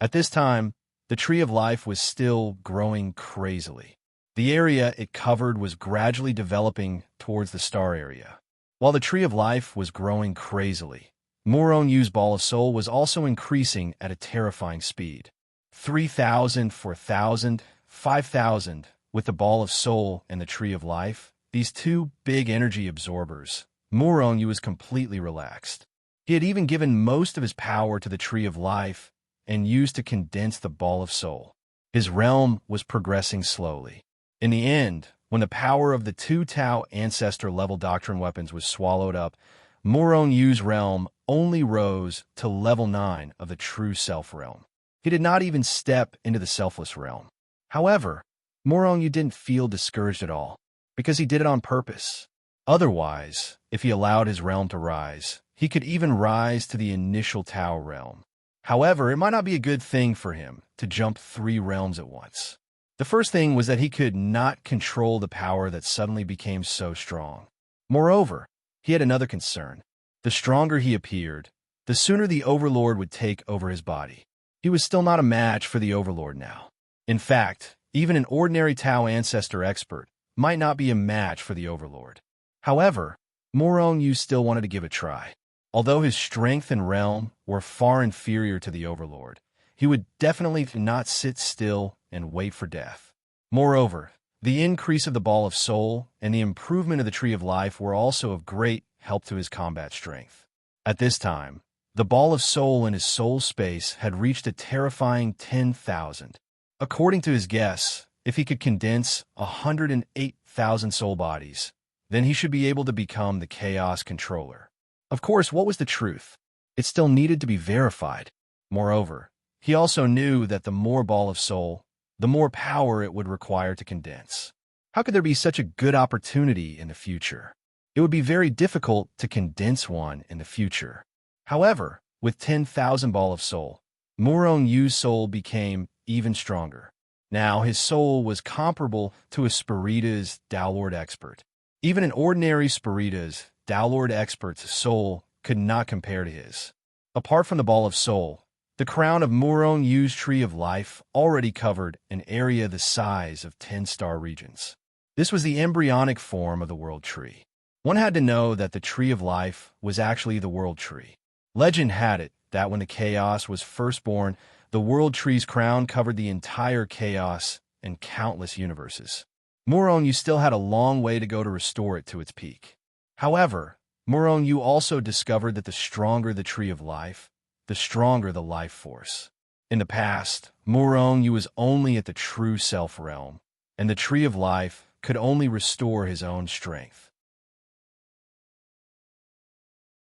At this time, the Tree of Life was still growing crazily. The area it covered was gradually developing towards the star area. While the Tree of Life was growing crazily, Murong Yu's Ball of Soul was also increasing at a terrifying speed. 3,000, 4,000, 5,000, with the Ball of Soul and the Tree of Life, these two big energy absorbers, Murong Yu was completely relaxed. He had even given most of his power to the Tree of Life and used to condense the Ball of Soul. His realm was progressing slowly. In the end, when the power of the 2 Tao ancestor-level doctrine weapons was swallowed up, Murong Yu's realm only rose to level 9 of the true self realm. He did not even step into the selfless realm. However, Murong Yu didn't feel discouraged at all, because he did it on purpose. Otherwise, if he allowed his realm to rise, he could even rise to the initial Tao realm. However, it might not be a good thing for him to jump 3 realms at once. The first thing was that he could not control the power that suddenly became so strong. Moreover, he had another concern. The stronger he appeared, the sooner the Overlord would take over his body. He was still not a match for the Overlord now. In fact, even an ordinary Tao Ancestor expert might not be a match for the Overlord. However, Morong Yu still wanted to give it a try. Although his strength and realm were far inferior to the Overlord, he would definitely not sit still and wait for death. Moreover, the increase of the Ball of Soul and the improvement of the Tree of Life were also of great help to his combat strength. At this time, the Ball of Soul in his soul space had reached a terrifying 10,000. According to his guess, if he could condense 108,000 soul bodies, then he should be able to become the Chaos Controller. Of course, what was the truth? It still needed to be verified. Moreover, he also knew that the more Ball of Soul, the more power it would require to condense. How could there be such a good opportunity in the future? It would be very difficult to condense one in the future. However, with 10,000 Ball of Soul, Morong Yu's soul became even stronger. Now his soul was comparable to a Spirita's Downlord expert. Even an ordinary Spirita's Downlord expert's soul could not compare to his. Apart from the Ball of Soul, the crown of Morong Yu's Tree of Life already covered an area the size of 10 star regions. This was the embryonic form of the World Tree. One had to know that the Tree of Life was actually the World Tree. Legend had it that when the Chaos was first born, the World Tree's crown covered the entire Chaos and countless universes. Morong Yu still had a long way to go to restore it to its peak. However, Morong Yu also discovered that the stronger the Tree of Life, the stronger the life force. In the past, Morong Yu was only at the true self realm, and the Tree of Life could only restore his own strength.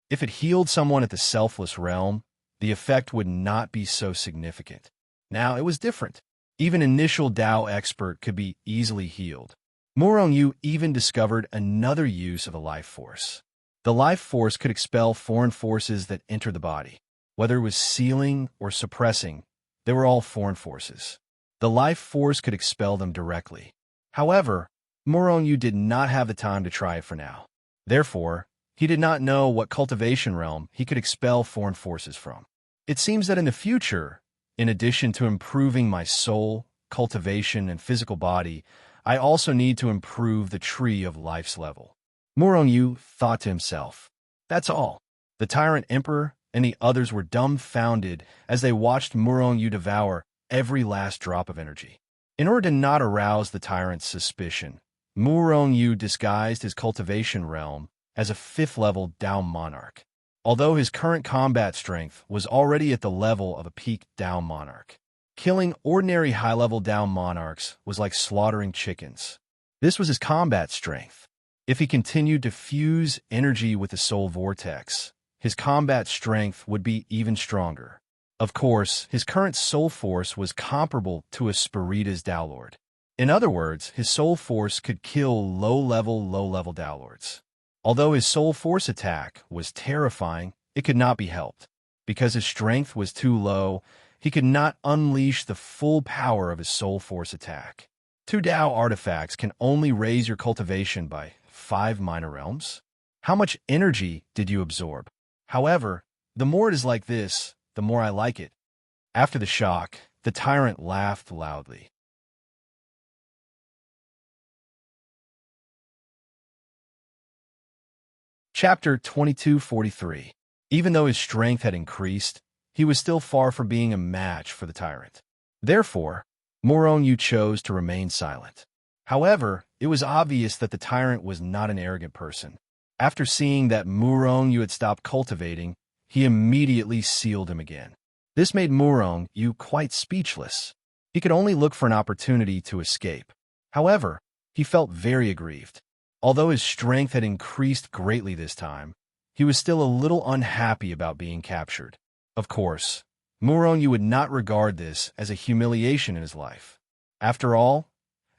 If it healed someone at the selfless realm, the effect would not be so significant. Now it was different. Even initial Tao expert could be easily healed. Morong Yu even discovered another use of the life force. The life force could expel foreign forces that enter the body. Whether it was sealing or suppressing, they were all foreign forces. The life force could expel them directly. However, Morong Yu did not have the time to try it for now. Therefore, he did not know what cultivation realm he could expel foreign forces from. It seems that in the future, in addition to improving my soul, cultivation, and physical body, I also need to improve the Tree of Life's level. Morong Yu thought to himself. That's all. The Tyrant Emperor and the others were dumbfounded as they watched Morong Yu devour every last drop of energy. In order to not arouse the tyrant's suspicion, Morong Yu disguised his cultivation realm as a 5th-level Dao Monarch. Although his current combat strength was already at the level of a peak Dao Monarch, killing ordinary high-level Dao Monarchs was like slaughtering chickens. This was his combat strength. If he continued to fuse energy with the Soul Vortex, his combat strength would be even stronger. Of course, his current soul force was comparable to a Spirita's Downlord. In other words, his soul force could kill low-level Downlords. Although his soul force attack was terrifying, it could not be helped. Because his strength was too low, he could not unleash the full power of his soul force attack. 2 Dao artifacts can only raise your cultivation by 5 minor realms. How much energy did you absorb? However, the more it is like this, the more I like it. After the shock, the tyrant laughed loudly. Chapter 2243. Even though his strength had increased, he was still far from being a match for the tyrant. Therefore, Morong Yu chose to remain silent. However, it was obvious that the tyrant was not an arrogant person. After seeing that Morong Yu had stopped cultivating, he immediately sealed him again. This made Morong Yu quite speechless. He could only look for an opportunity to escape. However, he felt very aggrieved. Although his strength had increased greatly this time, he was still a little unhappy about being captured. Of course, Morong Yu would not regard this as a humiliation in his life. After all,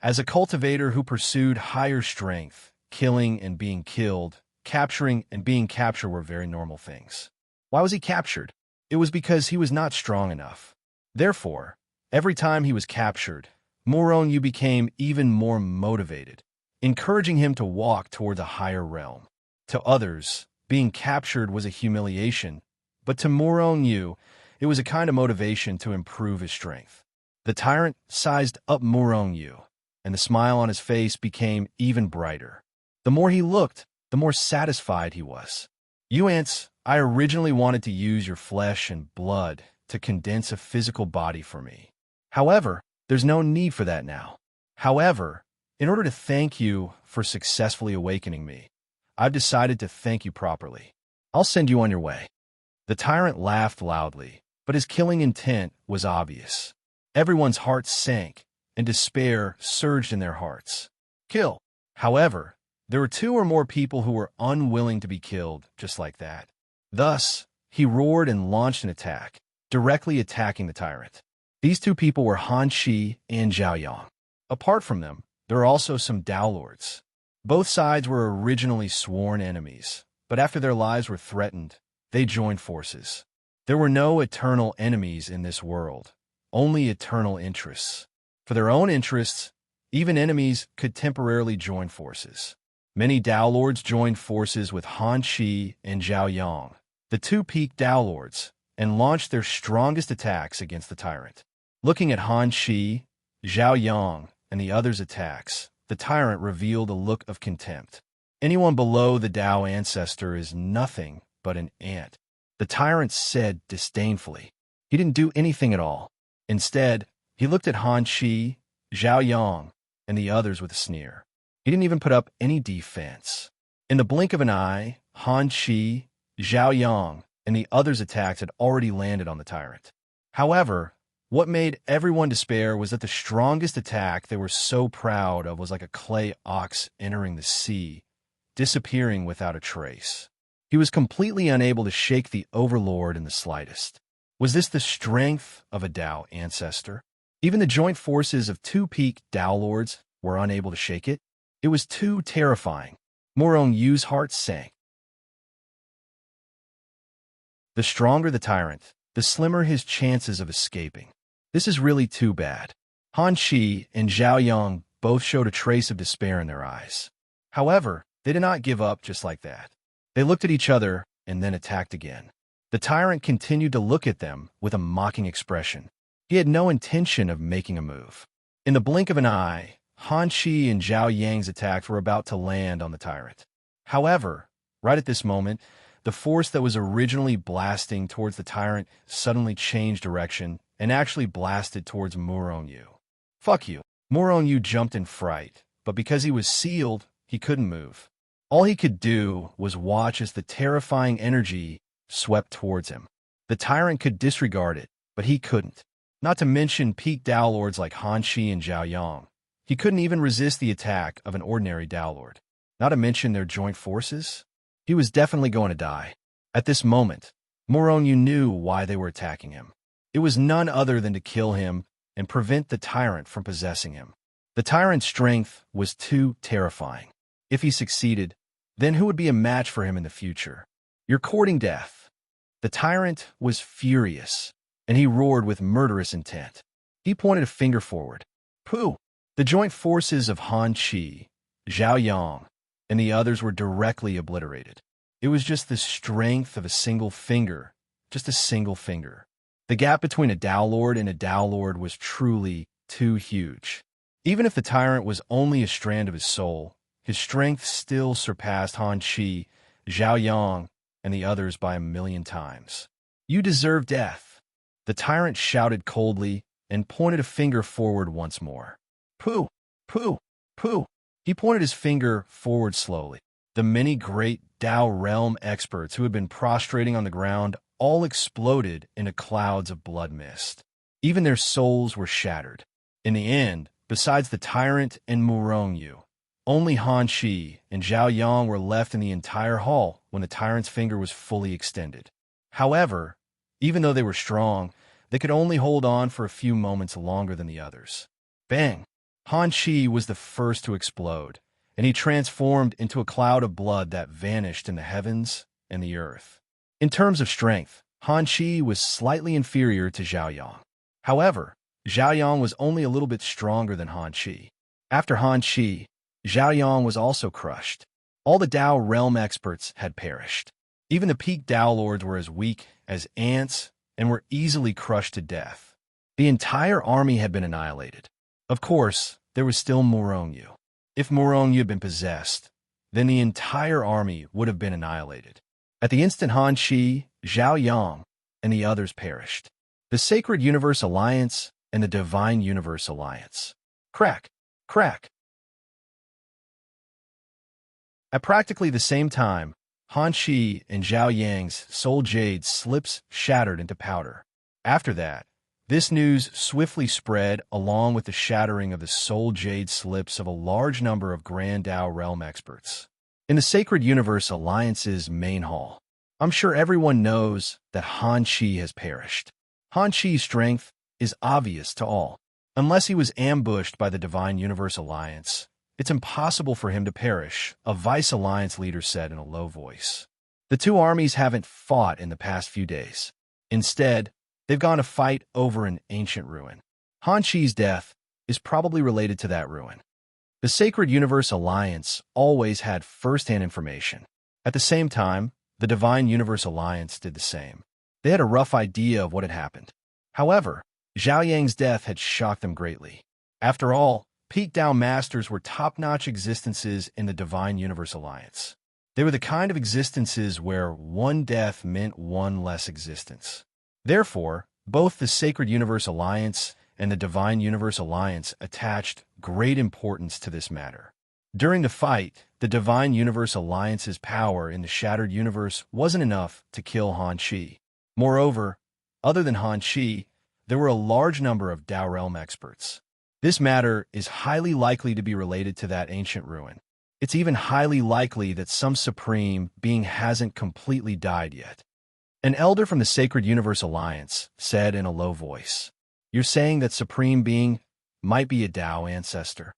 as a cultivator who pursued higher strength, killing and being killed capturing and being captured were very normal things. Why was he captured? It was because he was not strong enough. Therefore, every time he was captured, Moronyu became even more motivated, encouraging him to walk toward a higher realm. To others, being captured was a humiliation, but to Moronyu, it was a kind of motivation to improve his strength. The tyrant sized up Moronyu, and the smile on his face became even brighter. The more he looked, the more satisfied he was. "You ants, I originally wanted to use your flesh and blood to condense a physical body for me. However, there's no need for that now. However, in order to thank you for successfully awakening me, I've decided to thank you properly. I'll send you on your way." The tyrant laughed loudly, but his killing intent was obvious. Everyone's hearts sank, and despair surged in their hearts. Kill. However, there were two or more people who were unwilling to be killed just like that. Thus, he roared and launched an attack, directly attacking the tyrant. These two people were Han Shi and Zhao Yang. Apart from them, there are also some Dao Lords. Both sides were originally sworn enemies, but after their lives were threatened, they joined forces. There were no eternal enemies in this world, only eternal interests. For their own interests, even enemies could temporarily join forces. Many Dao Lords joined forces with Han Shi and Zhao Yang, the two peak Dao Lords, and launched their strongest attacks against the tyrant. Looking at Han Shi, Zhao Yang, and the others' attacks, the tyrant revealed a look of contempt. Anyone below the Dao ancestor is nothing but an ant. The tyrant said disdainfully. He didn't do anything at all. Instead, he looked at Han Shi, Zhao Yang, and the others with a sneer. He didn't even put up any defense. In the blink of an eye, Han Shi, Zhao Yang, and the others' attacks had already landed on the tyrant. However, what made everyone despair was that the strongest attack they were so proud of was like a clay ox entering the sea, disappearing without a trace. He was completely unable to shake the overlord in the slightest. Was this the strength of a Dao ancestor? Even the joint forces of two peak Dao Lords were unable to shake it. It was too terrifying. Morongyu's heart sank. The stronger the tyrant, the slimmer his chances of escaping. This is really too bad. Han Shi and Zhao Yang both showed a trace of despair in their eyes. However, they did not give up just like that. They looked at each other and then attacked again. The tyrant continued to look at them with a mocking expression. He had no intention of making a move. In the blink of an eye, Han Shi and Zhao Yang's attacks were about to land on the tyrant. However, right at this moment, the force that was originally blasting towards the tyrant suddenly changed direction and actually blasted towards Moronyu. Fuck you. Moronyu jumped in fright, but because he was sealed, he couldn't move. All he could do was watch as the terrifying energy swept towards him. The tyrant could disregard it, but he couldn't. Not to mention peak Dao Lords like Han Shi and Zhao Yang. He couldn't even resist the attack of an ordinary Dao Lord. Not to mention their joint forces. He was definitely going to die. At this moment, Moronyu knew why they were attacking him. It was none other than to kill him and prevent the tyrant from possessing him. The tyrant's strength was too terrifying. If he succeeded, then who would be a match for him in the future? You're courting death. The tyrant was furious, and he roared with murderous intent. He pointed a finger forward. Pooh! The joint forces of Han Shi, Zhao Yang, and the others were directly obliterated. It was just the strength of a single finger, just a single finger. The gap between a Dao Lord and a Dao Lord was truly too huge. Even if the tyrant was only a strand of his soul, his strength still surpassed Han Shi, Zhao Yang, and the others by 1,000,000 times. You deserve death. The tyrant shouted coldly and pointed a finger forward once more. Pooh! Pooh! Pooh! He pointed his finger forward slowly. The many great Dao realm experts who had been prostrating on the ground all exploded into clouds of blood mist. Even their souls were shattered. In the end, besides the tyrant and Moronyu, only Han Shi and Zhao Yang were left in the entire hall when the tyrant's finger was fully extended. However, even though they were strong, they could only hold on for a few moments longer than the others. Bang! Han Shi was the first to explode, and he transformed into a cloud of blood that vanished in the heavens and the earth. In terms of strength, Han Qi was slightly inferior to Zhao Yang. However, Zhao Yang was only a little bit stronger than Han Qi. After Han Qi, Zhao Yang was also crushed. All the Dao realm experts had perished. Even the peak Dao lords were as weak as ants and were easily crushed to death. The entire army had been annihilated. Of course, there was still Morongyu. If Morongyu had been possessed, then the entire army would have been annihilated. At the instant Han Qi, Zhao Yang, and the others perished. The Sacred Universe Alliance and the Divine Universe Alliance. Crack! Crack! At practically the same time, Han Qi and Zhao Yang's soul jade slips shattered into powder. After that, this news swiftly spread along with the shattering of the soul jade slips of a large number of Grand Dao realm experts. In the Sacred Universe Alliance's main hall, I'm sure everyone knows that Han Qi has perished. Han Qi's strength is obvious to all. Unless he was ambushed by the Divine Universe Alliance, it's impossible for him to perish, a Vice Alliance leader said in a low voice. The two armies haven't fought in the past few days. Instead, they've gone to fight over an ancient ruin. Han Qi's death is probably related to that ruin. The Sacred Universe Alliance always had first-hand information. At the same time, the Divine Universe Alliance did the same. They had a rough idea of what had happened. However, Zhao Yang's death had shocked them greatly. After all, Peak Dao Masters were top-notch existences in the Divine Universe Alliance. They were the kind of existences where one death meant one less existence. Therefore, both the Sacred Universe Alliance and the Divine Universe Alliance attached great importance to this matter. During the fight, the Divine Universe Alliance's power in the Shattered Universe wasn't enough to kill Han Qi. Moreover, other than Han Qi, there were a large number of Dao Realm experts. This matter is highly likely to be related to that ancient ruin. It's even highly likely that some supreme being hasn't completely died yet. An elder from the Sacred Universe Alliance said in a low voice, "You're saying that supreme being might be a Dao ancestor?"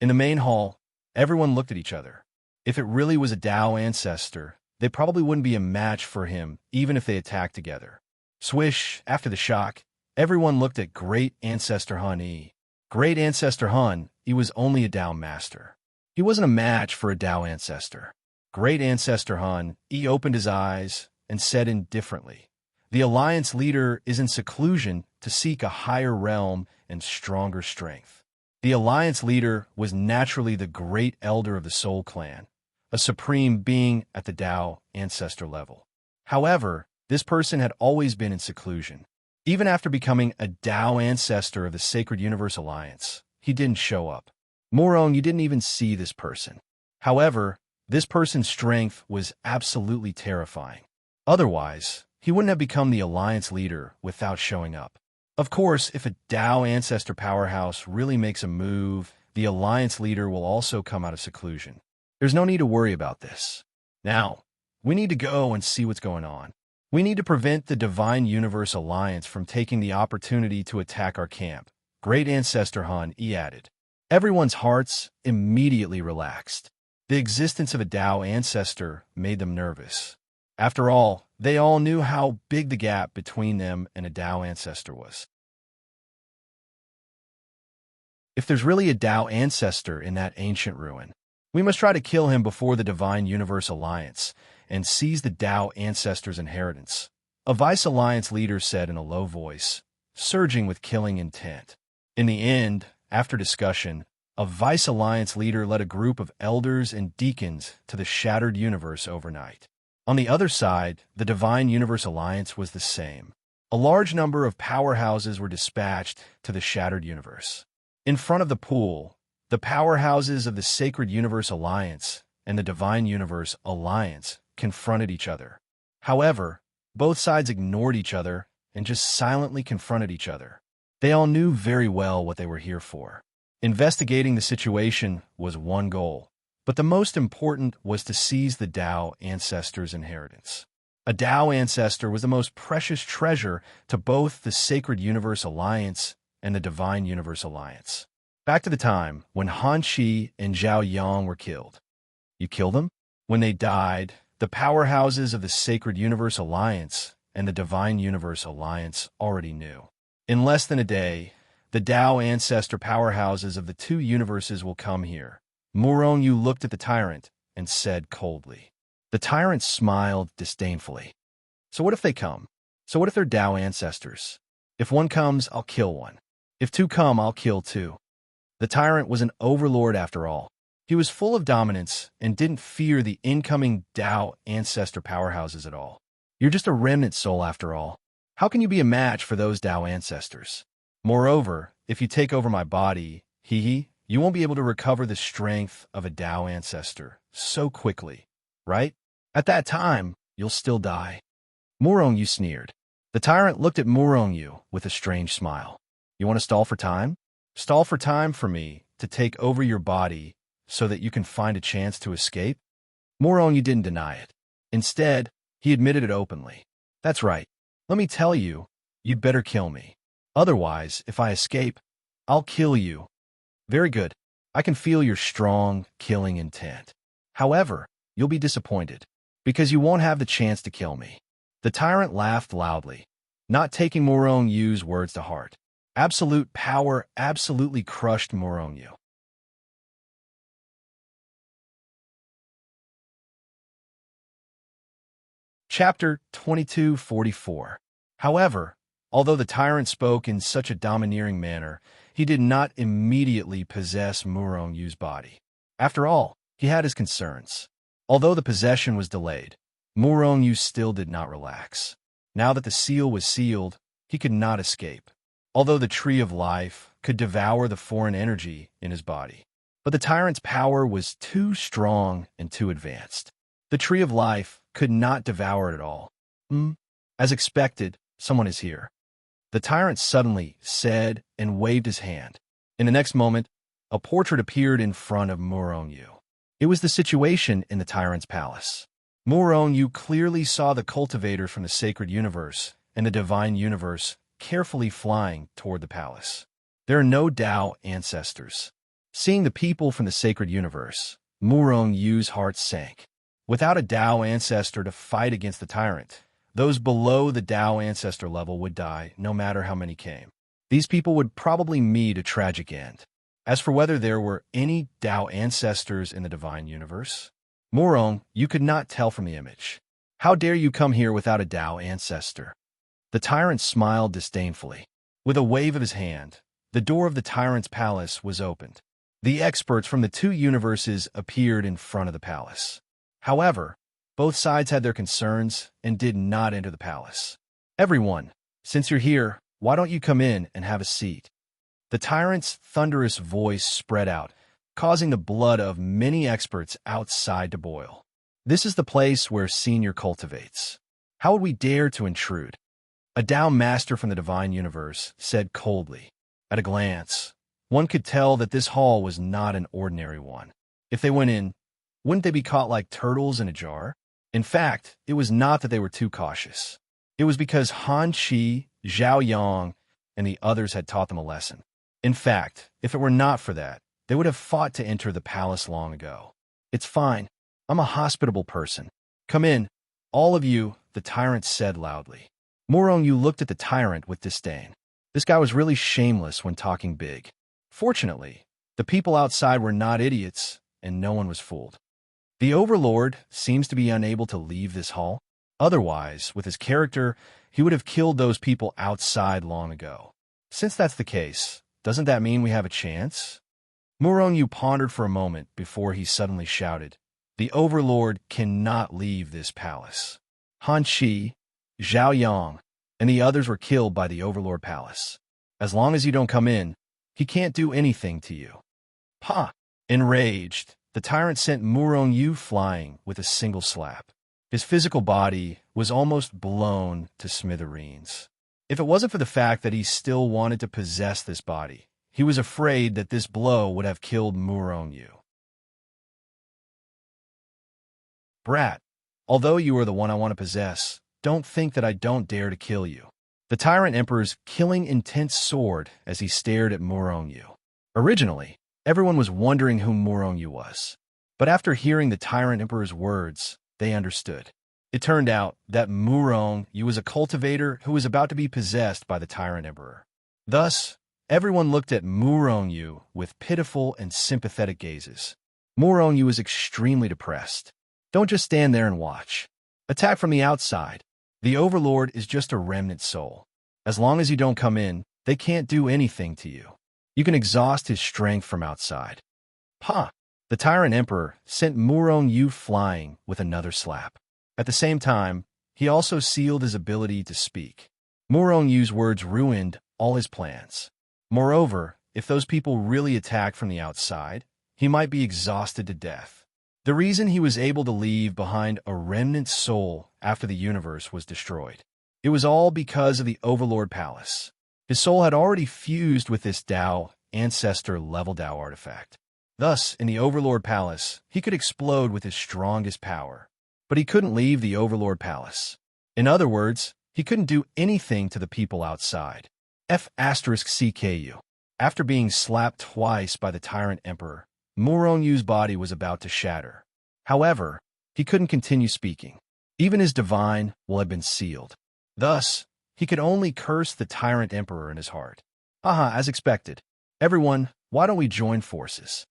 In the main hall, everyone looked at each other. If it really was a Dao ancestor, they probably wouldn't be a match for him even if they attacked together. Swish, after the shock, everyone looked at Great Ancestor Hun Yi. Great Ancestor Hun, he was only a Dao master. He wasn't a match for a Dao ancestor. Great Ancestor Hun, he opened his eyes and said indifferently, "The Alliance leader is in seclusion to seek a higher realm and stronger strength." The Alliance leader was naturally the Great Elder of the Soul Clan, a supreme being at the Dao ancestor level. However, this person had always been in seclusion. Even after becoming a Dao ancestor of the Sacred Universe Alliance, he didn't show up. Morong, you didn't even see this person. However, this person's strength was absolutely terrifying. Otherwise, he wouldn't have become the Alliance leader without showing up. Of course, if a Dao ancestor powerhouse really makes a move, the Alliance leader will also come out of seclusion. There's no need to worry about this. Now, we need to go and see what's going on. We need to prevent the Divine Universe Alliance from taking the opportunity to attack our camp. Great Ancestor Han, he added. Everyone's hearts immediately relaxed. The existence of a Dao ancestor made them nervous. After all, they all knew how big the gap between them and a Dao ancestor was. If there's really a Dao ancestor in that ancient ruin, we must try to kill him before the Divine Universe Alliance and seize the Dao ancestor's inheritance, a Vice Alliance leader said in a low voice, surging with killing intent. In the end, after discussion, a Vice Alliance leader led a group of elders and deacons to the Shattered Universe overnight. On the other side, the Divine Universe Alliance was the same. A large number of powerhouses were dispatched to the Shattered Universe. In front of the pool, the powerhouses of the Sacred Universe Alliance and the Divine Universe Alliance confronted each other. However, both sides ignored each other and just silently confronted each other. They all knew very well what they were here for. Investigating the situation was one goal, but the most important was to seize the Dao ancestor's inheritance. A Dao ancestor was the most precious treasure to both the Sacred Universe Alliance and the Divine Universe Alliance. Back to the time when Han Shi and Zhao Yang were killed. You kill them? When they died, the powerhouses of the Sacred Universe Alliance and the Divine Universe Alliance already knew. In less than a day, the Dao ancestor powerhouses of the two universes will come here. Murong Yu looked at the tyrant and said coldly. The tyrant smiled disdainfully. So what if they come? So what if they're Dao ancestors? If one comes, I'll kill one. If two come, I'll kill two. The tyrant was an overlord after all. He was full of dominance and didn't fear the incoming Dao ancestor powerhouses at all. You're just a remnant soul after all. How can you be a match for those Dao ancestors? Moreover, if you take over my body, you won't be able to recover the strength of a Dao ancestor so quickly, right? At that time, you'll still die. Murong Yu sneered. The tyrant looked at Murong Yu with a strange smile. You want to stall for time? Stall for time for me to take over your body so that you can find a chance to escape? Murong Yu didn't deny it. Instead, he admitted it openly. That's right. Let me tell you, you'd better kill me. Otherwise, if I escape, I'll kill you. Very good. I can feel your strong, killing intent. However, you'll be disappointed, because you won't have the chance to kill me. The tyrant laughed loudly, not taking Murong Yu's words to heart. Absolute power absolutely crushed Murong Yu. Chapter 2244. However, although the tyrant spoke in such a domineering manner, he did not immediately possess Murong Yu's body. After all, he had his concerns. Although the possession was delayed, Murong Yu still did not relax. Now that the seal was sealed, he could not escape. Although the Tree of Life could devour the foreign energy in his body. But the tyrant's power was too strong and too advanced. The Tree of Life could not devour it at all. As expected, someone is here. The tyrant suddenly said and waved his hand. In the next moment, a portrait appeared in front of Murong Yu. It was the situation in the tyrant's palace. Murong Yu clearly saw the cultivators from the Sacred Universe and the Divine Universe carefully flying toward the palace. There are no Dao ancestors. Seeing the people from the Sacred Universe, Murong Yu's heart sank. Without a Dao ancestor to fight against the tyrant, those below the Dao ancestor level would die no matter how many came. These people would probably meet a tragic end. As for whether there were any Dao ancestors in the Divine Universe, Murong Yu could not tell from the image. How dare you come here without a Dao ancestor? The tyrant smiled disdainfully. With a wave of his hand, the door of the tyrant's palace was opened. The experts from the two universes appeared in front of the palace. However, both sides had their concerns and did not enter the palace. Everyone, since you're here, why don't you come in and have a seat? The tyrant's thunderous voice spread out, causing the blood of many experts outside to boil. This is the place where Senior cultivates. How would we dare to intrude? A Dao master from the Divine Universe said coldly. At a glance, one could tell that this hall was not an ordinary one. If they went in, wouldn't they be caught like turtles in a jar? In fact, it was not that they were too cautious. It was because Han Shi, Zhao Yang, and the others had taught them a lesson. In fact, if it were not for that, they would have fought to enter the palace long ago. It's fine. I'm a hospitable person. Come in, all of you, the tyrant said loudly. Murong Yu looked at the tyrant with disdain. This guy was really shameless when talking big. Fortunately, the people outside were not idiots, and no one was fooled. The Overlord seems to be unable to leave this hall. Otherwise, with his character, he would have killed those people outside long ago. Since that's the case, doesn't that mean we have a chance? Murong Yu pondered for a moment before he suddenly shouted, The Overlord cannot leave this palace. Han Shi, Zhao Yang, and the others were killed by the Overlord Palace. As long as you don't come in, he can't do anything to you. Ha! Enraged, the tyrant sent Murong Yu flying with a single slap. His physical body was almost blown to smithereens. If it wasn't for the fact that he still wanted to possess this body, he was afraid that this blow would have killed Murong Yu. Brat, although you are the one I want to possess, don't think that I don't dare to kill you. The tyrant emperor's killing intense soared as he stared at Murong Yu. Originally, everyone was wondering who Murong was. But after hearing the Tyrant Emperor's words, they understood. It turned out that Murong was a cultivator who was about to be possessed by the Tyrant Emperor. Thus, everyone looked at Murong with pitiful and sympathetic gazes. Murong was extremely depressed. Don't just stand there and watch. Attack from the outside. The Overlord is just a remnant soul. As long as you don't come in, they can't do anything to you. You can exhaust his strength from outside. Pa! The Tyrant Emperor sent Murong flying with another slap. At the same time, he also sealed his ability to speak. Murong's words ruined all his plans. Moreover, if those people really attacked from the outside, he might be exhausted to death. The reason he was able to leave behind a remnant soul after the universe was destroyed. It was all because of the Overlord Palace. His soul had already fused with this Tao Ancestor level Tao artifact. Thus, in the Overlord Palace, he could explode with his strongest power. But he couldn't leave the Overlord Palace. In other words, he couldn't do anything to the people outside. F***CKU. After being slapped twice by the Tyrant Emperor, Murong's body was about to shatter. However, he couldn't continue speaking. Even his divine will have been sealed. Thus, he could only curse the Tyrant Emperor in his heart. Haha, as expected. Everyone, why don't we join forces?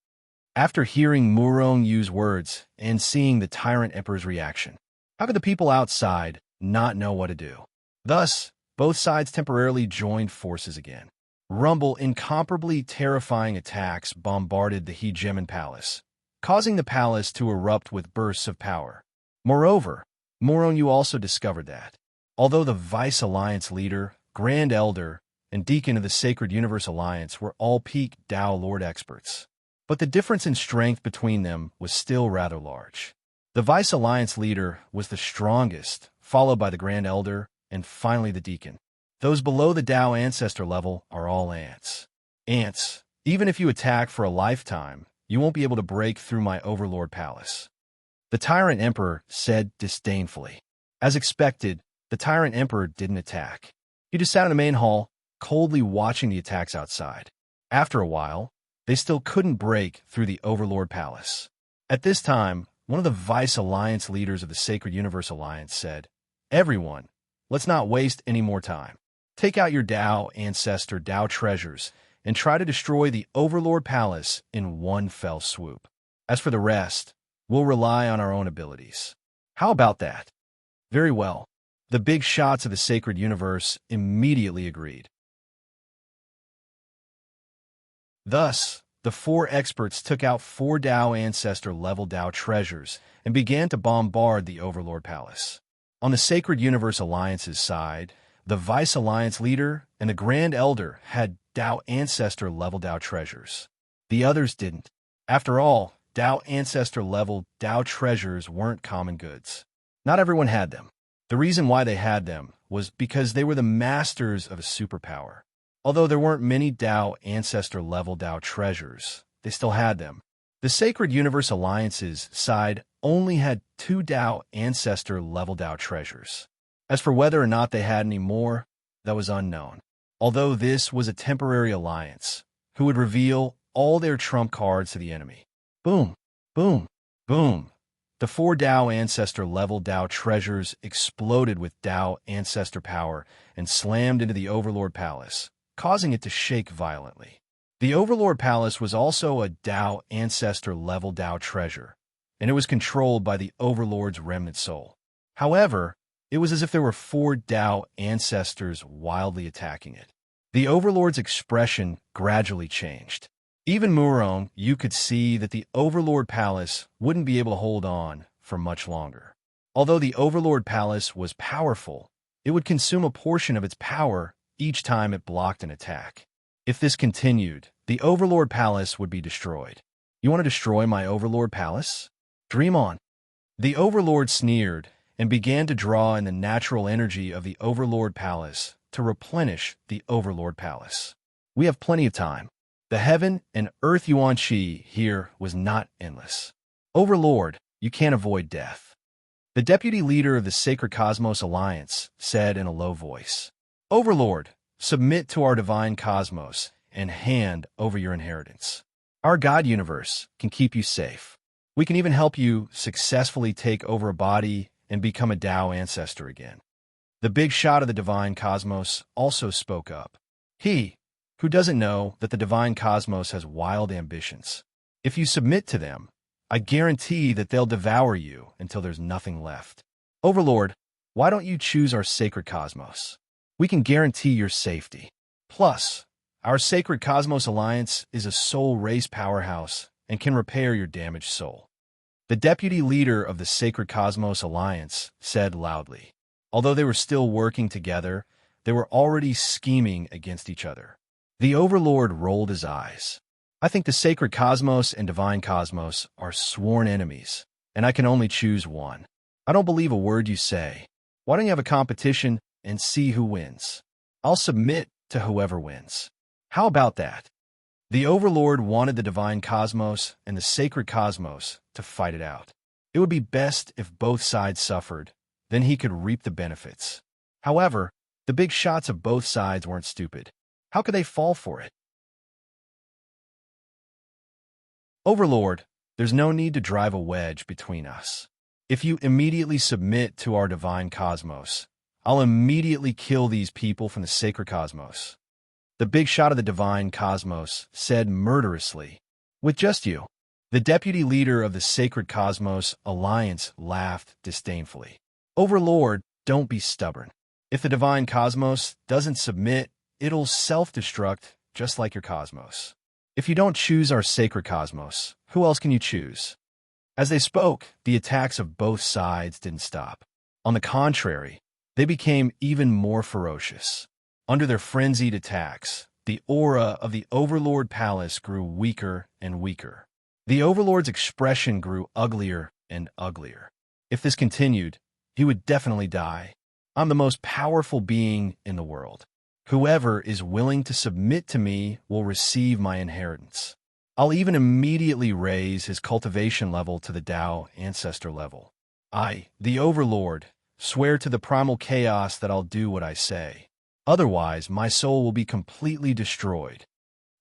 After hearing Murong's words and seeing the Tyrant Emperor's reaction, how could the people outside not know what to do? Thus, both sides temporarily joined forces again. Rumble incomparably terrifying attacks bombarded the Hegemon Palace, causing the palace to erupt with bursts of power. Moreover, Murong also discovered that, although the Vice Alliance leader, Grand Elder, and Deacon of the Sacred Universe Alliance were all peak Tao Lord experts, but the difference in strength between them was still rather large. The Vice Alliance leader was the strongest, followed by the Grand Elder, and finally the Deacon. Those below the Tao Ancestor level are all ants. Ants, even if you attack for a lifetime, you won't be able to break through my Overlord Palace. The Tyrant Emperor said disdainfully. As expected, the Tyrant Emperor didn't attack. He just sat in the main hall, coldly watching the attacks outside. After a while, they still couldn't break through the Overlord Palace. At this time, one of the Vice Alliance leaders of the Sacred Universe Alliance said, "Everyone, let's not waste any more time. Take out your Tao Ancestor Tao treasures and try to destroy the Overlord Palace in one fell swoop. As for the rest, we'll rely on our own abilities." How about that? Very well. The big shots of the Sacred Universe immediately agreed. Thus, the four experts took out 4 Tao Ancestor level Tao treasures and began to bombard the Overlord Palace. On the Sacred Universe Alliance's side, the Vice Alliance leader and the Grand Elder had Tao Ancestor level Tao treasures. The others didn't. After all, Tao Ancestor level Tao treasures weren't common goods. Not everyone had them. The reason why they had them was because they were the masters of a superpower. Although there weren't many Tao Ancestor level Tao treasures, they still had them. The Sacred Universe Alliance's side only had 2 Tao Ancestor level Tao treasures. As for whether or not they had any more, that was unknown. Although this was a temporary alliance, who would reveal all their trump cards to the enemy. Boom, boom, boom. The 4 Tao Ancestor level Tao treasures exploded with Tao Ancestor power and slammed into the Overlord Palace, causing it to shake violently. The Overlord Palace was also a Tao Ancestor level Tao treasure, and it was controlled by the Overlord's remnant soul. However, it was as if there were 4 Tao Ancestors wildly attacking it. The Overlord's expression gradually changed. Even Murong, you could see that the Overlord Palace wouldn't be able to hold on for much longer. Although the Overlord Palace was powerful, it would consume a portion of its power each time it blocked an attack. If this continued, the Overlord Palace would be destroyed. You want to destroy my Overlord Palace? Dream on. The Overlord sneered and began to draw in the natural energy of the Overlord Palace to replenish the Overlord Palace. We have plenty of time. The heaven and earth Yuan Qi here was not endless. Overlord, you can't avoid death. The deputy leader of the Sacred Cosmos Alliance said in a low voice, "Overlord, submit to our divine cosmos, and hand over your inheritance. Our God universe can keep you safe. We can even help you successfully take over a body and become a Tao ancestor again. The big shot of the divine cosmos also spoke up. He, who doesn't know that the divine cosmos has wild ambitions. If you submit to them, I guarantee that they'll devour you until there's nothing left. Overlord, why don't you choose our sacred cosmos? We can guarantee your safety. Plus, our sacred cosmos alliance is a soul race powerhouse and can repair your damaged soul. The deputy leader of the Sacred Cosmos Alliance said loudly. Although they were still working together, they were already scheming against each other. The Overlord rolled his eyes. I think the Sacred Cosmos and Divine Cosmos are sworn enemies, and I can only choose one. I don't believe a word you say. Why don't you have a competition and see who wins? I'll submit to whoever wins. How about that? The Overlord wanted the Divine Cosmos and the Sacred Cosmos to fight it out. It would be best if both sides suffered, then he could reap the benefits. However, the big shots of both sides weren't stupid. How could they fall for it? Overlord, there's no need to drive a wedge between us. If you immediately submit to our Divine Cosmos, I'll immediately kill these people from the Sacred Cosmos. The big shot of the Divine Cosmos said murderously, with just you. The deputy leader of the Sacred Cosmos Alliance laughed disdainfully. Overlord, don't be stubborn. If the Divine Cosmos doesn't submit, it'll self-destruct just like your cosmos. If you don't choose our Sacred Cosmos, who else can you choose? As they spoke, the attacks of both sides didn't stop. On the contrary, they became even more ferocious. Under their frenzied attacks, the aura of the Overlord Palace grew weaker and weaker. The Overlord's expression grew uglier and uglier. If this continued, he would definitely die. I'm the most powerful being in the world. Whoever is willing to submit to me will receive my inheritance. I'll even immediately raise his cultivation level to the Tao ancestor level. I, the Overlord, swear to the primal chaos that I'll do what I say. Otherwise, my soul will be completely destroyed.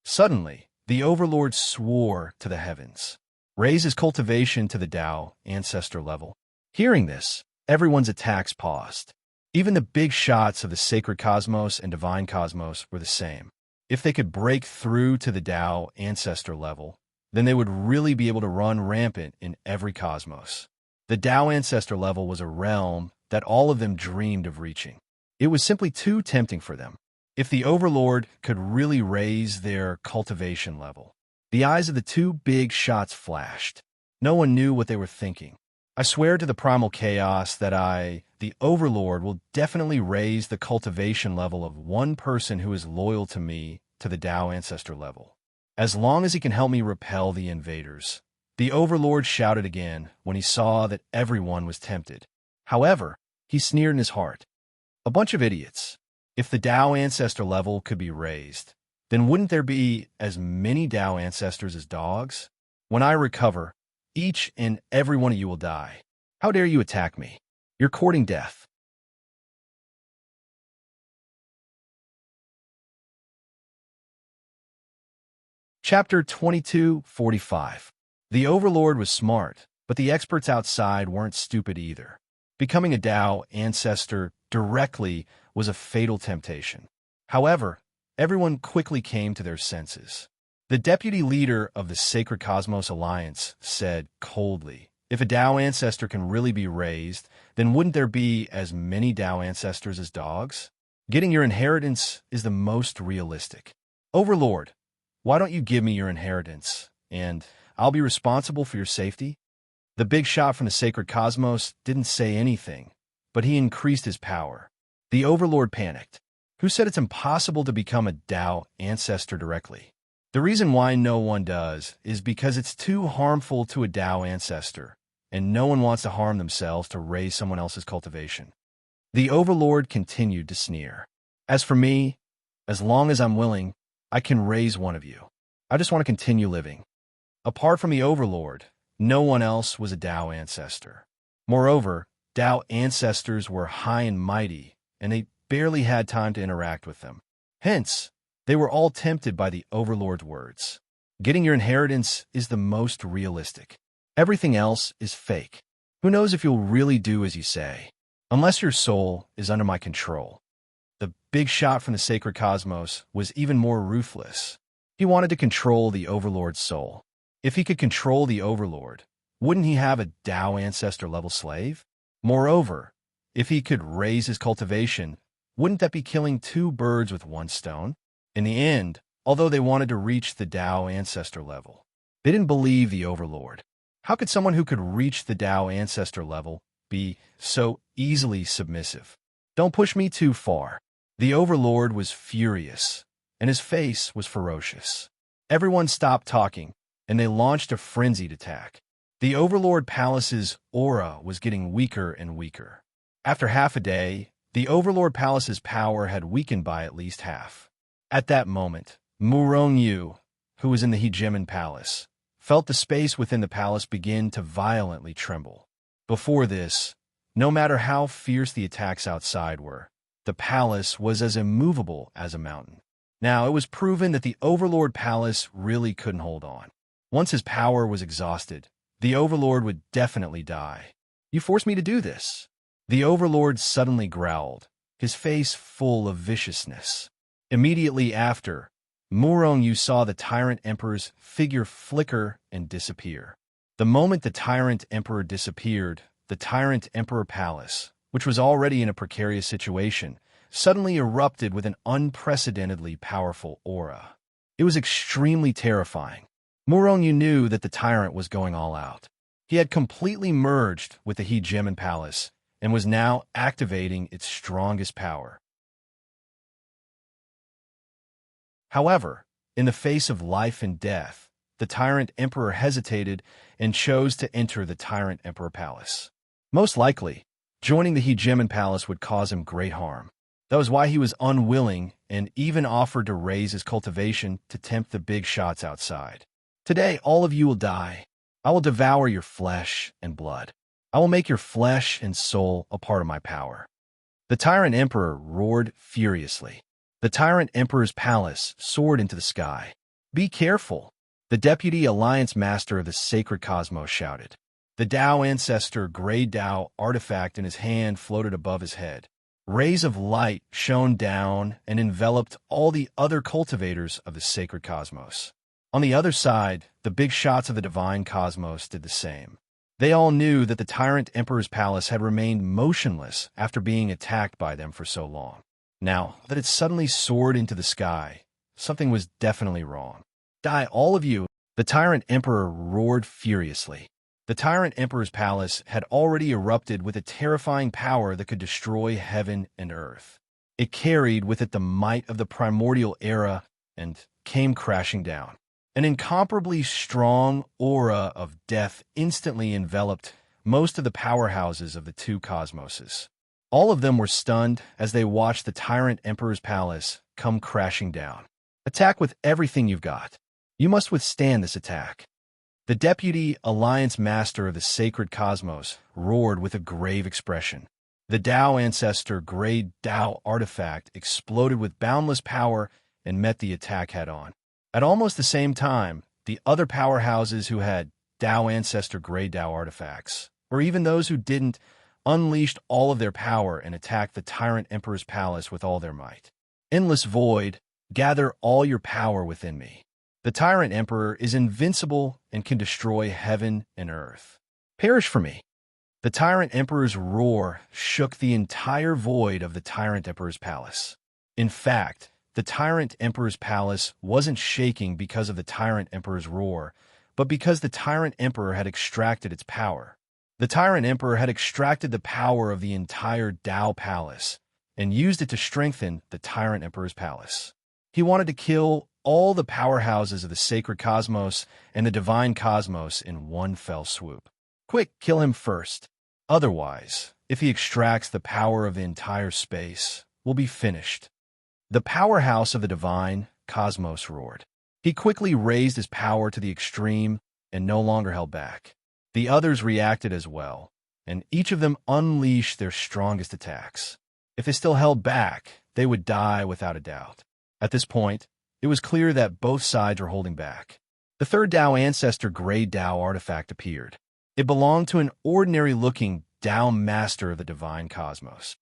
Suddenly, the Overlord swore to the heavens. Raise his cultivation to the Tao ancestor level. Hearing this, everyone's attacks paused. Even the big shots of the Sacred Cosmos and Divine Cosmos were the same. If they could break through to the Tao ancestor level, then they would really be able to run rampant in every cosmos. The Tao ancestor level was a realm that all of them dreamed of reaching. It was simply too tempting for them. If the Overlord could really raise their cultivation level. The eyes of the two big shots flashed. No one knew what they were thinking. I swear to the primal chaos that I, the Overlord, will definitely raise the cultivation level of one person who is loyal to me to the Tao ancestor level. As long as he can help me repel the invaders. The Overlord shouted again when he saw that everyone was tempted. However, he sneered in his heart. A bunch of idiots. If the Tao ancestor level could be raised, then wouldn't there be as many Tao ancestors as dogs? When I recover, each and every one of you will die. How dare you attack me? You're courting death. Chapter 22:45. The Overlord was smart, but the experts outside weren't stupid either. Becoming a Tao ancestor directly was a fatal temptation. However, everyone quickly came to their senses. The deputy leader of the Sacred Cosmos Alliance said coldly, if a Tao ancestor can really be raised, then wouldn't there be as many Tao ancestors as dogs? Getting your inheritance is the most realistic. Overlord, why don't you give me your inheritance, and I'll be responsible for your safety? The big shot from the Sacred Cosmos didn't say anything, but he increased his power. The Overlord panicked. Who said it's impossible to become a Tao ancestor directly? The reason why no one does is because it's too harmful to a Tao ancestor, and no one wants to harm themselves to raise someone else's cultivation. The Overlord continued to sneer. As for me, as long as I'm willing, I can raise one of you. I just want to continue living. Apart from the Overlord, no one else was a Tao ancestor. Moreover, Tao ancestors were high and mighty, and they barely had time to interact with them. Hence, They were all tempted by the Overlord's words. Getting your inheritance is the most realistic. Everything else is fake. Who knows if you'll really do as you say, unless your soul is under my control. The big shot from the sacred cosmos was even more ruthless. He wanted to control the Overlord's soul. If he could control the Overlord, wouldn't he have a Tao ancestor-level slave? Moreover, if he could raise his cultivation, wouldn't that be killing two birds with one stone? In the end, although they wanted to reach the Tao ancestor level, they didn't believe the Overlord. How could someone who could reach the Tao ancestor level be so easily submissive? Don't push me too far. The Overlord was furious, and his face was ferocious. Everyone stopped talking, and they launched a frenzied attack. The Overlord Palace's aura was getting weaker and weaker. After half a day, the Overlord Palace's power had weakened by at least half. At that moment, Murong Yu, who was in the Hegemon Palace, felt the space within the palace begin to violently tremble. Before this, no matter how fierce the attacks outside were, the palace was as immovable as a mountain. Now, it was proven that the Overlord Palace really couldn't hold on. Once his power was exhausted, the Overlord would definitely die. You forced me to do this. The Overlord suddenly growled, his face full of viciousness. Immediately after, Murong Yu saw the Tyrant Emperor's figure flicker and disappear. The moment the Tyrant Emperor disappeared, the Tyrant Emperor Palace, which was already in a precarious situation, suddenly erupted with an unprecedentedly powerful aura. It was extremely terrifying. Murong Yu knew that the tyrant was going all out. He had completely merged with the Hegemon Palace and was now activating its strongest power. However, in the face of life and death, the Tyrant Emperor hesitated and chose to enter the Tyrant Emperor Palace. Most likely, joining the Hegemon Palace would cause him great harm. That was why he was unwilling and even offered to raise his cultivation to tempt the big shots outside. Today, all of you will die. I will devour your flesh and blood. I will make your flesh and soul a part of my power. The Tyrant Emperor roared furiously. The Tyrant Emperor's palace soared into the sky. Be careful, the Deputy Alliance Master of the Sacred Cosmos shouted. The Tao Ancestor Grey Tao artifact in his hand floated above his head. Rays of light shone down and enveloped all the other cultivators of the Sacred Cosmos. On the other side, the big shots of the Divine Cosmos did the same. They all knew that the Tyrant Emperor's palace had remained motionless after being attacked by them for so long. Now that it suddenly soared into the sky, something was definitely wrong. Die, all of you! The Tyrant Emperor roared furiously. The Tyrant Emperor's palace had already erupted with a terrifying power that could destroy heaven and earth. It carried with it the might of the primordial era and came crashing down. An incomparably strong aura of death instantly enveloped most of the powerhouses of the two cosmoses. All of them were stunned as they watched the Tyrant Emperor's palace come crashing down. Attack with everything you've got. You must withstand this attack. The Deputy Alliance Master of the Sacred Cosmos roared with a grave expression. The Tao Ancestor Grey Tao artifact exploded with boundless power and met the attack head-on. At almost the same time, the other powerhouses who had Tao Ancestor Grey Tao artifacts, or even those who didn't, unleashed all of their power and attacked the Tyrant Emperor's palace with all their might. Endless void, gather all your power within me. The Tyrant Emperor is invincible and can destroy heaven and earth. Perish for me. The Tyrant Emperor's roar shook the entire void of the Tyrant Emperor's palace. In fact, the Tyrant Emperor's palace wasn't shaking because of the Tyrant Emperor's roar, but because the Tyrant Emperor had extracted its power. The Tyrant Emperor had extracted the power of the entire Tao Palace and used it to strengthen the Tyrant Emperor's palace. He wanted to kill all the powerhouses of the Sacred Cosmos and the Divine Cosmos in one fell swoop. Quick, kill him first. Otherwise, if he extracts the power of the entire space, we'll be finished. The powerhouse of the Divine Cosmos roared. He quickly raised his power to the extreme and no longer held back. The others reacted as well, and each of them unleashed their strongest attacks. If they still held back, they would die without a doubt. At this point, it was clear that both sides were holding back. The third Dao Ancestor Grey Dao artifact appeared. It belonged to an ordinary-looking Dao Master of the Divine Cosmos.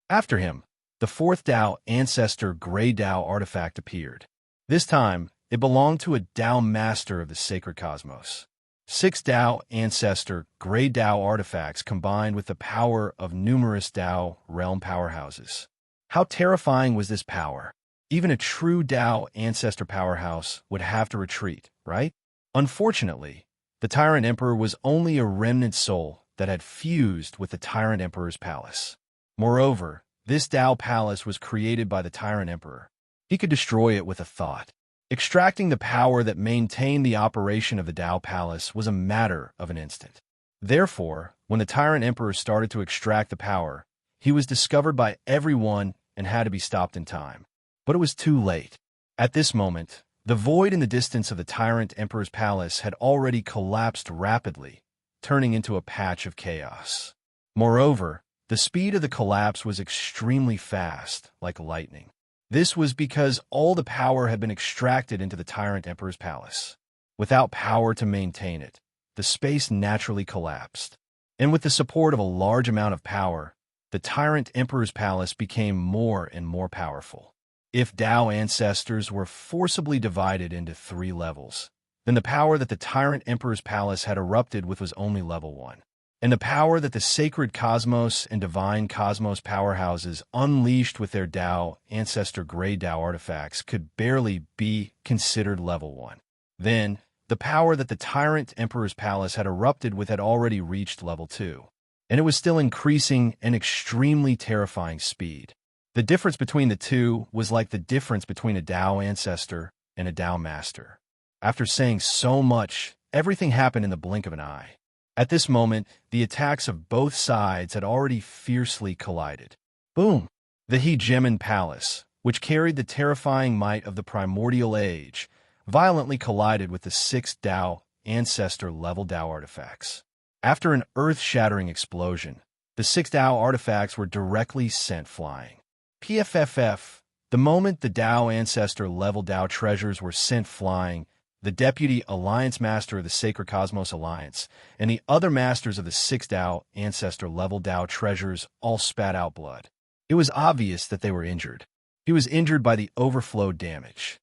After him, the fourth Dao Ancestor Grey Dao artifact appeared. This time, it belonged to a Dao Master of the Sacred Cosmos. 6 Dao Ancestor Grey Dao artifacts combined with the power of numerous Dao realm powerhouses. How terrifying was this power? Even a true Dao Ancestor powerhouse would have to retreat, right? Unfortunately, the Tyrant Emperor was only a remnant soul that had fused with the Tyrant Emperor's palace. Moreover, this Dao palace was created by the Tyrant Emperor. He could destroy it with a thought. Extracting the power that maintained the operation of the Dao palace was a matter of an instant. Therefore, when the Tyrant Emperor started to extract the power, he was discovered by everyone and had to be stopped in time. But it was too late. At this moment, the void in the distance of the Tyrant Emperor's palace had already collapsed rapidly, turning into a patch of chaos. Moreover, the speed of the collapse was extremely fast, like lightning. This was because all the power had been extracted into the Tyrant Emperor's palace. Without power to maintain it, the space naturally collapsed. And with the support of a large amount of power, the Tyrant Emperor's palace became more and more powerful. If Dao Ancestors were forcibly divided into 3 levels, then the power that the Tyrant Emperor's palace had erupted with was only level 1. And the power that the Sacred Cosmos and Divine Cosmos powerhouses unleashed with their Dao Ancestor Grey Dao artifacts could barely be considered level 1. Then, the power that the Tyrant Emperor's palace had erupted with had already reached level 2. And it was still increasing at extremely terrifying speed. The difference between the two was like the difference between a Dao Ancestor and a Dao Master. After saying so much, everything happened in the blink of an eye. At this moment, the attacks of both sides had already fiercely collided. Boom! The Hegemon Palace, which carried the terrifying might of the Primordial Age, violently collided with the 6 Dao Ancestor-level Dao artifacts. After an earth-shattering explosion, the 6 Dao artifacts were directly sent flying. PFFF, the moment the Dao Ancestor-level Dao treasures were sent flying, the Deputy Alliance Master of the Sacred Cosmos Alliance, and the other Masters of the 6 Dao Ancestor-level Dao treasures all spat out blood. It was obvious that they were injured. He was injured by the overflow damage.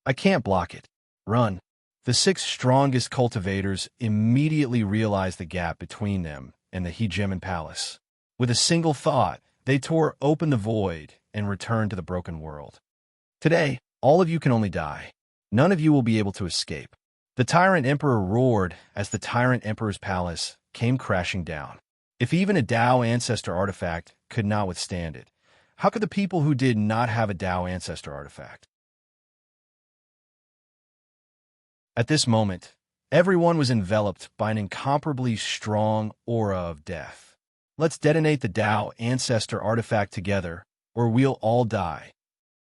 I can't block it. Run. The 6 strongest cultivators immediately realized the gap between them and the Hegemon Palace. With a single thought, they tore open the void and returned to the broken world. Today, all of you can only die. None of you will be able to escape. The Tyrant Emperor roared as the Tyrant Emperor's palace came crashing down. If even a Dao Ancestor artifact could not withstand it, how could the people who did not have a Dao Ancestor artifact? At this moment, everyone was enveloped by an incomparably strong aura of death. Let's detonate the Dao Ancestor artifact together, or we'll all die.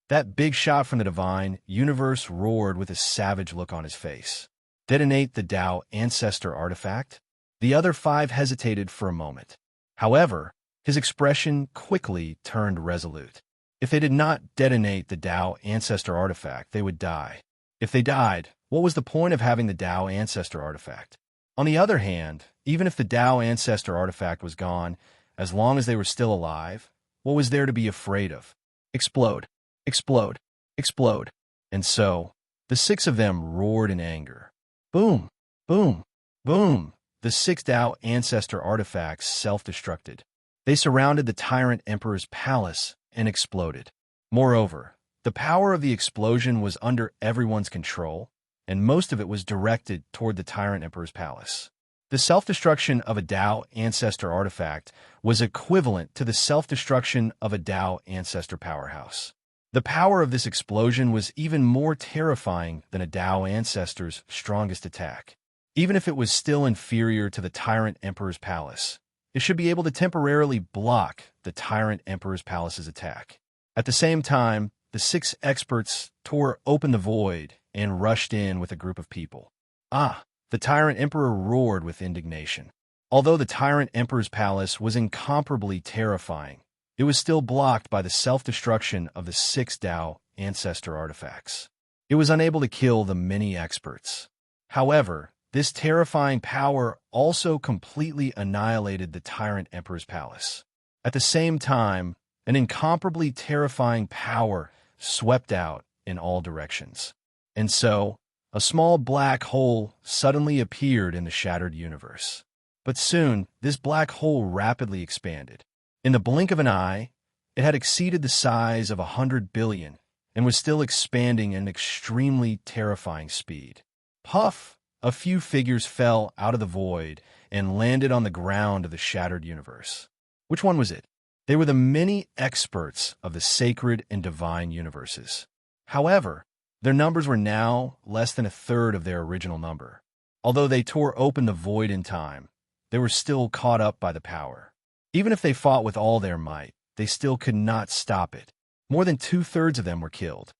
That big shot from the Divine Universe roared with a savage look on his face. Detonate the Dao Ancestor artifact? The other 5 hesitated for a moment. However, his expression quickly turned resolute. If they did not detonate the Dao Ancestor artifact, they would die. If they died, what was the point of having the Dao Ancestor artifact? On the other hand, even if the Dao Ancestor artifact was gone, as long as they were still alive, what was there to be afraid of? Explode. Explode, explode. And so, the 6 of them roared in anger. Boom, boom, boom. The 6 Dao Ancestor artifacts self-destructed. They surrounded the Tyrant Emperor's palace and exploded. Moreover, the power of the explosion was under everyone's control, and most of it was directed toward the Tyrant Emperor's palace. The self-destruction of a Dao Ancestor artifact was equivalent to the self-destruction of a Dao Ancestor powerhouse. The power of this explosion was even more terrifying than a Dao Ancestor's strongest attack. Even if it was still inferior to the Tyrant Emperor's palace, it should be able to temporarily block the Tyrant Emperor's palace's attack. At the same time, the 6 experts tore open the void and rushed in with a group of people. The Tyrant Emperor roared with indignation. Although the Tyrant Emperor's palace was incomparably terrifying, it was still blocked by the self-destruction of the 6 Dao ancestor artifacts. It was unable to kill the many experts. However, this terrifying power also completely annihilated the Tyrant Emperor's palace. At the same time, an incomparably terrifying power swept out in all directions. And so, a small black hole suddenly appeared in the shattered universe. But soon, this black hole rapidly expanded. In the blink of an eye, it had exceeded the size of 100 billion and was still expanding at an extremely terrifying speed. Puff! A few figures fell out of the void and landed on the ground of the shattered universe. Which one was it? They were the many experts of the sacred and divine universes. However, their numbers were now less than a third of their original number. Although they tore open the void in time, they were still caught up by the power. Even if they fought with all their might, they still could not stop it. More than 2/3 of them were killed.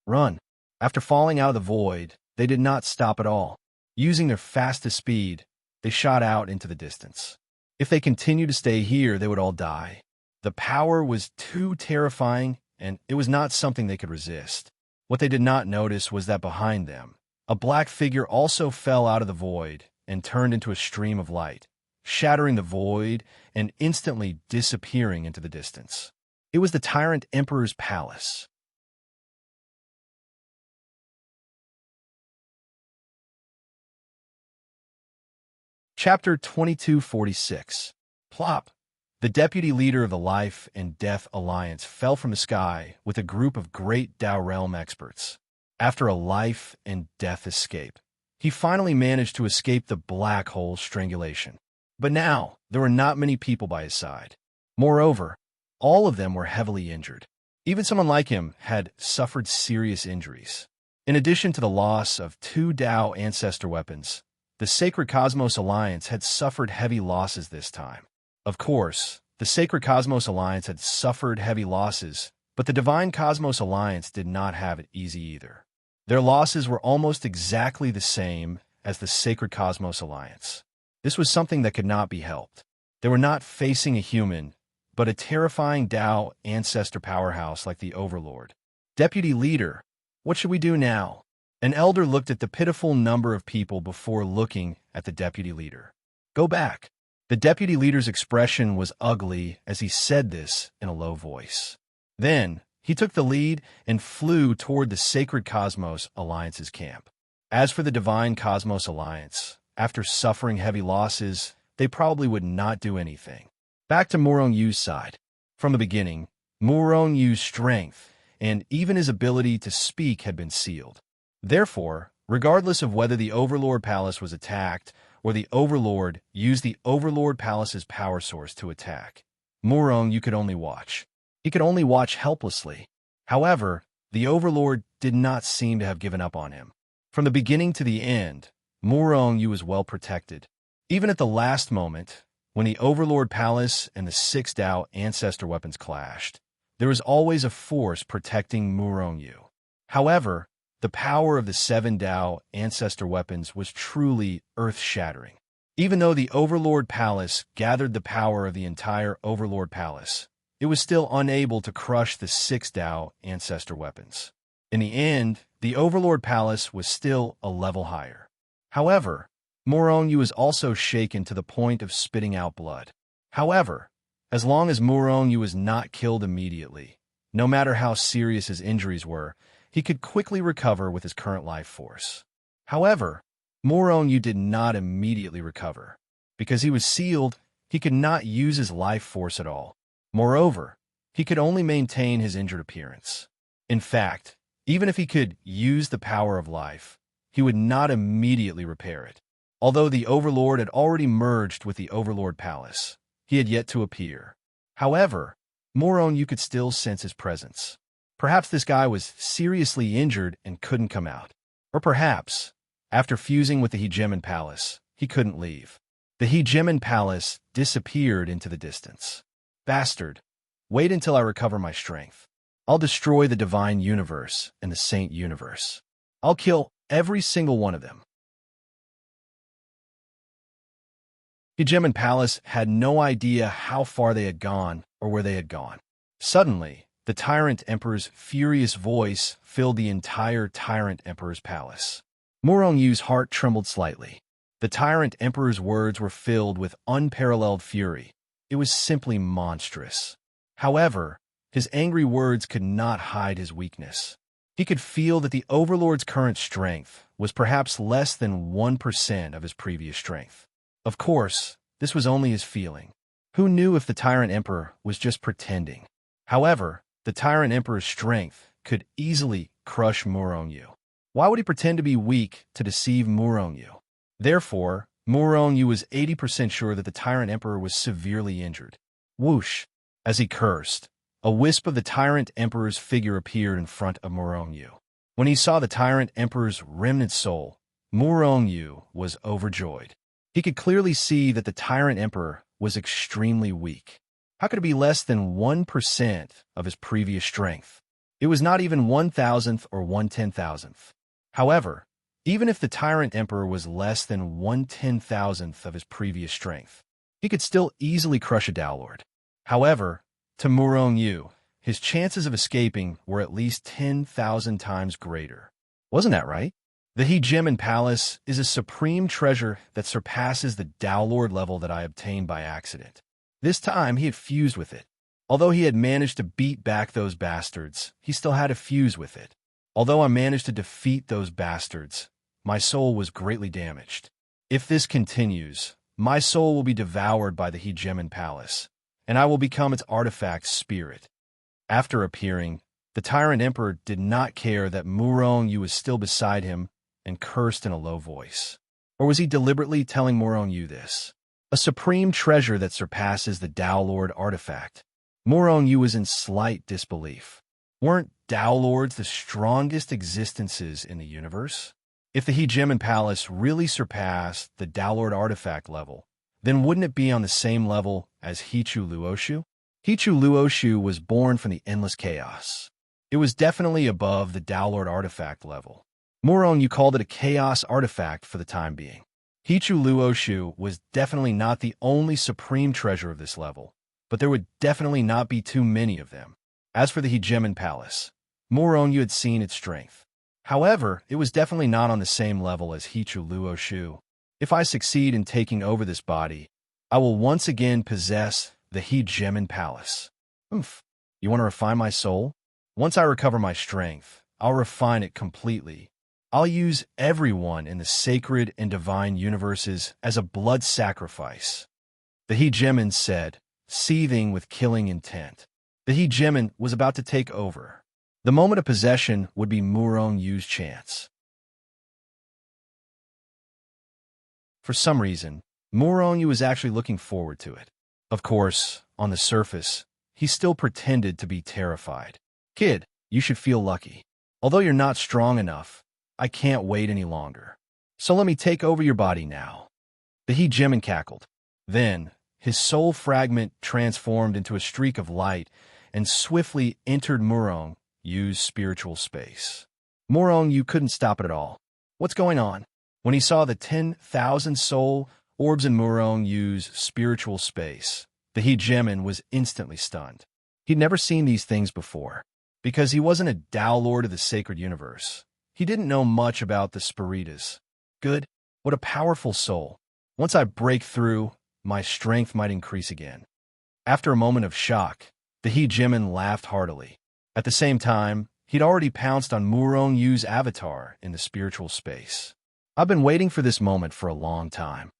Run! After falling out of the void, they did not stop at all. Using their fastest speed, they shot out into the distance. If they continued to stay here, they would all die. The power was too terrifying, and it was not something they could resist. What they did not notice was that behind them, a black figure also fell out of the void and turned into a stream of light, shattering the void and instantly disappearing into the distance. It was the Tyrant Emperor's palace. Chapter 2246. Plop! The deputy leader of the Life and Death Alliance fell from the sky with a group of great Dao realm experts. After a life and death escape, he finally managed to escape the black hole strangulation. But now, there were not many people by his side. Moreover, all of them were heavily injured. Even someone like him had suffered serious injuries. In addition to the loss of 2 Dao ancestor weapons, the Sacred Cosmos Alliance had suffered heavy losses this time. Of course, the Sacred Cosmos Alliance had suffered heavy losses, but the Divine Cosmos Alliance did not have it easy either. Their losses were almost exactly the same as the Sacred Cosmos Alliance. This was something that could not be helped. They were not facing a human, but a terrifying Dao ancestor powerhouse like the Overlord. Deputy Leader, what should we do now? An elder looked at the pitiful number of people before looking at the deputy leader. Go back. The deputy leader's expression was ugly as he said this in a low voice. Then, he took the lead and flew toward the Sacred Cosmos Alliance's camp. As for the Divine Cosmos Alliance, after suffering heavy losses, they probably would not do anything. Back to Murong Yu's side. From the beginning, Murong Yu's strength and even his ability to speak had been sealed. Therefore, regardless of whether the Overlord Palace was attacked or the Overlord used the Overlord Palace's power source to attack, Murong Yu could only watch. He could only watch helplessly. However, the Overlord did not seem to have given up on him. From the beginning to the end, Murong Yu was well protected. Even at the last moment, when the Overlord Palace and the 6 Dao ancestor weapons clashed, there was always a force protecting Murong Yu. However, the power of the 7 Dao ancestor weapons was truly earth-shattering. Even though the Overlord Palace gathered the power of the entire Overlord Palace, it was still unable to crush the 6 Dao ancestor weapons. In the end, the Overlord Palace was still a level higher. However, Murong Yu was also shaken to the point of spitting out blood. However, as long as Murong Yu was not killed immediately, no matter how serious his injuries were, he could quickly recover with his current life force. However, Murong Yu did not immediately recover. Because he was sealed, he could not use his life force at all. Moreover, he could only maintain his injured appearance. In fact, even if he could use the power of life, he would not immediately repair it. Although the Overlord had already merged with the Overlord Palace, he had yet to appear. However, Murong Yu could still sense his presence. Perhaps this guy was seriously injured and couldn't come out. Or perhaps, after fusing with the Hegemon Palace, he couldn't leave. The Hegemon Palace disappeared into the distance. Bastard, wait until I recover my strength. I'll destroy the Divine Universe and the Saint Universe. I'll kill every single one of them. Hegemon Palace had no idea how far they had gone or where they had gone. Suddenly, the Tyrant Emperor's furious voice filled the entire Tyrant Emperor's palace. Murong Yu's heart trembled slightly. The Tyrant Emperor's words were filled with unparalleled fury. It was simply monstrous. However, his angry words could not hide his weakness. He could feel that the Overlord's current strength was perhaps less than 1% of his previous strength. Of course, this was only his feeling. Who knew if the Tyrant Emperor was just pretending? However, the Tyrant Emperor's strength could easily crush Murong Yu. Why would he pretend to be weak to deceive Murong Yu? Therefore, Murong Yu was 80% sure that the Tyrant Emperor was severely injured. Whoosh! As he cursed, a wisp of the Tyrant Emperor's figure appeared in front of Murong Yu. When he saw the Tyrant Emperor's remnant soul, Murong Yu was overjoyed. He could clearly see that the Tyrant Emperor was extremely weak. How could it be less than 1% of his previous strength? It was not even 1,000th or 1/10,000th. However, even if the Tyrant Emperor was less than 1/10,000th of his previous strength, he could still easily crush a Dowlord. However, to Murong Yu, his chances of escaping were at least 10,000 times greater. Wasn't that right? The Hegemon Palace is a supreme treasure that surpasses the Dowlord level that I obtained by accident. This time, he had fused with it. Although he had managed to beat back those bastards, he still had to fuse with it. Although I managed to defeat those bastards, my soul was greatly damaged. If this continues, my soul will be devoured by the Hegemon Palace, and I will become its artifact spirit. After appearing, the Tyrant Emperor did not care that Murong Yu was still beside him and cursed in a low voice. Or was he deliberately telling Murong Yu this? A supreme treasure that surpasses the Dowlord artifact. Murong Yu was in slight disbelief. Weren't Dowlords the strongest existences in the universe? If the Hegemon Palace really surpassed the Dowlord artifact level, then wouldn't it be on the same level as Hichu Luoshu? Hichu Luoshu was born from the endless chaos. It was definitely above the Dowlord artifact level. Murong Yu called it a chaos artifact for the time being. Hichu Luoshu was definitely not the only supreme treasure of this level, but there would definitely not be too many of them. As for the Hegemon Palace, Murong Yu had seen its strength. However, it was definitely not on the same level as Hichu Luoshu. If I succeed in taking over this body, I will once again possess the Hegemon Palace. You want to refine my soul? Once I recover my strength, I'll refine it completely. I'll use everyone in the sacred and divine universes as a blood sacrifice. The Hegemon said, seething with killing intent. The Hegemon was about to take over. The moment of possession would be Murong Yu's chance. For some reason, Murong Yu was actually looking forward to it. Of course, on the surface, he still pretended to be terrified. Kid, you should feel lucky. Although you're not strong enough, I can't wait any longer. So let me take over your body now. The Hegemon cackled. Then, his soul fragment transformed into a streak of light and swiftly entered Murong Yu's spiritual space. Murong Yu couldn't stop it at all. What's going on? When he saw the 10,000 soul orbs in Murong Yu's spiritual space, the Hegemon was instantly stunned. He'd never seen these things before. Because he wasn't a Dowlord of the sacred universe, he didn't know much about the Spiritas. Good. What a powerful soul. Once I break through, my strength might increase again. After a moment of shock, the Hegemon laughed heartily. At the same time, he'd already pounced on Murong Yu's avatar in the spiritual space. I've been waiting for this moment for a long time.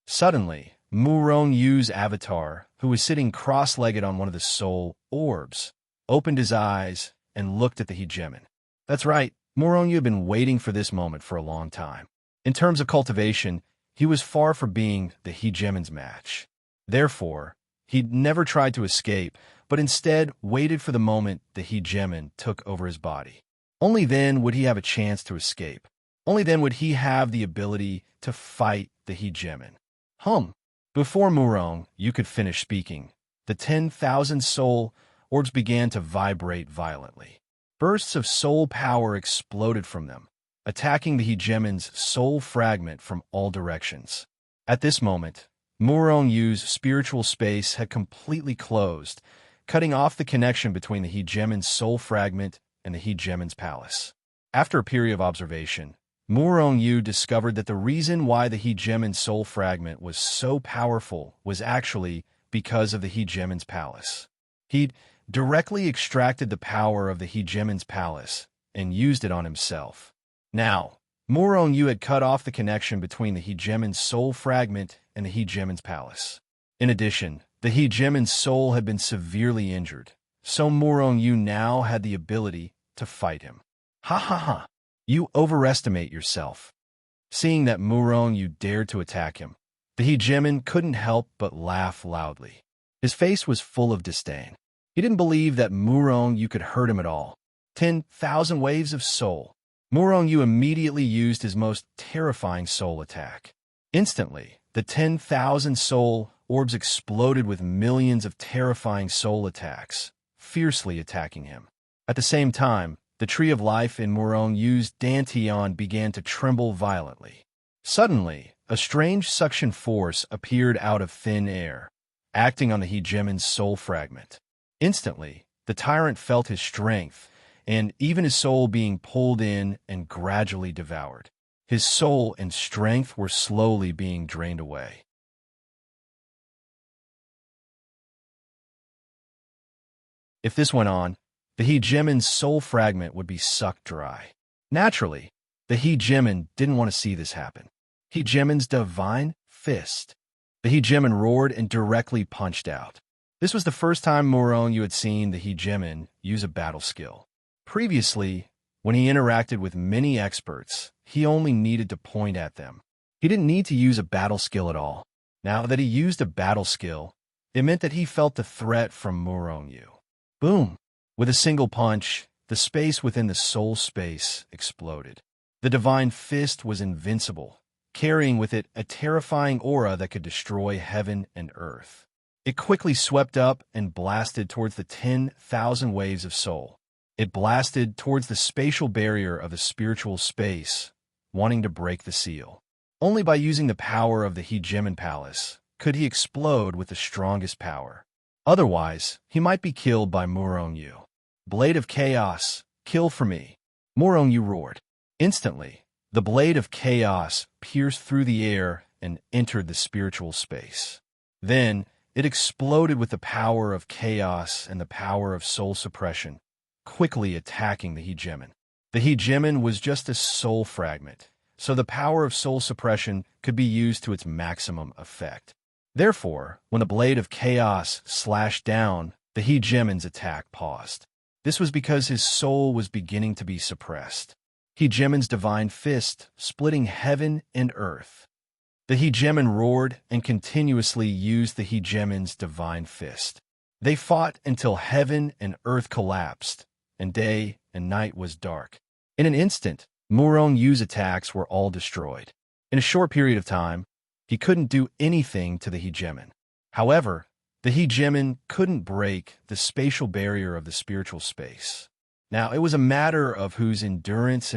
Suddenly, Murong Yu's avatar, who was sitting cross-legged on one of the soul orbs, opened his eyes and looked at the Hegemon. That's right, Murong Yu had been waiting for this moment for a long time. In terms of cultivation, he was far from being the Hegemon's match. Therefore, he'd never tried to escape, but instead waited for the moment the Hegemon took over his body. Only then would he have a chance to escape. Only then would he have the ability to fight the Hegemon. Before Murong Yu could finish speaking, the 10,000 soul orbs began to vibrate violently. Bursts of soul power exploded from them, attacking the Hegemon's soul fragment from all directions. At this moment, Murong Yu's spiritual space had completely closed, cutting off the connection between the hegemon's soul fragment and the hegemon's palace. After a period of observation, Murong-Yu discovered that the reason why the hegemon's soul fragment was so powerful was actually because of the hegemon's palace. He'd directly extracted the power of the hegemon's palace and used it on himself. Now, Murong-Yu had cut off the connection between the hegemon's soul fragment and the hegemon's palace. In addition, the hegemon's soul had been severely injured, so Murong-Yu now had the ability to fight him. Ha ha ha! You overestimate yourself. Seeing that Murong-Yu dared to attack him, the hegemon couldn't help but laugh loudly. His face was full of disdain. He didn't believe that Murong-Yu could hurt him at all. 10,000 waves of soul. Murong-Yu immediately used his most terrifying soul attack. Instantly, the 10,000 soul orbs exploded with millions of terrifying soul attacks, fiercely attacking him. At the same time, the tree of life in Murong-Yu's dantian began to tremble violently. Suddenly, a strange suction force appeared out of thin air, acting on the hegemon's soul fragment. Instantly, the tyrant felt his strength, and even his soul being pulled in and gradually devoured. His soul and strength were slowly being drained away. If this went on, the hegemon's soul fragment would be sucked dry. Naturally, the hegemon didn't want to see this happen. Hegemon's divine fist. The hegemon roared and directly punched out. This was the first time Murong-Yu had seen the hegemon use a battle skill. Previously, when he interacted with many experts, he only needed to point at them. He didn't need to use a battle skill at all. Now that he used a battle skill, it meant that he felt the threat from Murong-Yu. Boom! With a single punch, the space within the soul space exploded. The divine fist was invincible, carrying with it a terrifying aura that could destroy heaven and earth. It quickly swept up and blasted towards the 10,000 waves of soul. It blasted towards the spatial barrier of the spiritual space, wanting to break the seal. Only by using the power of the hegemon palace could he explode with the strongest power. Otherwise, he might be killed by Murong-Yu. Blade of Chaos, kill for me. Murong-Yu roared. Instantly, the blade of chaos pierced through the air and entered the spiritual space. Then, it exploded with the power of chaos and the power of soul suppression, quickly attacking the hegemon. The hegemon was just a soul fragment, so the power of soul suppression could be used to its maximum effect. Therefore, when the blade of chaos slashed down, the hegemon's attack paused. This was because his soul was beginning to be suppressed. Hegemon's divine fist splitting heaven and earth. The hegemon roared and continuously used the hegemon's divine fist. They fought until heaven and earth collapsed, and day and night was dark. In an instant, Murong-Yu's attacks were all destroyed. In a short period of time, he couldn't do anything to the hegemon. However, the hegemon couldn't break the spatial barrier of the spiritual space. Now, it was a matter of whose endurance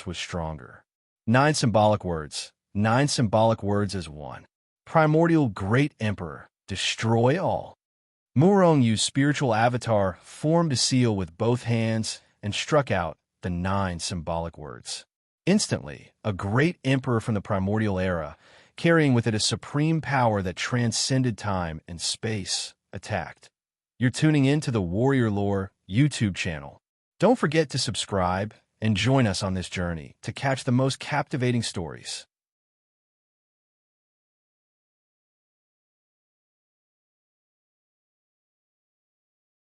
was stronger. 9 symbolic words. 9 symbolic words as one. Primordial Great Emperor, destroy all. Murong-Yu's spiritual avatar formed a seal with both hands and struck out the 9 symbolic words. Instantly, a great emperor from the primordial era, carrying with it a supreme power that transcended time and space, attacked. You're tuning in to the Warrior Lore YouTube channel. Don't forget to subscribe and join us on this journey to catch the most captivating stories.